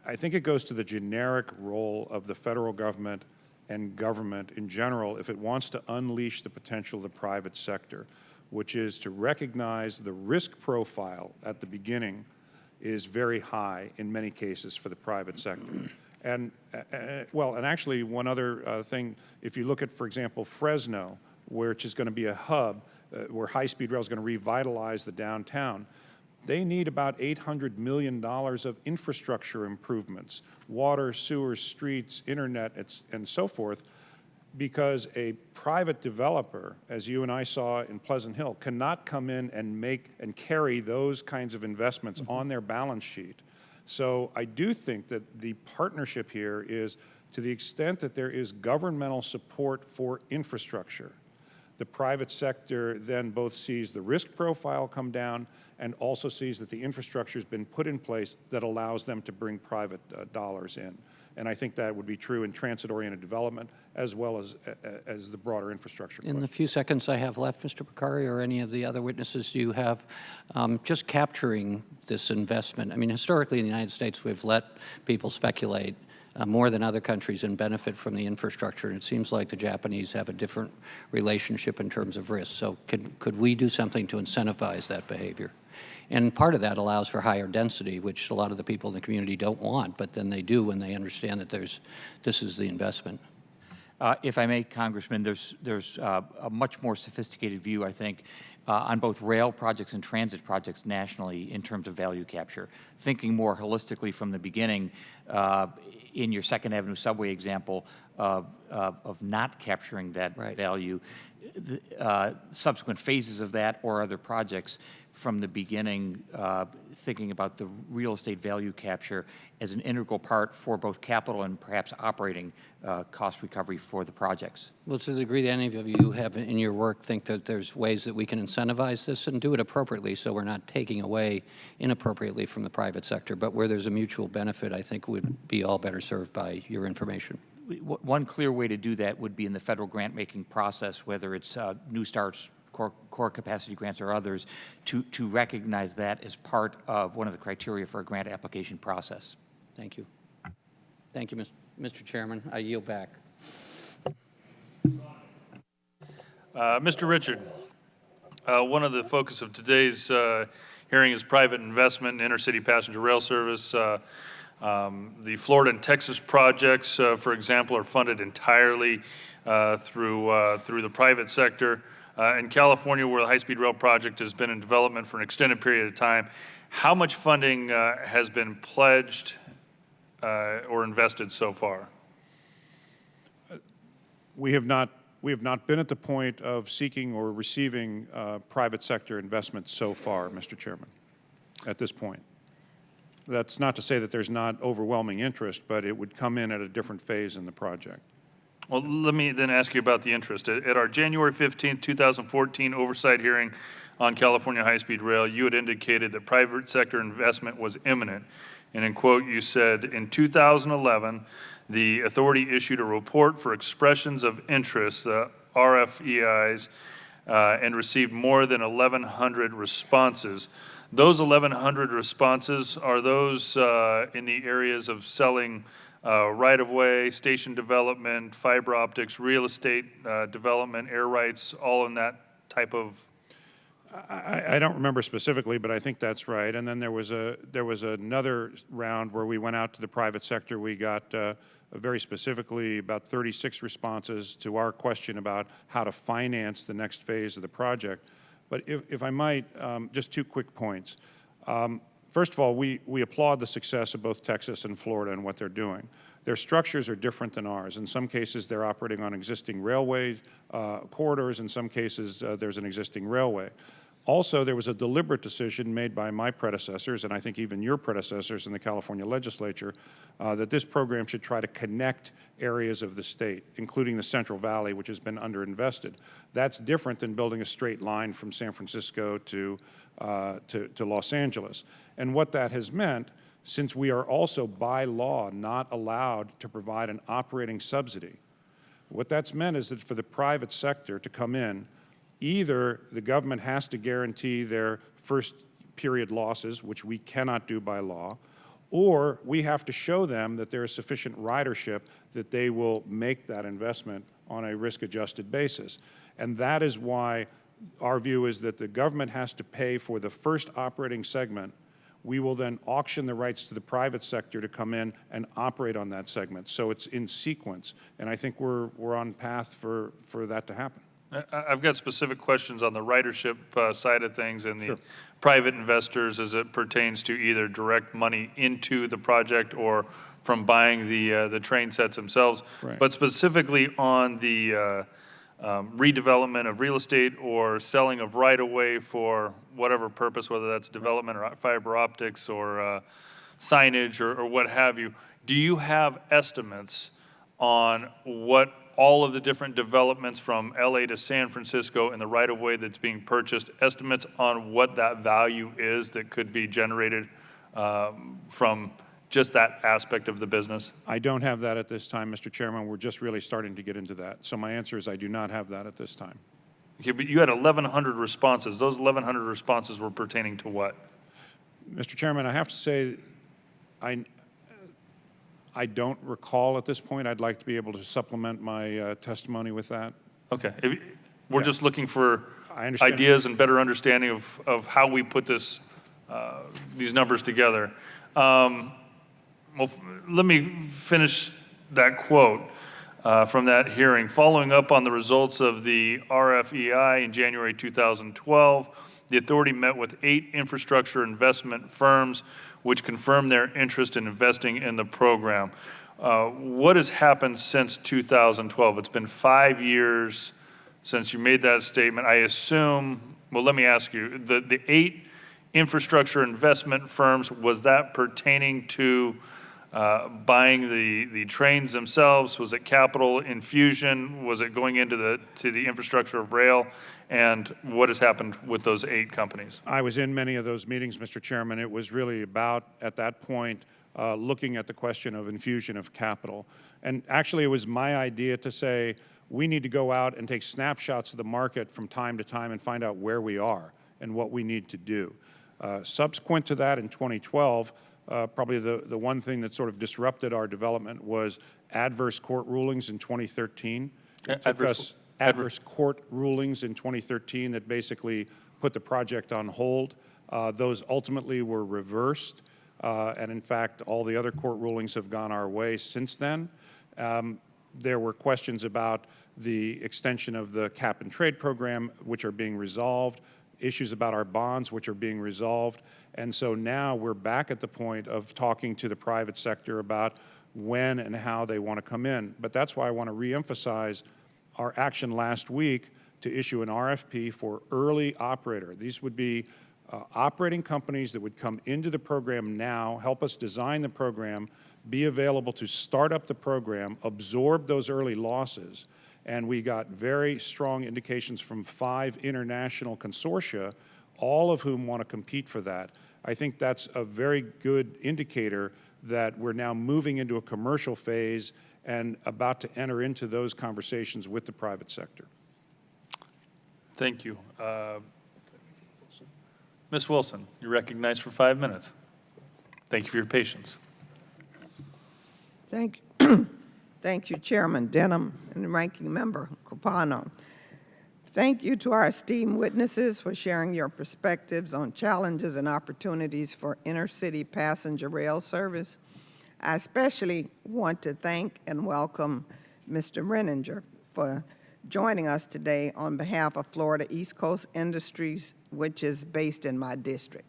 I think it goes to the generic role of the federal government and government in general if it wants to unleash the potential of the private sector, which is to recognize the risk profile at the beginning is very high in many cases for the private sector. And actually one other thing, if you look at, for example, Fresno, which is going to be a hub where high-speed rail is going to revitalize the downtown, they need about $800 million of infrastructure improvements, water, sewers, streets, internet, and so forth, because a private developer, as you and I saw in Pleasant Hill, cannot come in and make and carry those kinds of investments on their balance sheet. So I do think that the partnership here is, to the extent that there is governmental support for infrastructure, the private sector then both sees the risk profile come down and also sees that the infrastructure has been put in place that allows them to bring private dollars in. And I think that would be true in transit-oriented development as well as the broader infrastructure. In the few seconds I have left, Mr. Picari, or any of the other witnesses you have, just capturing this investment. I mean, historically in the United States, we've let people speculate more than other countries and benefit from the infrastructure. And it seems like the Japanese have a different relationship in terms of risk. So could we do something to incentivize that behavior? And part of that allows for higher density, which a lot of the people in the community don't want, but then they do when they understand that this is the investment. If I may, Congressman, there's a much more sophisticated view, I think, on both rail projects and transit projects nationally in terms of value capture. Thinking more holistically from the beginning, in your Second Avenue subway example of not capturing that value, subsequent phases of that or other projects from the beginning, thinking about the real estate value capture as an integral part for both capital and perhaps operating cost recovery for the projects. Well, to the degree that any of you have in your work think that there's ways that we can incentivize this and do it appropriately so we're not taking away inappropriately from the private sector, but where there's a mutual benefit, I think would be all better served by your information. One clear way to do that would be in the federal grant-making process, whether it's New Start's core capacity grants or others, to recognize that as part of one of the criteria for a grant application process. Thank you. Thank you, Mr. Chairman. I yield back. Mr. Richard, one of the focus of today's hearing is private investment in intercity passenger rail service. The Florida and Texas projects, for example, are funded entirely through the private sector. In California, where the high-speed rail project has been in development for an extended period of time, how much funding has been pledged or invested so far? We have not been at the point of seeking or receiving private sector investment so far, Mr. Chairman, at this point. That's not to say that there's not overwhelming interest, but it would come in at a different phase in the project. Well, let me then ask you about the interest. At our January 15, 2014 oversight hearing on California high-speed rail, you had indicated that private sector investment was imminent. And in quote, you said, in 2011, the authority issued a report for expressions of interest, the RFEIs, and received more than 1,100 responses. Those 1,100 responses, are those in the areas of selling right-of-way, station development, fiber optics, real estate development, air rights, all in that type of? I don't remember specifically, but I think that's right. And then there was another round where we went out to the private sector. We got very specifically about 36 responses to our question about how to finance the next phase of the project. But if I might, just 2 quick points. First of all, we applaud the success of both Texas and Florida and what they're doing. Their structures are different than ours. In some cases, they're operating on existing railway corridors. In some cases, there's an existing railway. Also, there was a deliberate decision made by my predecessors, and I think even your predecessors in the California legislature, that this program should try to connect areas of the state, including the Central Valley, which has been underinvested. That's different than building a straight line from San Francisco to Los Angeles. And what that has meant, since we are also by law not allowed to provide an operating subsidy, what that's meant is that for the private sector to come in, either the government has to guarantee their first period losses, which we cannot do by law, or we have to show them that there is sufficient ridership that they will make that investment on a risk-adjusted basis. And that is why our view is that the government has to pay for the first operating segment. We will then auction the rights to the private sector to come in and operate on that segment. So it's in sequence, and I think we're on path for that to happen. I've got specific questions on the ridership side of things and the private investors as it pertains to either direct money into the project or from buying the train sets themselves. Right. But specifically on the redevelopment of real estate or selling of right-of-way for whatever purpose, whether that's development or fiber optics or signage or what have you, do you have estimates on what all of the different developments from LA to San Francisco and the right-of-way that's being purchased, estimates on what that value is that could be generated from just that aspect of the business? I don't have that at this time, Mr. Chairman. We're just really starting to get into that. So my answer is I do not have that at this time. Okay, but you had 1,100 responses. Those 1,100 responses were pertaining to what? Mr. Chairman, I have to say I don't recall at this point. I'd like to be able to supplement my testimony with that. Okay. We're just looking for I understand. ideas and better understanding of how we put this, these numbers together. Well, let me finish that quote from that hearing. Following up on the results of the RFEI in January 2012, the authority met with 8 infrastructure investment firms which confirmed their interest in investing in the program. What has happened since 2012? It's been 5 years since you made that statement. I assume, well, let me ask you, the 8 infrastructure investment firms, was that pertaining to buying the trains themselves? Was it capital infusion? Was it going into the infrastructure of rail? And what has happened with those 8 companies? I was in many of those meetings, Mr. Chairman. It was really about, at that point, looking at the question of infusion of capital. And actually, it was my idea to say, we need to go out and take snapshots of the market from time to time and find out where we are and what we need to do. Subsequent to that, in 2012, probably the one thing that sort of disrupted our development was adverse court rulings in 2013. Adverse court rulings in 2013 that basically put the project on hold. Those ultimately were reversed, and in fact, all the other court rulings have gone our way since then. There were questions about the extension of the cap and trade program, which are being resolved, issues about our bonds, which are being resolved. And so now we're back at the point of talking to the private sector about when and how they want to come in. But that's why I want to reemphasize our action last week to issue an RFP for early operator. These would be operating companies that would come into the program now, help us design the program, be available to start up the program, absorb those early losses. And we got very strong indications from 5 international consortia, all of whom want to compete for that. I think that's a very good indicator that we're now moving into a commercial phase and about to enter into those conversations with the private sector. Thank you. Ms. Wilson, you're recognized for 5 minutes. Thank you for your patience. Thank you. Thank you, Chairman Denham and Ranking Member Capano. Thank you to our esteemed witnesses for sharing your perspectives on challenges and opportunities for intercity passenger rail service. I especially want to thank and welcome Mr. Renninger for joining us today on behalf of Florida East Coast Industries, which is based in my district.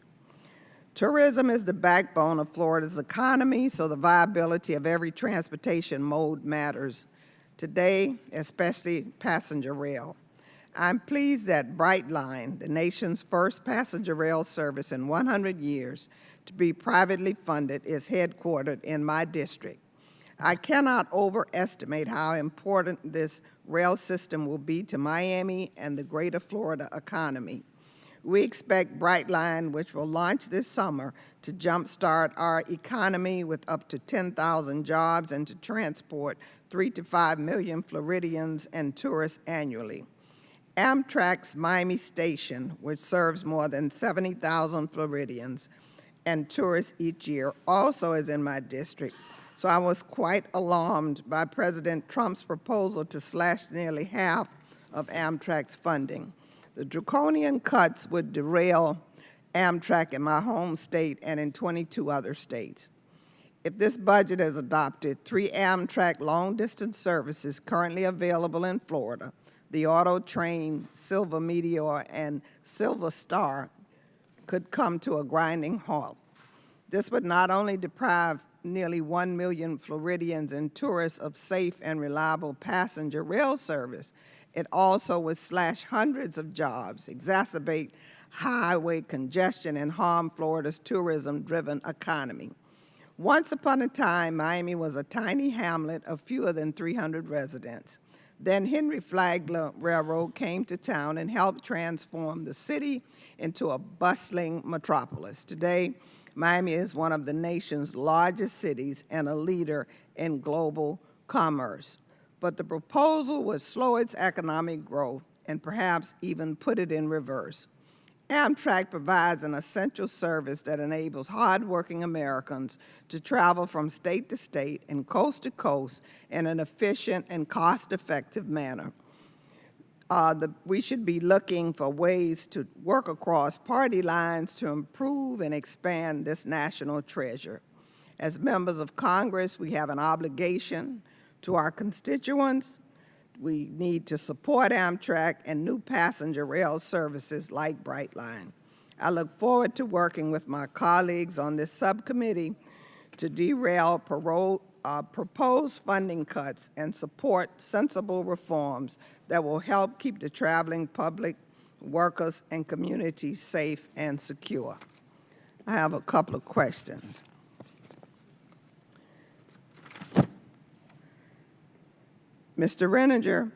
Tourism is the backbone of Florida's economy, so the viability of every transportation mode matters. Today, especially passenger rail. I'm pleased that Brightline, the nation's first passenger rail service in 100 years to be privately funded, is headquartered in my district. I cannot overestimate how important this rail system will be to Miami and the greater Florida economy. We expect Brightline, which will launch this summer, to jumpstart our economy with up to 10,000 jobs and to transport 3 to 5 million Floridians and tourists annually. Amtrak's Miami station, which serves more than 70,000 Floridians and tourists each year, also is in my district. So I was quite alarmed by President Trump's proposal to slash nearly half of Amtrak's funding. The draconian cuts would derail Amtrak in my home state and in 22 other states. If this budget is adopted, 3 Amtrak long-distance services currently available in Florida, the Auto Train, Silver Meteor, and Silver Star, could come to a grinding halt. This would not only deprive nearly 1 million Floridians and tourists of safe and reliable passenger rail service, it also would slash hundreds of jobs, exacerbate highway congestion, and harm Florida's tourism-driven economy. Once upon a time, Miami was a tiny hamlet of fewer than 300 residents. Then Henry Flagler Railroad came to town and helped transform the city into a bustling metropolis. Today, Miami is one of the nation's largest cities and a leader in global commerce. But the proposal would slow its economic growth and perhaps even put it in reverse. Amtrak provides an essential service that enables hardworking Americans to travel from state to state and coast to coast in an efficient and cost-effective manner. We should be looking for ways to work across party lines to improve and expand this national treasure. As members of Congress, we have an obligation to our constituents. We need to support Amtrak and new passenger rail services like Brightline. I look forward to working with my colleagues on this subcommittee to derail proposed funding cuts and support sensible reforms that will help keep the traveling public, workers, and communities safe and secure. I have a couple of questions. Mr. Renninger,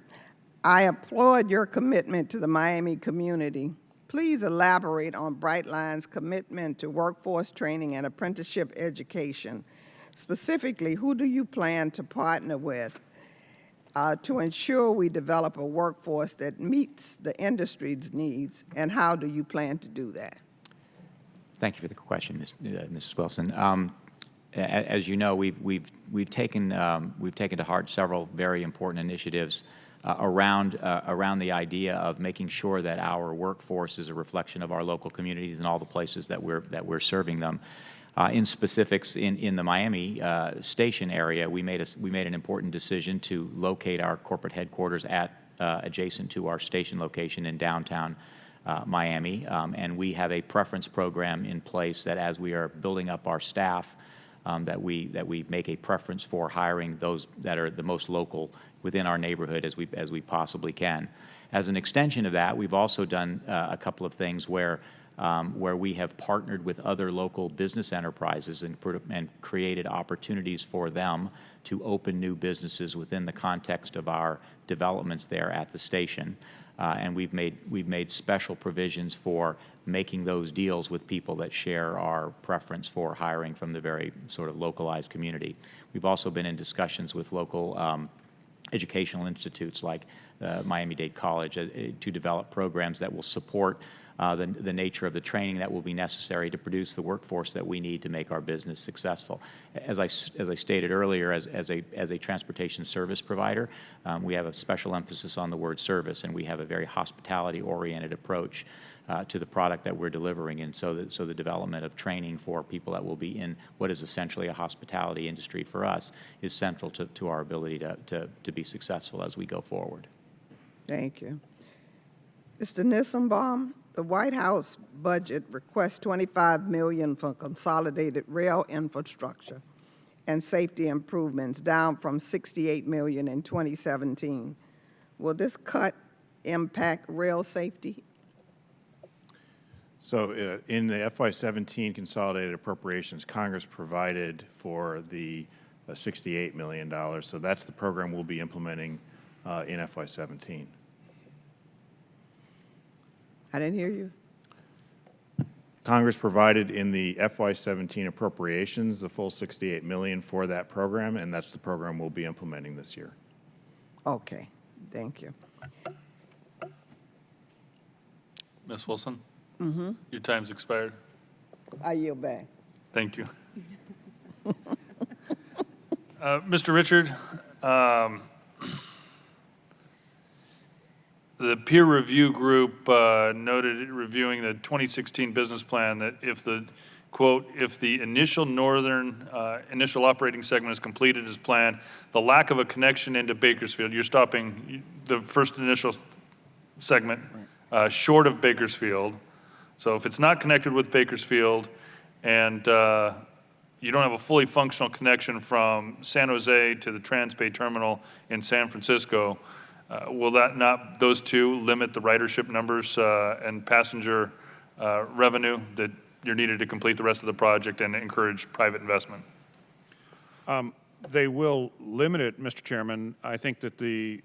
I applaud your commitment to the Miami community. Please elaborate on Brightline's commitment to workforce training and apprenticeship education. Specifically, who do you plan to partner with to ensure we develop a workforce that meets the industry's needs, and how do you plan to do that? Thank you for the question, Mrs. Wilson. As you know, we've taken to heart several very important initiatives around the idea of making sure that our workforce is a reflection of our local communities and all the places that we're serving them. In specifics, in the Miami station area, we made an important decision to locate our corporate headquarters adjacent to our station location in downtown Miami, and we have a preference program in place that as we are building up our staff, that we make a preference for hiring those that are the most local within our neighborhood as we possibly can. As an extension of that, we've also done a couple of things where we have partnered with other local business enterprises and created opportunities for them to open new businesses within the context of our developments there at the station. And we've made special provisions for making those deals with people that share our preference for hiring from the very sort of localized community. We've also been in discussions with local educational institutes like Miami-Dade College to develop programs that will support the nature of the training that will be necessary to produce the workforce that we need to make our business successful. As I stated earlier, as a transportation service provider, we have a special emphasis on the word service, and we have a very hospitality-oriented approach to the product that we're delivering. And so the development of training for people that will be in what is essentially a hospitality industry for us is central to our ability to be successful as we go forward. Thank you. Mr. Nissenbaum, the White House budget requests $25 million for consolidated rail infrastructure and safety improvements, down from $68 million in 2017. Will this cut impact rail safety? So in the FY17 consolidated appropriations, Congress provided for the $68 million. So that's the program we'll be implementing in FY17. I didn't hear you. Congress provided in the FY17 appropriations the full $68 million for that program, and that's the program we'll be implementing this year. Okay, thank you. Ms. Wilson? Mm-hmm. Your time's expired. I yield back. Thank you. Mr. Richard, the peer review group noted reviewing the 2016 business plan that if the, quote, if the initial initial operating segment is completed as planned, the lack of a connection into Bakersfield, you're stopping the first initial segment short of Bakersfield. So if it's not connected with Bakersfield and you don't have a fully functional connection from San Jose to the Transbay Terminal in San Francisco, will that not, those two, limit the ridership numbers and passenger revenue that you're needed to complete the rest of the project and encourage private investment? They will limit it, Mr. Chairman. I think that the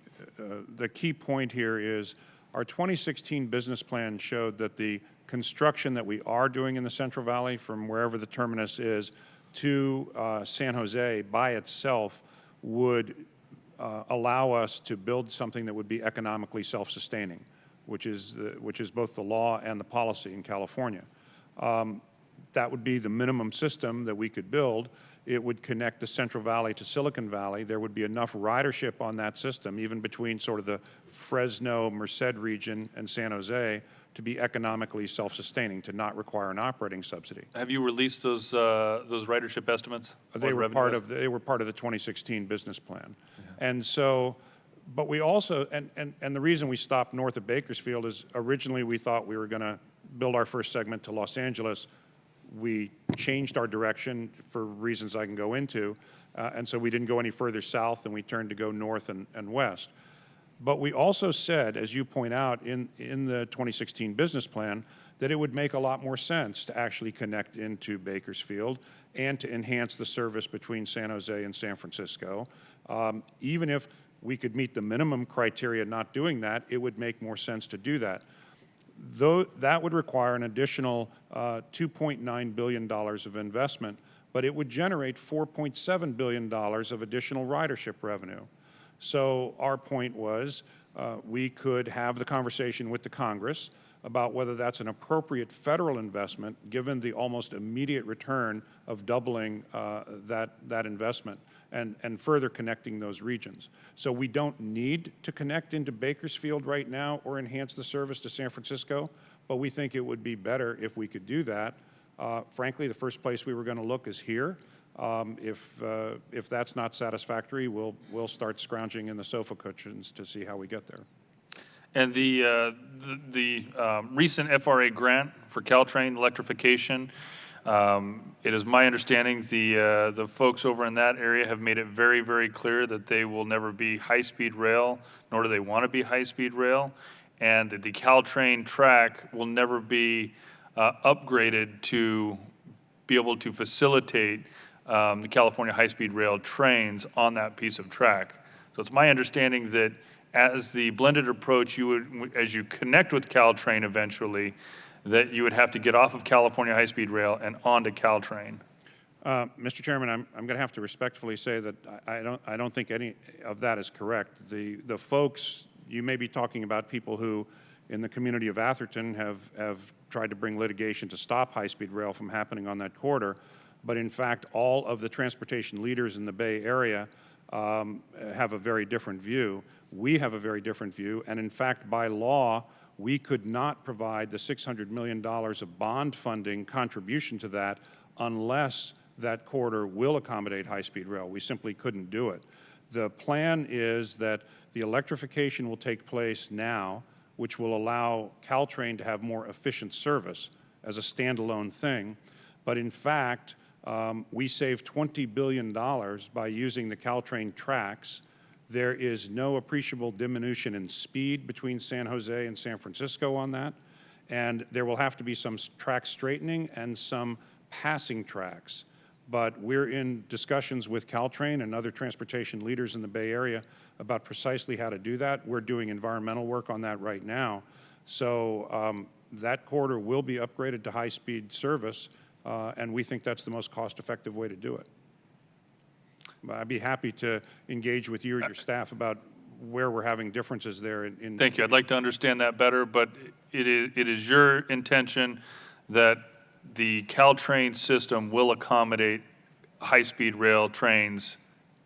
key point here is our 2016 business plan showed that the construction that we are doing in the Central Valley from wherever the terminus is to San Jose by itself would allow us to build something that would be economically self-sustaining, which is both the law and the policy in California. That would be the minimum system that we could build. It would connect the Central Valley to Silicon Valley. There would be enough ridership on that system, even between sort of the Fresno, Merced region and San Jose, to be economically self-sustaining, to not require an operating subsidy. Have you released those ridership estimates? They were part of the 2016 business plan. Yeah. And so, but we also, and the reason we stopped north of Bakersfield is originally we thought we were going to build our first segment to Los Angeles. We changed our direction for reasons I can go into, and so we didn't go any further south, and we turned to go north and west. But we also said, as you point out in the 2016 business plan, that it would make a lot more sense to actually connect into Bakersfield and to enhance the service between San Jose and San Francisco. Even if we could meet the minimum criteria not doing that, it would make more sense to do that. Though that would require an additional $2.9 billion of investment, but it would generate $4.7 billion of additional ridership revenue. So our point was we could have the conversation with the Congress about whether that's an appropriate federal investment given the almost immediate return of doubling that investment and further connecting those regions. So we don't need to connect into Bakersfield right now or enhance the service to San Francisco, but we think it would be better if we could do that. Frankly, the first place we were going to look is here. If that's not satisfactory, we'll start scrounging in the sofa cushions to see how we get there. And the recent FRA grant for Caltrain electrification, it is my understanding the folks over in that area have made it very, very clear that they will never be high-speed rail, nor do they want to be high-speed rail, and that the Caltrain track will never be upgraded to be able to facilitate the California high-speed rail trains on that piece of track. So it's my understanding that as the blended approach, you would, as you connect with Caltrain eventually, that you would have to get off of California high-speed rail and onto Caltrain. Mr. Chairman, I'm going to have to respectfully say that I don't think any of that is correct. The folks, you may be talking about people who in the community of Atherton have tried to bring litigation to stop high-speed rail from happening on that corridor. But in fact, all of the transportation leaders in the Bay Area have a very different view. We have a very different view, and in fact, by law, we could not provide the $600 million of bond funding contribution to that unless that corridor will accommodate high-speed rail. We simply couldn't do it. The plan is that the electrification will take place now, which will allow Caltrain to have more efficient service as a standalone thing. But in fact, we save $20 billion by using the Caltrain tracks. There is no appreciable diminution in speed between San Jose and San Francisco on that. And there will have to be some track straightening and some passing tracks. But we're in discussions with Caltrain and other transportation leaders in the Bay Area about precisely how to do that. We're doing environmental work on that right now. So that corridor will be upgraded to high-speed service, and we think that's the most cost-effective way to do it. But I'd be happy to engage with you or your staff about where we're having differences there. Thank you. I'd like to understand that better, but it is your intention that the Caltrain system will accommodate high-speed rail trains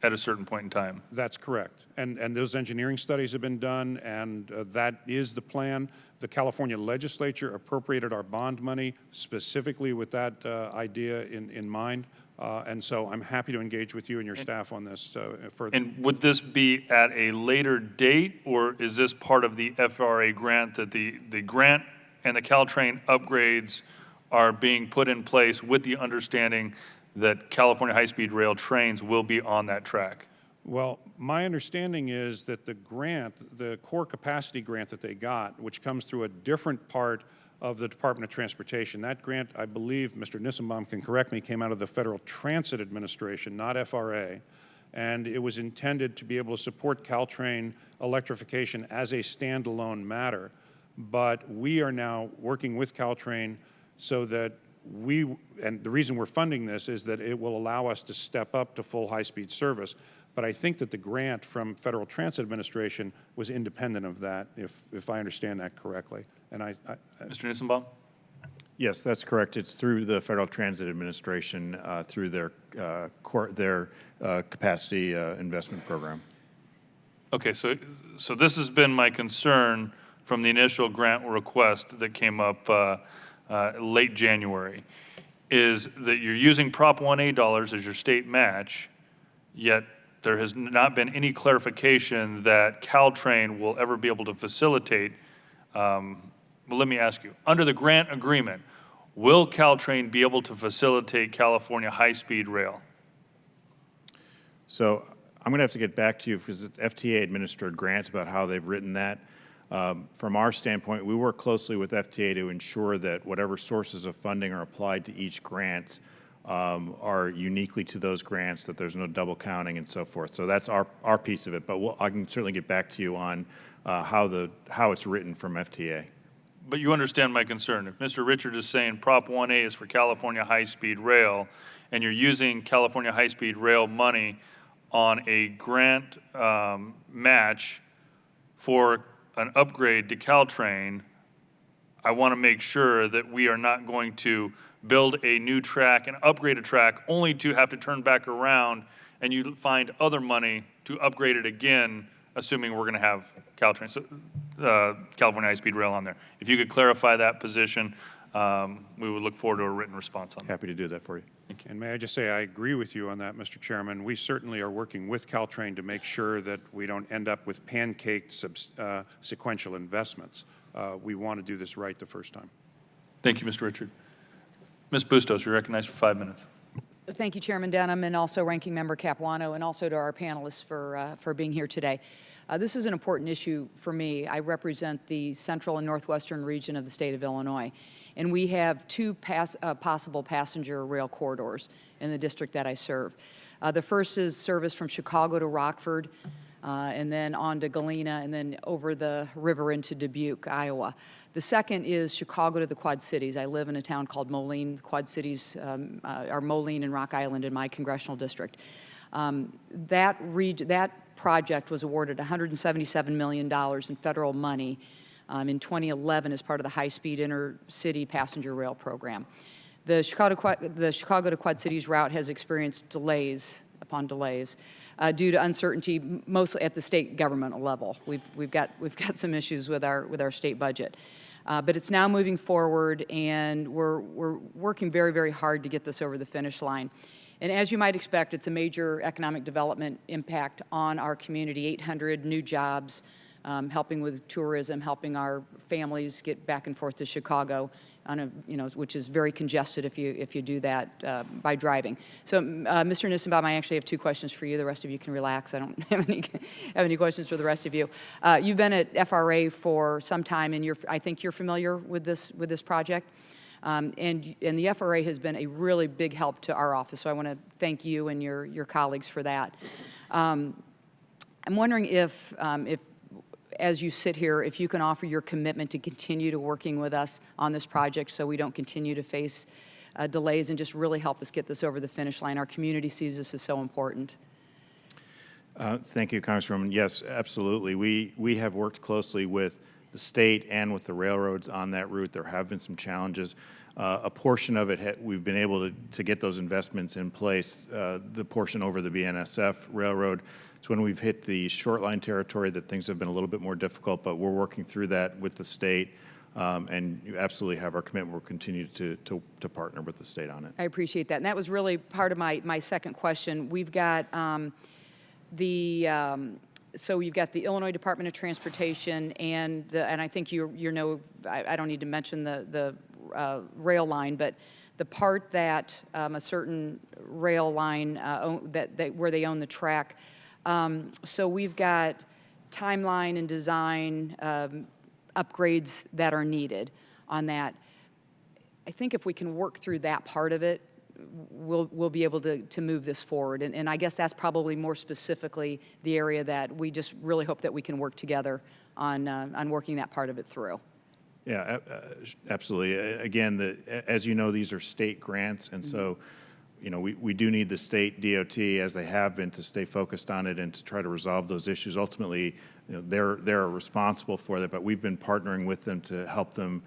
at a certain point in time. That's correct. And those engineering studies have been done, and that is the plan. The California legislature appropriated our bond money specifically with that idea in mind. And so I'm happy to engage with you and your staff on this further. And would this be at a later date, or is this part of the FRA grant, that the grant and the Caltrain upgrades are being put in place with the understanding that California high-speed rail trains will be on that track? Well, my understanding is that the grant, the core capacity grant that they got, which comes through a different part of the Department of Transportation, that grant, I believe, Mr. Nissenbaum can correct me, came out of the Federal Transit Administration, not FRA, and it was intended to be able to support Caltrain electrification as a standalone matter. But we are now working with Caltrain so that and the reason we're funding this is that it will allow us to step up to full high-speed service. But I think that the grant from Federal Transit Administration was independent of that, if I understand that correctly. And Mr. Nissenbaum? Yes, that's correct. It's through the Federal Transit Administration, through their capacity investment program. Okay, so this has been my concern from the initial grant request that came up late January, is that you're using Prop 1A dollars as your state match, yet there has not been any clarification that Caltrain will ever be able to facilitate. Well, let me ask you, under the grant agreement, will Caltrain be able to facilitate California high-speed rail? So I'm going to have to get back to you because it's FTA-administered grant about how they've written that. From our standpoint, we work closely with FTA to ensure that whatever sources of funding are applied to each grant are uniquely to those grants, that there's no double counting and so forth. So that's our piece of it. But I can certainly get back to you on how it's written from FTA. But you understand my concern. If Mr. Richard is saying Prop 1A is for California high-speed rail, and you're using California high-speed rail money on a grant match for an upgrade to Caltrain, I want to make sure that we are not going to build a new track and upgrade a track only to have to turn back around and you find other money to upgrade it again, assuming we're going to have Caltrain, California high-speed rail on there. If you could clarify that position, we would look forward to a written response on that. Happy to do that for you. And may I just say, I agree with you on that, Mr. Chairman. We certainly are working with Caltrain to make sure that we don't end up with pancaked sequential investments. We want to do this right the first time. Thank you, Mr. Richard. Ms. Bustos, you're recognized for 5 minutes. Thank you, Chairman Denham, and also Ranking Member Capuano, and also to our panelists for being here today. This is an important issue for me. I represent the central and northwestern region of the state of Illinois, and we have two possible passenger rail corridors in the district that I serve. The first is service from Chicago to Rockford, and then on to Galena, and then over the river into Dubuque, Iowa. The second is Chicago to the Quad Cities. I live in a town called Moline. The Quad Cities are Moline and Rock Island in my congressional district. That project was awarded $177 million in federal money in 2011 as part of the high-speed intercity passenger rail program. The Chicago to Quad Cities route has experienced delays upon delays due to uncertainty, mostly at the state government level. We've got some issues with our state budget. But it's now moving forward, and we're working very, very hard to get this over the finish line. And as you might expect, it's a major economic development impact on our community, 800 new jobs, helping with tourism, helping our families get back and forth to Chicago, which is very congested if you do that by driving. So, Mr. Nissenbaum, I actually have 2 questions for you. The rest of you can relax. I don't have any questions for the rest of you. You've been at FRA for some time, and I think you're familiar with this project. And the FRA has been a really big help to our office. So I want to thank you and your colleagues for that. I'm wondering if as you sit here, if you can offer your commitment to continue to working with us on this project so we don't continue to face delays, and just really help us get this over the finish line. Our community sees this as so important. Thank you, Congresswoman. Yes, absolutely. We have worked closely with the state and with the railroads on that route. There have been some challenges. A portion of it, we've been able to get those investments in place. The portion over the BNSF railroad, it's when we've hit the short line territory that things have been a little bit more difficult, but we're working through that with the state, and you absolutely have our commitment. We'll continue to partner with the state on it. I appreciate that. And that was really part of my second question. We've got so you've got the Illinois Department of Transportation and I think I don't need to mention the rail line, but the part that a certain rail line where they own the track. So we've got timeline and design upgrades that are needed on that. I think if we can work through that part of it, we'll be able to move this forward. And I guess that's probably more specifically the area that we just really hope that we can work together on working that part of it through. Yeah, absolutely. Again, as you know, these are state grants, and so we do need the state DOT, as they have been, to stay focused on it and to try to resolve those issues. Ultimately, they're responsible for that, but we've been partnering with them to help them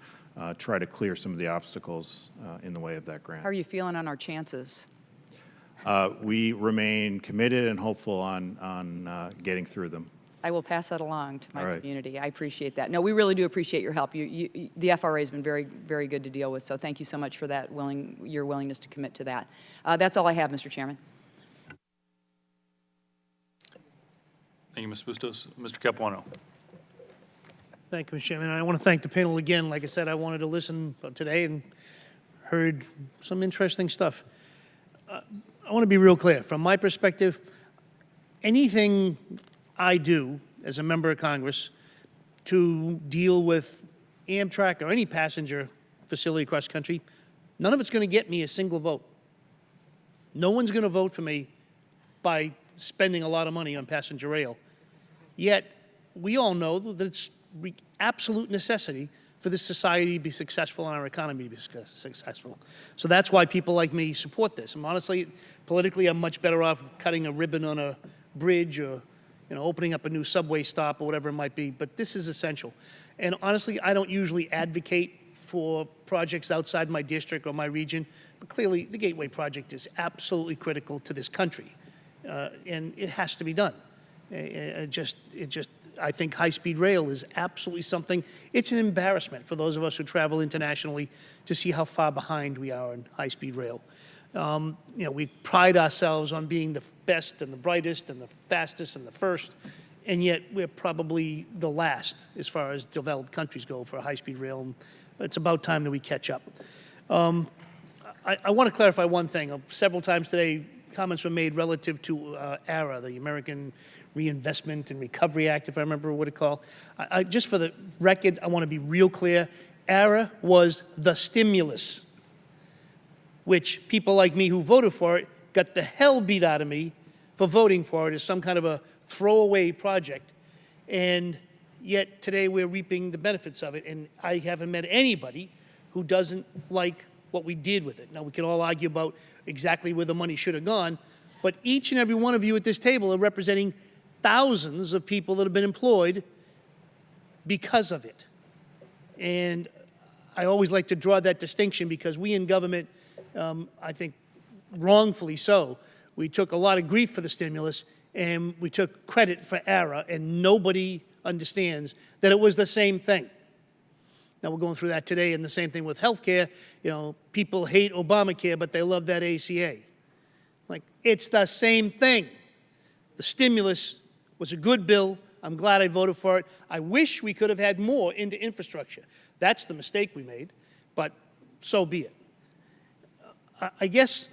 try to clear some of the obstacles in the way of that grant. How are you feeling on our chances? We remain committed and hopeful on getting through them. I will pass that along to my community. I appreciate that. No, we really do appreciate your help. The FRA has been very, very good to deal with, so thank you so much for that, your willingness to commit to that. That's all I have, Mr. Chairman. Thank you, Ms. Bustos. Mr. Capuano. Thank you, Mr. Chairman. I want to thank the panel again. Like I said, I wanted to listen today and heard some interesting stuff. I want to be real clear. From my perspective, anything I do as a member of Congress to deal with Amtrak or any passenger facility across the country, none of it's going to get me a single vote. No one's going to vote for me by spending a lot of money on passenger rail. Yet, we all know that it's absolute necessity for this society to be successful and our economy to be successful. So that's why people like me support this. And honestly, politically, I'm much better off cutting a ribbon on a bridge or opening up a new subway stop or whatever it might be, but this is essential. And honestly, I don't usually advocate for projects outside my district or my region, but clearly the Gateway project is absolutely critical to this country, and it has to be done. I think high-speed rail is absolutely something. It's an embarrassment for those of us who travel internationally to see how far behind we are in high-speed rail. We pride ourselves on being the best and the brightest and the fastest and the first, and yet we're probably the last as far as developed countries go for high-speed rail. It's about time that we catch up. I want to clarify one thing. Several times today, comments were made relative to ARA, the American Reinvestment and Recovery Act, if I remember what it's called. Just for the record, I want to be real clear. ARA was the stimulus, which people like me who voted for it got the hell beat out of me for voting for it as some kind of a throwaway project. And yet today we're reaping the benefits of it. And I haven't met anybody who doesn't like what we did with it. Now, we can all argue about exactly where the money should have gone, but each and every one of you at this table are representing thousands of people that have been employed because of it. And I always like to draw that distinction because we in government, I think wrongfully so, we took a lot of grief for the stimulus and we took credit for error, and nobody understands that it was the same thing. Now, we're going through that today, and the same thing with health care. You know, people hate Obamacare, but they love that ACA. Like, it's the same thing. The stimulus was a good bill. I'm glad I voted for it. I wish we could have had more into infrastructure. That's the mistake we made, but so be it. I guess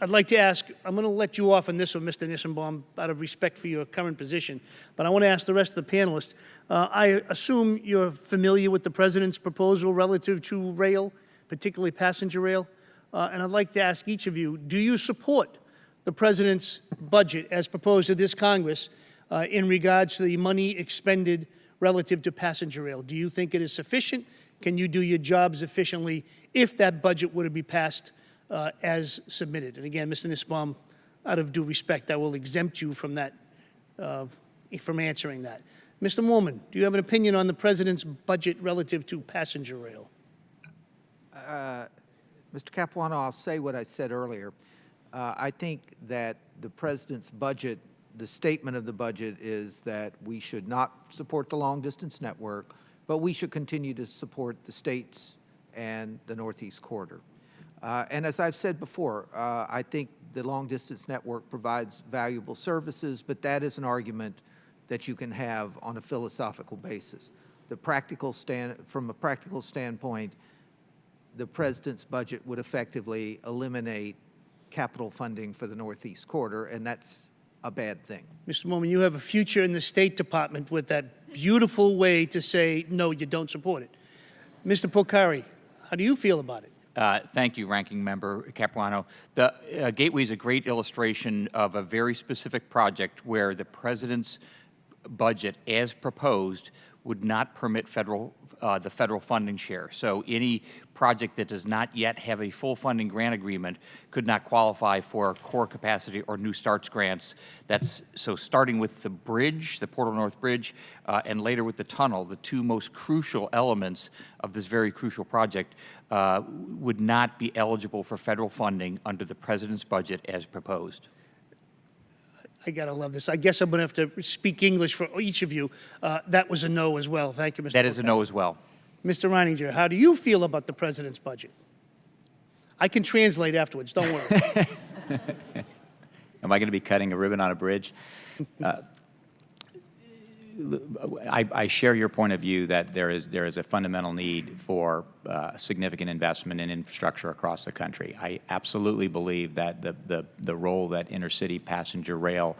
I'd like to ask, I'm going to let you off on this one, Mr. Nissenbaum, out of respect for your current position, but I want to ask the rest of the panelists. I assume you're familiar with the President's proposal relative to rail, particularly passenger rail, and I'd like to ask each of you, do you support the President's budget as proposed to this Congress in regards to the money expended relative to passenger rail? Do you think it is sufficient? Can you do your jobs efficiently if that budget were to be passed as submitted? And again, Mr. Nissenbaum, out of due respect, I will exempt you from that, from answering that. Mr. Moorman, do you have an opinion on the President's budget relative to passenger rail? Mr. Capuano, I'll say what I said earlier. I think that the President's budget, the statement of the budget is that we should not support the long-distance network, but we should continue to support the states and the Northeast Corridor. And as I've said before, I think the long-distance network provides valuable services, but that is an argument that you can have on a philosophical basis. From a practical standpoint, the President's budget would effectively eliminate capital funding for the Northeast Corridor, and that's a bad thing. Mr. Moorman, you have a future in the State Department with that beautiful way to say, no, you don't support it. Mr. Polcari, how do you feel about it? Thank you, Ranking Member Capuano. The Gateway is a great illustration of a very specific project where the President's budget, as proposed, would not permit the federal funding share. So any project that does not yet have a full funding grant agreement could not qualify for core capacity or new starts grants. So starting with the bridge, the Portal North Bridge, and later with the tunnel, the two most crucial elements of this very crucial project would not be eligible for federal funding under the President's budget as proposed. I gotta love this. I guess I'm gonna have to speak English for each of you. That was a no as well. Thank you, Mr. That is a no as well. Mr. Reininger, how do you feel about the President's budget? I can translate afterwards, don't worry. Am I going to be cutting a ribbon on a bridge? I share your point of view that there is a fundamental need for significant investment in infrastructure across the country. I absolutely believe that the role that intercity passenger rail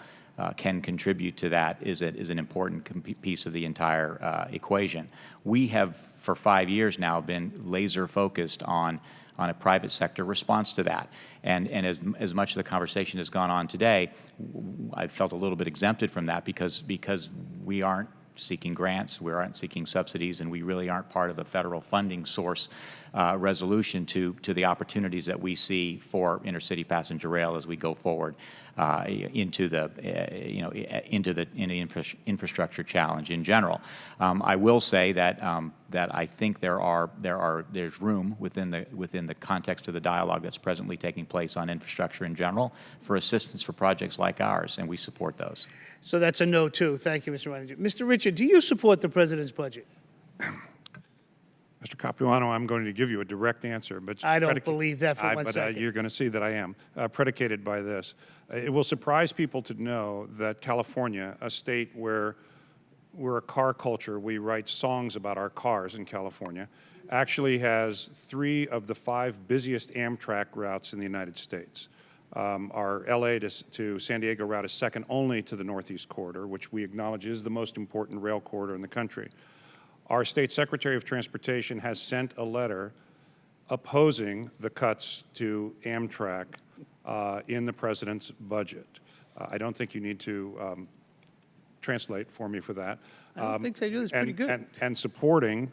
can contribute to that is an important piece of the entire equation. We have, for 5 years now, been laser focused on a private sector response to that. And as much of the conversation has gone on today, I felt a little bit exempted from that because we aren't seeking grants, we aren't seeking subsidies, and we really aren't part of a federal funding source resolution to the opportunities that we see for intercity passenger rail as we go forward into the infrastructure challenge in general. I will say that I think there's room within the context of the dialogue that's presently taking place on infrastructure in general for assistance for projects like ours, and we support those. So that's a no, too. Thank you, Mr. Reininger. Mr. Richard, do you support the President's budget? Mr. Capuano, I'm going to give you a direct answer, but I don't believe that for 1 but second. you're going to see that I am, predicated by this. It will surprise people to know that California, a state where we're a car culture, we write songs about our cars in California, actually has 3 of the 5 busiest Amtrak routes in the United States. Our LA to San Diego route is second only to the Northeast Corridor, which we acknowledge is the most important rail corridor in the country. Our State Secretary of Transportation has sent a letter opposing the cuts to Amtrak in the President's budget. I don't think you need to translate for me for that. I don't think so. You do this pretty good. And supporting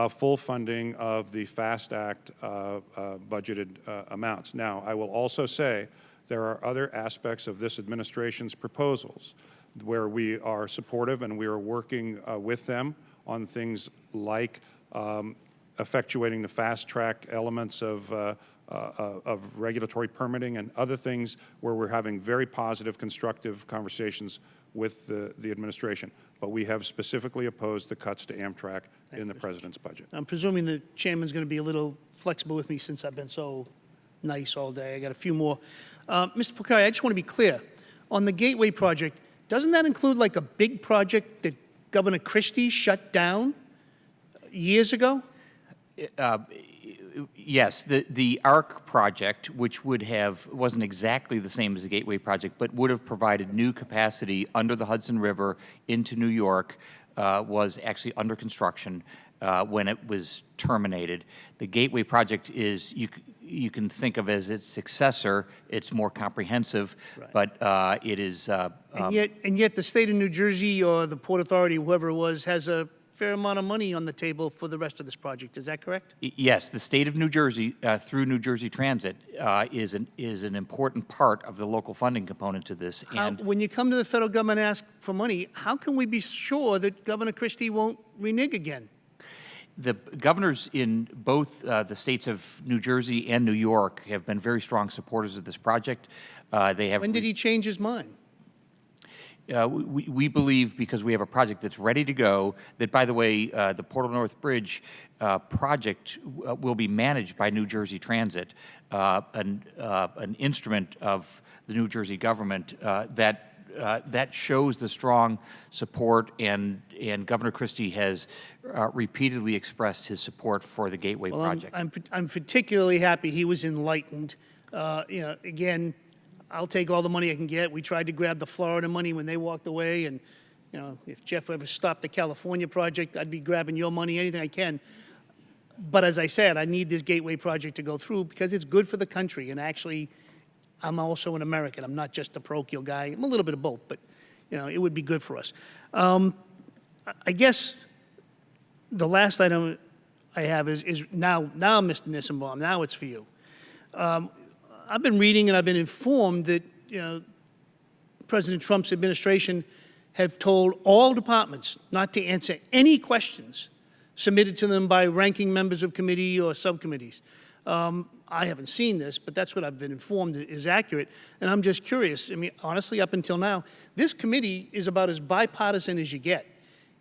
full funding of the FAST Act budgeted amounts. Now, I will also say there are other aspects of this administration's proposals where we are supportive and we are working with them on things like effectuating the fast-track elements of regulatory permitting and other things where we're having very positive, constructive conversations with the administration. But we have specifically opposed the cuts to Amtrak in the President's budget. I'm presuming the chairman's going to be a little flexible with me since I've been so nice all day. I got a few more. Mr. Porcari, I just want to be clear. On the Gateway project, doesn't that include like a big project that Governor Christie shut down years ago? Yes, the ARC project, which wasn't exactly the same as the Gateway project, but would have provided new capacity under the Hudson River into New York, was actually under construction when it was terminated. The Gateway project is, you can think of as its successor. It's more comprehensive, but it is. And yet the state of New Jersey or the Port Authority, whoever it was, has a fair amount of money on the table for the rest of this project. Is that correct? Yes, the state of New Jersey, through New Jersey Transit, is an important part of the local funding component to this. And When you come to the federal government and ask for money, how can we be sure that Governor Christie won't renege again? the governors in both the states of New Jersey and New York have been very strong supporters of this project. They have. When did he change his mind? We believe, because we have a project that's ready to go, that, by the way, the Portal North Bridge project will be managed by New Jersey Transit, an instrument of the New Jersey government that shows the strong support, and Governor Christie has repeatedly expressed his support for the Gateway project. I'm particularly happy he was enlightened. Again, I'll take all the money I can get. We tried to grab the Florida money when they walked away, and if Jeff ever stopped the California project, I'd be grabbing your money, anything I can. But as I said, I need this Gateway project to go through because it's good for the country. And actually, I'm also an American. I'm not just a parochial guy. I'm a little bit of both, but it would be good for us. I guess the last item I have is now, Mr. Nissenbaum, now it's for you. I've been reading and I've been informed that President Trump's administration have told all departments not to answer any questions submitted to them by ranking members of committee or subcommittees. I haven't seen this, but that's what I've been informed is accurate, and I'm just curious. I mean, honestly, up until now, this committee is about as bipartisan as you get.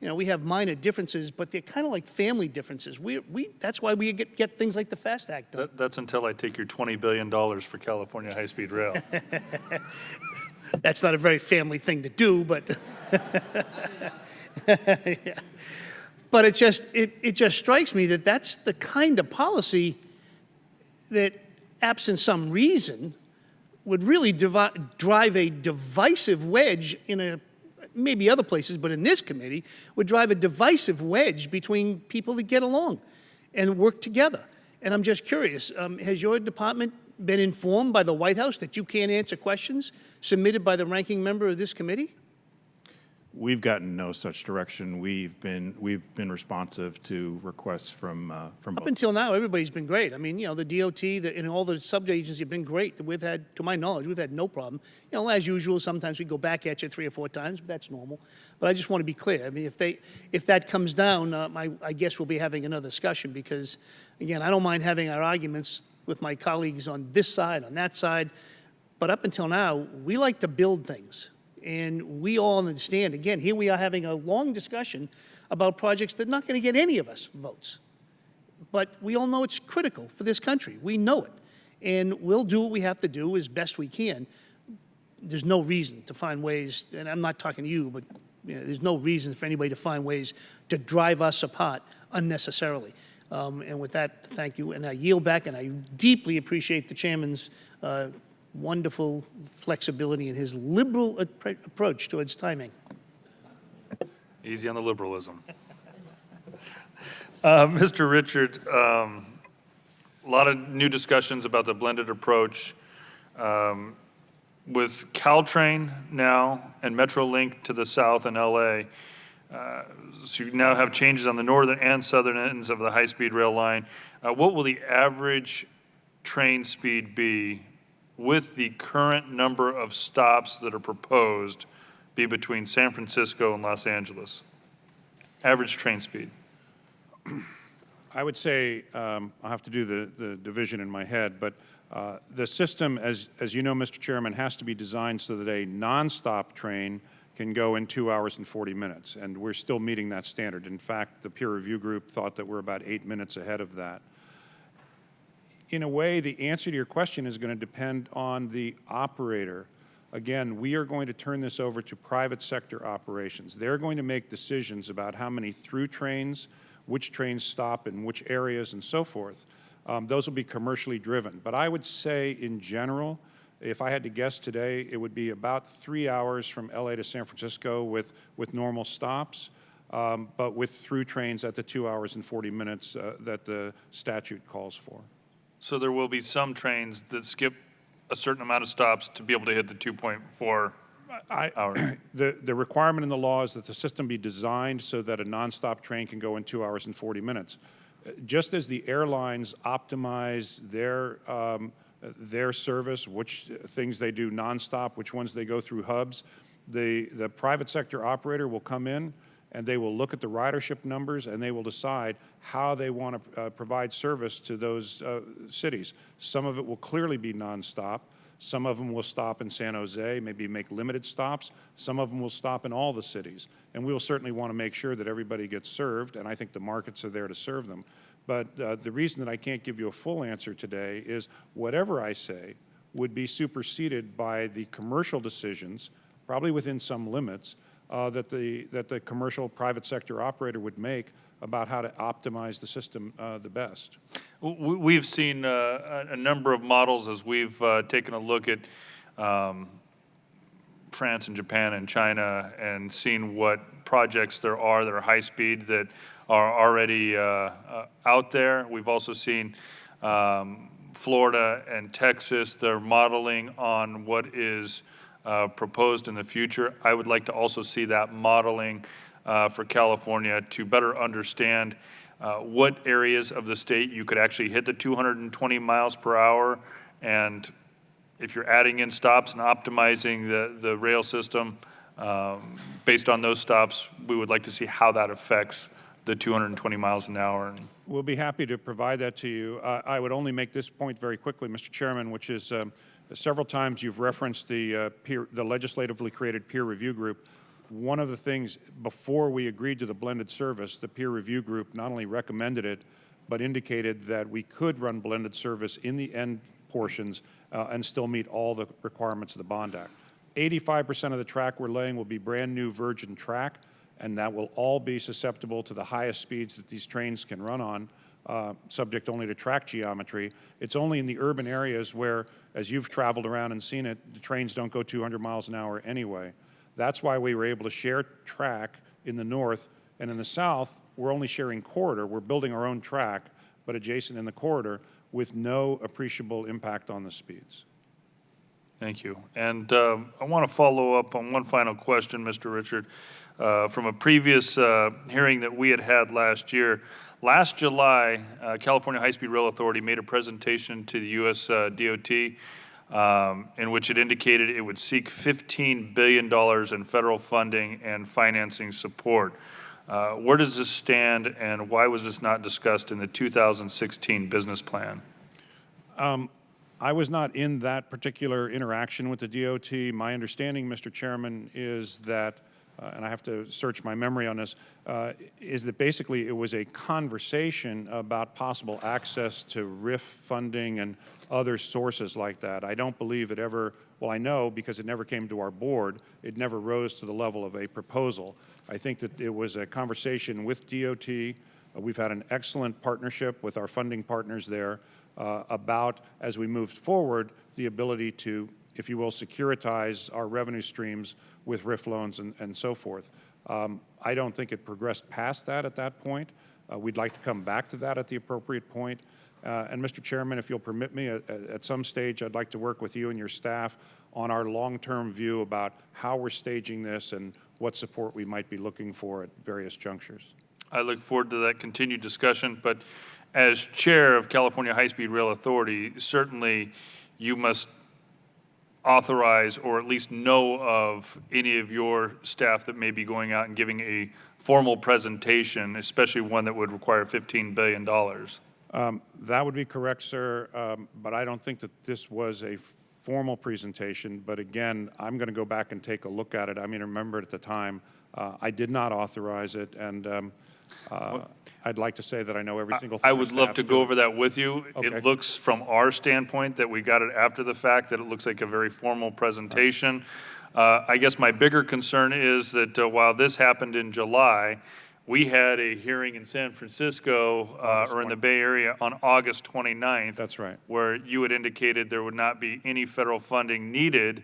We have minor differences, but they're kind of like family differences. That's why we get things like the FAST Act done. That's until I take your $20 billion for California high-speed rail. That's not a very family thing to do, but yeah. But it just strikes me that that's the kind of policy that, absent some reason, would really drive a divisive wedge in maybe other places, but in this committee, would drive a divisive wedge between people that get along and work together. And I'm just curious, has your department been informed by the White House that you can't answer questions submitted by the ranking member of this committee? We've gotten no such direction. We've been responsive to requests from both. Up until now, everybody's been great. I mean, the DOT and all the sub-agencies have been great. We've had, to my knowledge, we've had no problem. As usual, sometimes we go back at you 3 or 4 times, but that's normal. But I just want to be clear. I mean, if that comes down, I guess we'll be having another discussion because, again, I don't mind having our arguments with my colleagues on this side, on that side. But up until now, we like to build things. And we all understand, again, here we are having a long discussion about projects that are not going to get any of us votes. But we all know it's critical for this country. We know it. And we'll do what we have to do as best we can. There's no reason to find ways, and I'm not talking to you, but there's no reason for anybody to find ways to drive us apart unnecessarily. And with that, thank you. And I yield back, and I deeply appreciate the chairman's wonderful flexibility and his liberal approach towards timing. Easy on the liberalism. Mr. Richard, a lot of new discussions about the blended approach. With Caltrain now and Metrolink to the south in LA, so you now have changes on the northern and southern ends of the high-speed rail line. What will the average train speed be with the current number of stops that are proposed be between San Francisco and Los Angeles? Average train speed. I would say, I'll have to do the division in my head, but the system, as you know, Mr. Chairman, has to be designed so that a nonstop train can go in 2 hours and 40 minutes, and we're still meeting that standard. In fact, the peer review group thought that we're about 8 minutes ahead of that. In a way, the answer to your question is going to depend on the operator. Again, we are going to turn this over to private sector operations. They're going to make decisions about how many through trains, which trains stop in which areas, and so forth. Those will be commercially driven. But I would say, in general, if I had to guess today, it would be about 3 hours from LA to San Francisco with normal stops, but with through trains at the 2 hours and 40 minutes that the statute calls for. So there will be some trains that skip a certain amount of stops to be able to hit the 2.4 hours. The requirement in the law is that the system be designed so that a nonstop train can go in 2 hours and 40 minutes. Just as the airlines optimize their service, which things they do nonstop, which ones they go through hubs, the private sector operator will come in and they will look at the ridership numbers and they will decide how they want to provide service to those cities. Some of it will clearly be nonstop. Some of them will stop in San Jose, maybe make limited stops. Some of them will stop in all the cities. And we will certainly want to make sure that everybody gets served, and I think the markets are there to serve them. But the reason that I can't give you a full answer today is whatever I say would be superseded by the commercial decisions, probably within some limits, that the commercial private sector operator would make about how to optimize the system the best. We've seen a number of models as we've taken a look at France and Japan and China and seen what projects there are that are high speed that are already out there. We've also seen Florida and Texas. They're modeling on what is proposed in the future. I would like to also see that modeling for California to better understand what areas of the state you could actually hit the 220 miles per hour, and if you're adding in stops and optimizing the rail system based on those stops, we would like to see how that affects the 220 miles an hour. We'll be happy to provide that to you. I would only make this point very quickly, Mr. Chairman, which is several times you've referenced the legislatively created peer review group. One of the things, before we agreed to the blended service, the peer review group not only recommended it, but indicated that we could run blended service in the end portions and still meet all the requirements of the Bond Act. 85% of the track we're laying will be brand new virgin track, and that will all be susceptible to the highest speeds that these trains can run on, subject only to track geometry. It's only in the urban areas where, as you've traveled around and seen it, the trains don't go 200 miles an hour anyway. That's why we were able to share track in the north, and in the south, we're only sharing corridor. We're building our own track, but adjacent in the corridor with no appreciable impact on the speeds. Thank you. And I want to follow up on one final question, Mr. Richard. From a previous hearing that we had last year, last July, California High-Speed Rail Authority made a presentation to the U.S. DOT in which it indicated it would seek $15 billion in federal funding and financing support. Where does this stand, and why was this not discussed in the 2016 business plan? I was not in that particular interaction with the DOT. My understanding, Mr. Chairman, is that, and I have to search my memory on this, is that basically it was a conversation about possible access to RIF funding and other sources like that. I don't believe it ever, well, I know because it never came to our board, it never rose to the level of a proposal. I think that it was a conversation with DOT. We've had an excellent partnership with our funding partners there about, as we moved forward, the ability to, if you will, securitize our revenue streams with RIF loans and so forth. I don't think it progressed past that at that point. We'd like to come back to that at the appropriate point. And Mr. Chairman, if you'll permit me, at some stage I'd like to work with you and your staff on our long-term view about how we're staging this and what support we might be looking for at various junctures. I look forward to that continued discussion, but as chair of California High-Speed Rail Authority, certainly you must authorize or at least know of any of your staff that may be going out and giving a formal presentation, especially one that would require $15 billion? That would be correct, sir, but I don't think that this was a formal presentation. But again, I'm going to go back and take a look at it. I mean, I remember at the time, I did not authorize it, and I'd like to say that I know every single thing. I would love to go over that with you. Okay. It looks, from our standpoint, that we got it after the fact, that it looks like a very formal presentation. I guess my bigger concern is that while this happened in July, we had a hearing in San Francisco or in the Bay Area on August 29th. That's right. Where you had indicated there would not be any federal funding needed,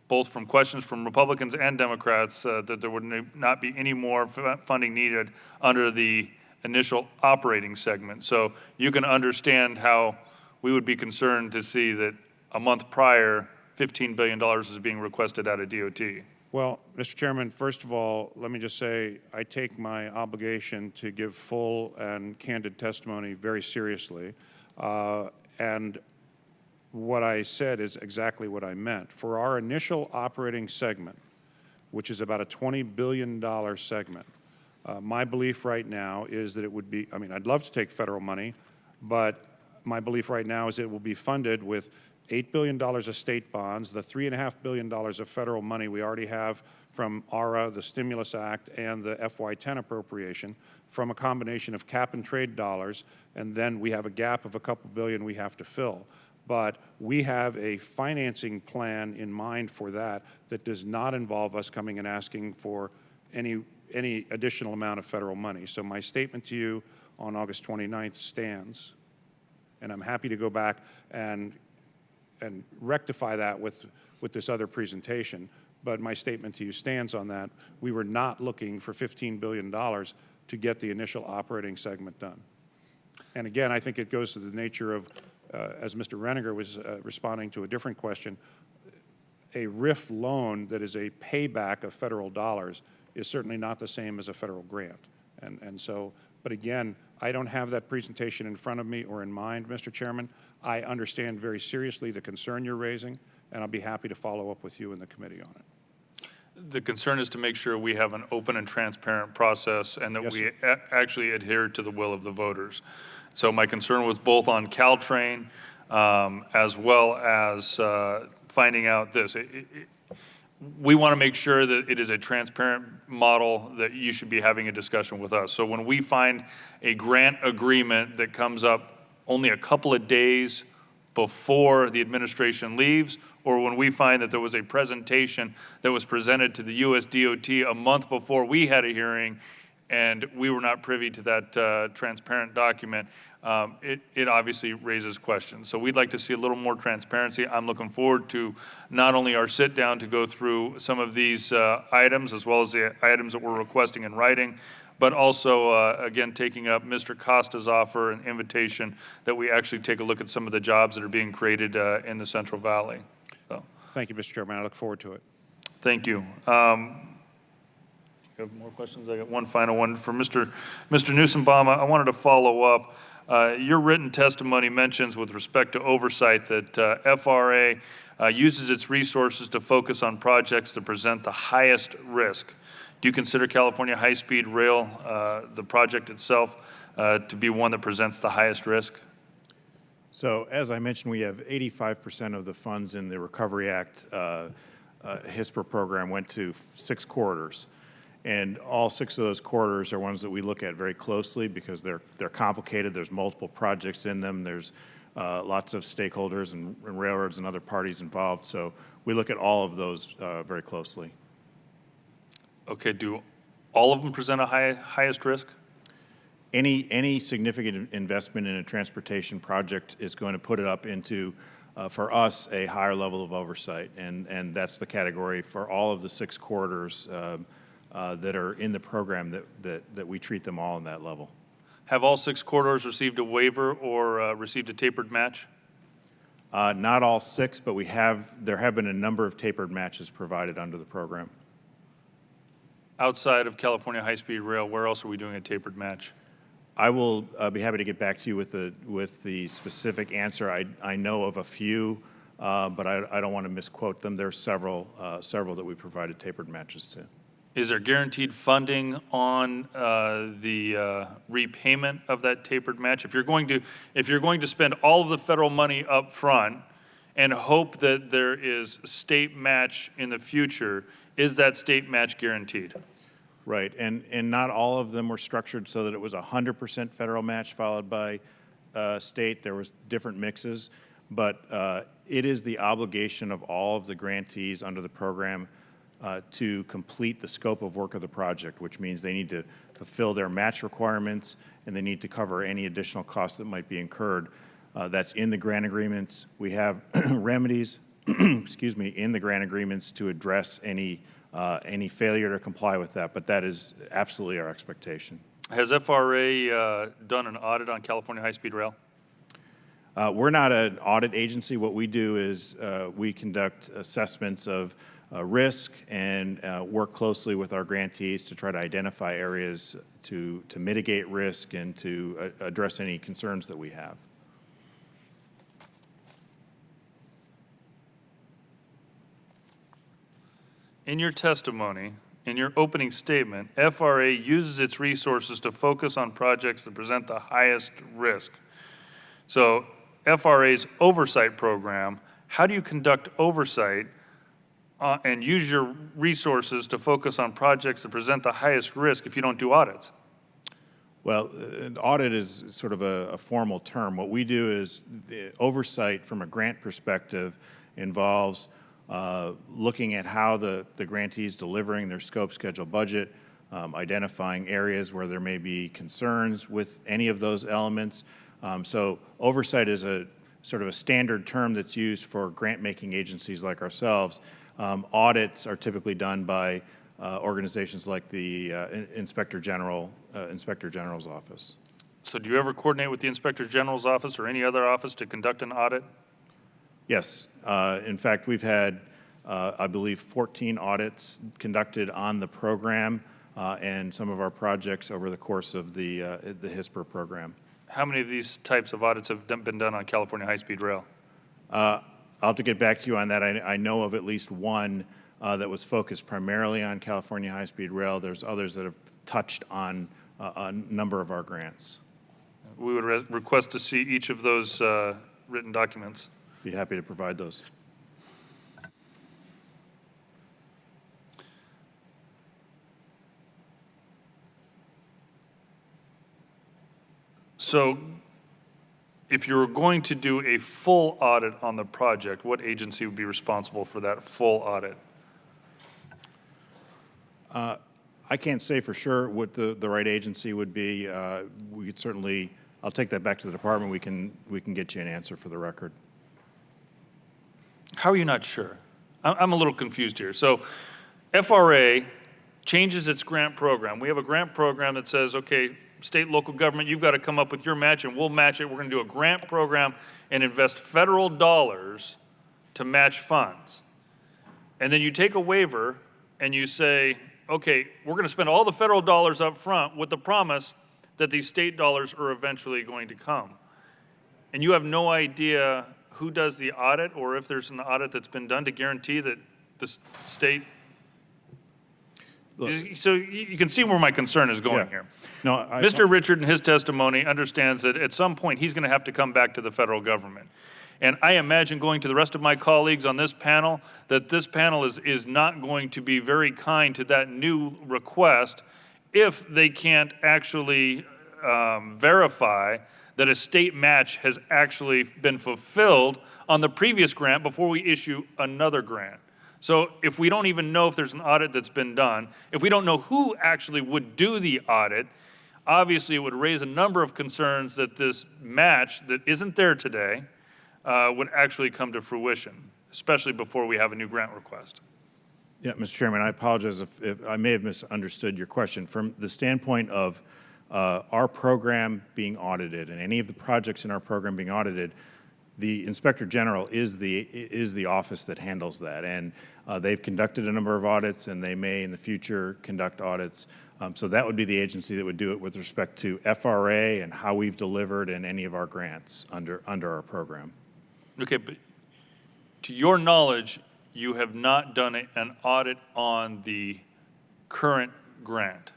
both from questions from Republicans and Democrats, that there would not be any more funding needed under the initial operating segment. So you can understand how we would be concerned to see that a month prior, $15 billion is being requested out of DOT. Well, Mr. Chairman, first of all, let me just say I take my obligation to give full and candid testimony very seriously. And what I said is exactly what I meant. For our initial operating segment, which is about a $20 billion segment, my belief right now is that it would be, I mean, I'd love to take federal money, but my belief right now is it will be funded with $8 billion of state bonds, the $3.5 billion of federal money we already have from ARA, the Stimulus Act, and the FY10 appropriation, from a combination of cap and trade dollars, and then we have a gap of a couple billion we have to fill. But we have a financing plan in mind for that that does not involve us coming and asking for any additional amount of federal money. So my statement to you on August 29th stands, and I'm happy to go back and rectify that with this other presentation. But my statement to you stands on that. We were not looking for $15 billion to get the initial operating segment done. And again, I think it goes to the nature of, as Mr. Renninger was responding to a different question, a RIF loan that is a payback of federal dollars is certainly not the same as a federal grant. And so, but again, I don't have that presentation in front of me or in mind, Mr. Chairman. I understand very seriously the concern you're raising, and I'll be happy to follow up with you in the committee on it. The concern is to make sure we have an open and transparent process and that Yes, we actually adhere to the will of the voters. So my concern was both on Caltrain as well as finding out this. We want to make sure that it is a transparent model that you should be having a discussion with us. So when we find a grant agreement that comes up only a couple of days before the administration leaves, or when we find that there was a presentation that was presented to the US DOT a month before we had a hearing and we were not privy to that transparent document, it obviously raises questions. So we'd like to see a little more transparency. I'm looking forward to not only our sit down to go through some of these items as well as the items that we're requesting in writing, but also, again, taking up Mr. Costa's offer and invitation that we actually take a look at some of the jobs that are being created in the Central Valley. So, thank you, Mr. Chairman. I look forward to it. thank you. You have more questions? I got one final one for Mr. Newsombaum. I wanted to follow up. Your written testimony mentions with respect to oversight that FRA uses its resources to focus on projects that present the highest risk. Do you consider California High-Speed Rail, the project itself, to be one that presents the highest risk? So as I mentioned, we have 85% of the funds in the Recovery Act HISPR program went to 6 corridors. And all 6 of those corridors are ones that we look at very closely because they're complicated. There's multiple projects in them. There's lots of stakeholders and railroads and other parties involved. So we look at all of those very closely. Okay, do all of them present a highest risk? Any significant investment in a transportation project is going to put it up into, for us, a higher level of oversight. And that's the category for all of the 6 corridors that are in the program that we treat them all in that level. Have all 6 corridors received a waiver or received a tapered match? Not all 6, but there have been a number of tapered matches provided under the program. Outside of California High-Speed Rail, where else are we doing a tapered match? I will be happy to get back to you with the specific answer. I know of a few but I don't want to misquote them. There are several that we provided tapered matches to. Is there guaranteed funding on the repayment of that tapered match? If you're going to spend all of the federal money up front and hope that there is state match in the future, is that state match guaranteed? Right, and not all of them were structured so that it was 100% federal match followed by state. There was different mixes, but it is the obligation of all of the grantees under the program to complete the scope of work of the project, which means they need to fulfill their match requirements and they need to cover any additional costs that might be incurred. That's in the grant agreements. We have remedies, excuse me, in the grant agreements to address any failure to comply with that, but that is absolutely our expectation. Has FRA done an audit on California high-speed rail? We're not an audit agency. What we do is we conduct assessments of risk and work closely with our grantees to try to identify areas to mitigate risk and to address any concerns that we have. In your testimony, in your opening statement, FRA uses its resources to focus on projects that present the highest risk. So FRA's oversight program, how do you conduct oversight and use your resources to focus on projects that present the highest risk if you don't do audits? Well, an audit is sort of a formal term. What we do is the oversight from a grant perspective involves looking at how the grantee is delivering their scope, schedule, budget, identifying areas where there may be concerns with any of those elements. So oversight is a sort of a standard term that's used for grant-making agencies like ourselves. Audits are typically done by organizations like the Inspector General's office. So do you ever coordinate with the Inspector General's office or any other office to conduct an audit? Yes. In fact, we've had, I believe, 14 audits conducted on the program and some of our projects over the course of the HISPR program. How many of these types of audits have been done on California high-speed rail? I'll have to get back to you on that. I know of at least one that was focused primarily on California high-speed rail. There's others that have touched on a number of our grants. We would request to see each of those written documents. Be happy to provide those. So if you were going to do a full audit on the project, what agency would be responsible for that full audit? I can't say for sure what the right agency would be. We could certainly, I'll take that back to the department. We can get you an answer for the record. How are you not sure? I'm a little confused here. So FRA changes its grant program. We have a grant program that says, okay, state, local government, you've got to come up with your match and we'll match it. We're going to do a grant program and invest federal dollars to match funds. And then you take a waiver and you say, okay, we're going to spend all the federal dollars up front with the promise that these state dollars are eventually going to come. And you have no idea who does the audit or if there's an audit that's been done to guarantee that the state. Look, so you can see where my concern is going here. No, Mr. Richard, in his testimony, understands that at some point he's going to have to come back to the federal government. And I imagine going to the rest of my colleagues on this panel, that this panel is not going to be very kind to that new request if they can't actually verify that a state match has actually been fulfilled on the previous grant before we issue another grant. So if we don't even know if there's an audit that's been done, if we don't know who actually would do the audit, obviously it would raise a number of concerns that this match that isn't there today would actually come to fruition, especially before we have a new grant request. Yeah, Mr. Chairman, I apologize if I may have misunderstood your question. From the standpoint of our program being audited and any of the projects in our program being audited, the Inspector General is the office that handles that, and they've conducted a number of audits, and they may in the future conduct audits. So that would be the agency that would do it with respect to FRA and how we've delivered in any of our grants under our program. Okay, but to your knowledge, you have not done an audit on the current grant?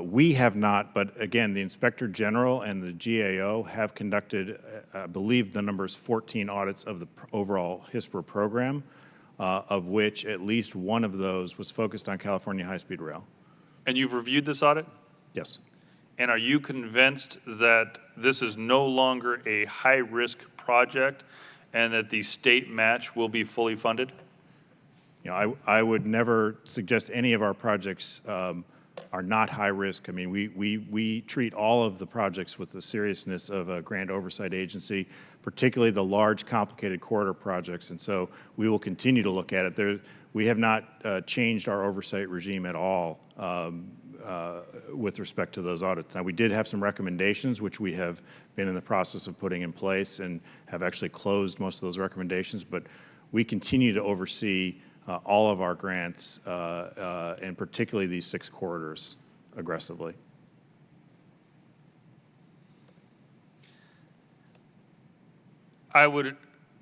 We have not, but again, the Inspector General and the GAO have conducted, I believe the number is 14 audits of the overall HISPR program, of which at least one of those was focused on California high-speed rail. And you've reviewed this audit? Yes. And are you convinced that this is no longer a high-risk project and that the state match will be fully funded? You know, I would never suggest any of our projects are not high risk. I mean, we treat all of the projects with the seriousness of a grant oversight agency, particularly the large, complicated corridor projects, and so we will continue to look at it. We have not changed our oversight regime at all with respect to those audits. Now, we did have some recommendations, which we have been in the process of putting in place and have actually closed most of those recommendations, but we continue to oversee all of our grants, and particularly these 6 corridors, aggressively. I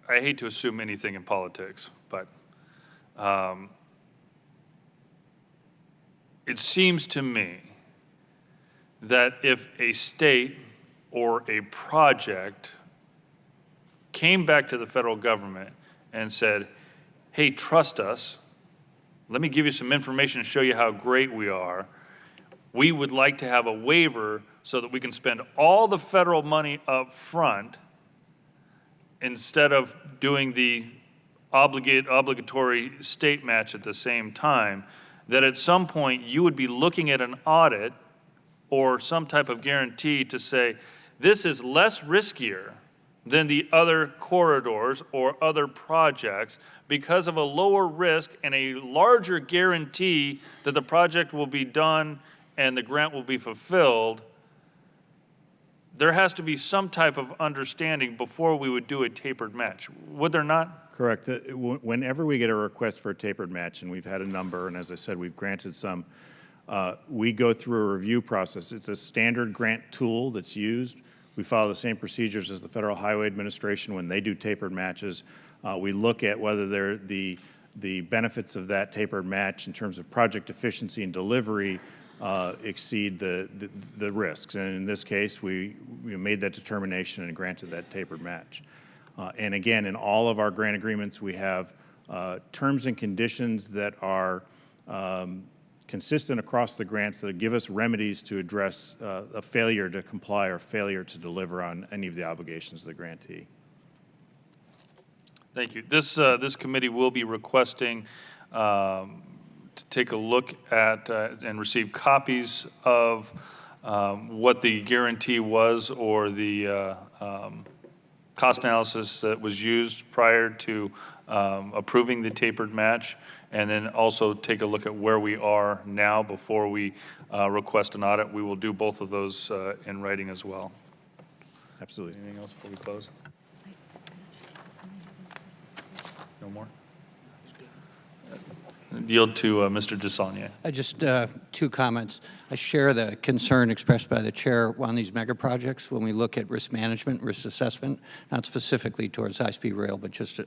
hate to assume anything in politics, but it seems to me that if a state or a project came back to the federal government and said, hey, trust us, let me give you some information to show you how great we are, we would like to have a waiver so that we can spend all the federal money up front instead of doing the obligatory state match at the same time, that at some point you would be looking at an audit or some type of guarantee to say, this is less riskier than the other corridors or other projects because of a lower risk and a larger guarantee that the project will be done and the grant will be fulfilled. There has to be some type of understanding before we would do a tapered match. Would there not? Correct. Whenever we get a request for a tapered match, and we've had a number, and as I said, we've granted some, we go through a review process. It's a standard grant tool that's used. We follow the same procedures as the Federal Highway Administration when they do tapered matches. We look at whether the benefits of that tapered match in terms of project efficiency and delivery exceed the risks. And in this case, we made that determination and granted that tapered match. And again, in all of our grant agreements, we have terms and conditions that are consistent across the grants that give us remedies to address a failure to comply or failure to deliver on any of the obligations of the grantee. Thank you. This committee will be requesting to take a look at and receive copies of what the guarantee was or the cost analysis that was used prior to approving the tapered match, and then also take a look at where we are now before we request an audit. We will do both of those in writing as well. Absolutely. Anything else before we close? No more? Yield to Mr. DeSaulnier. Just 2 comments. I share the concern expressed by the chair on these mega projects when we look at risk management, risk assessment, not specifically towards high-speed rail, but just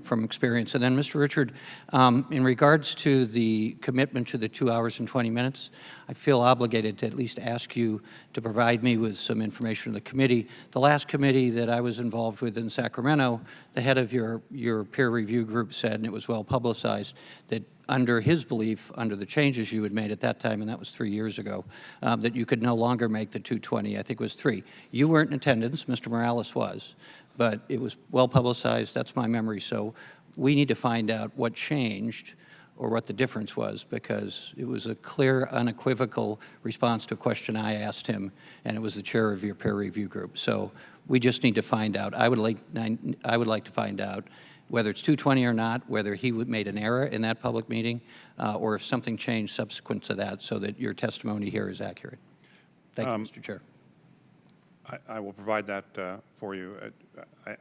from experience. And then, Mr. Richard, in regards to the commitment to the 2 hours and 20 minutes, I feel obligated to at least ask you to provide me with some information on the committee. The last committee that I was involved with in Sacramento, the head of your peer review group said, and it was well publicized, that under his belief, under the changes you had made at that time, and that was 3 years ago, that you could no longer make the 220, I think it was 3. You weren't in attendance, Mr. Morales was, but it was well publicized, that's my memory. So we need to find out what changed or what the difference was, because it was a clear, unequivocal response to a question I asked him, and it was the chair of your peer review group. So we just need to find out. I would like to find out whether it's 220 or not, whether he made an error in that public meeting, or if something changed subsequent to that, so that your testimony here is accurate. Thank you, Mr. Chair. I will provide that for you.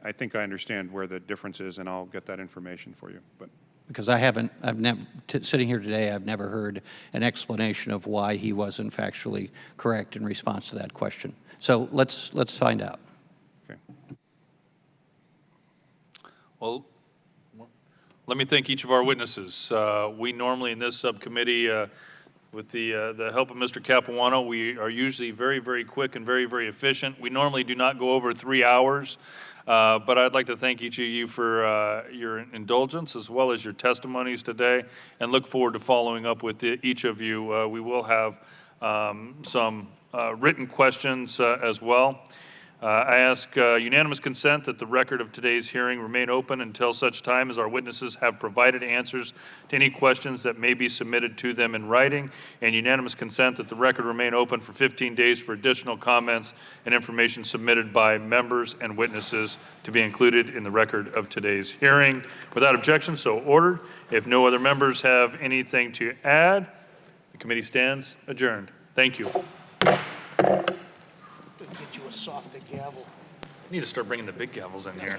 I think I understand where the difference is, and I'll get that information for you. But because I've never, sitting here today, I've never heard an explanation of why he wasn't factually correct in response to that question. So let's find out. Okay. Well, let me thank each of our witnesses. We normally in this subcommittee, with the help of Mr. Capuano, we are usually very, very quick and very, very efficient. We normally do not go over 3 hours, but I'd like to thank each of you for your indulgence as well as your testimonies today, and look forward to following up with each of you. We will have some written questions as well. I ask unanimous consent that the record of today's hearing remain open until such time as our witnesses have provided answers to any questions that may be submitted to them in writing, and unanimous consent that the record remain open for 15 days for additional comments and information submitted by members and witnesses to be included in the record of today's hearing. Without objection, so ordered. If no other members have anything to add, the committee stands adjourned. Thank you. Get you a softer gavel. I need to start bringing the big gavels in here.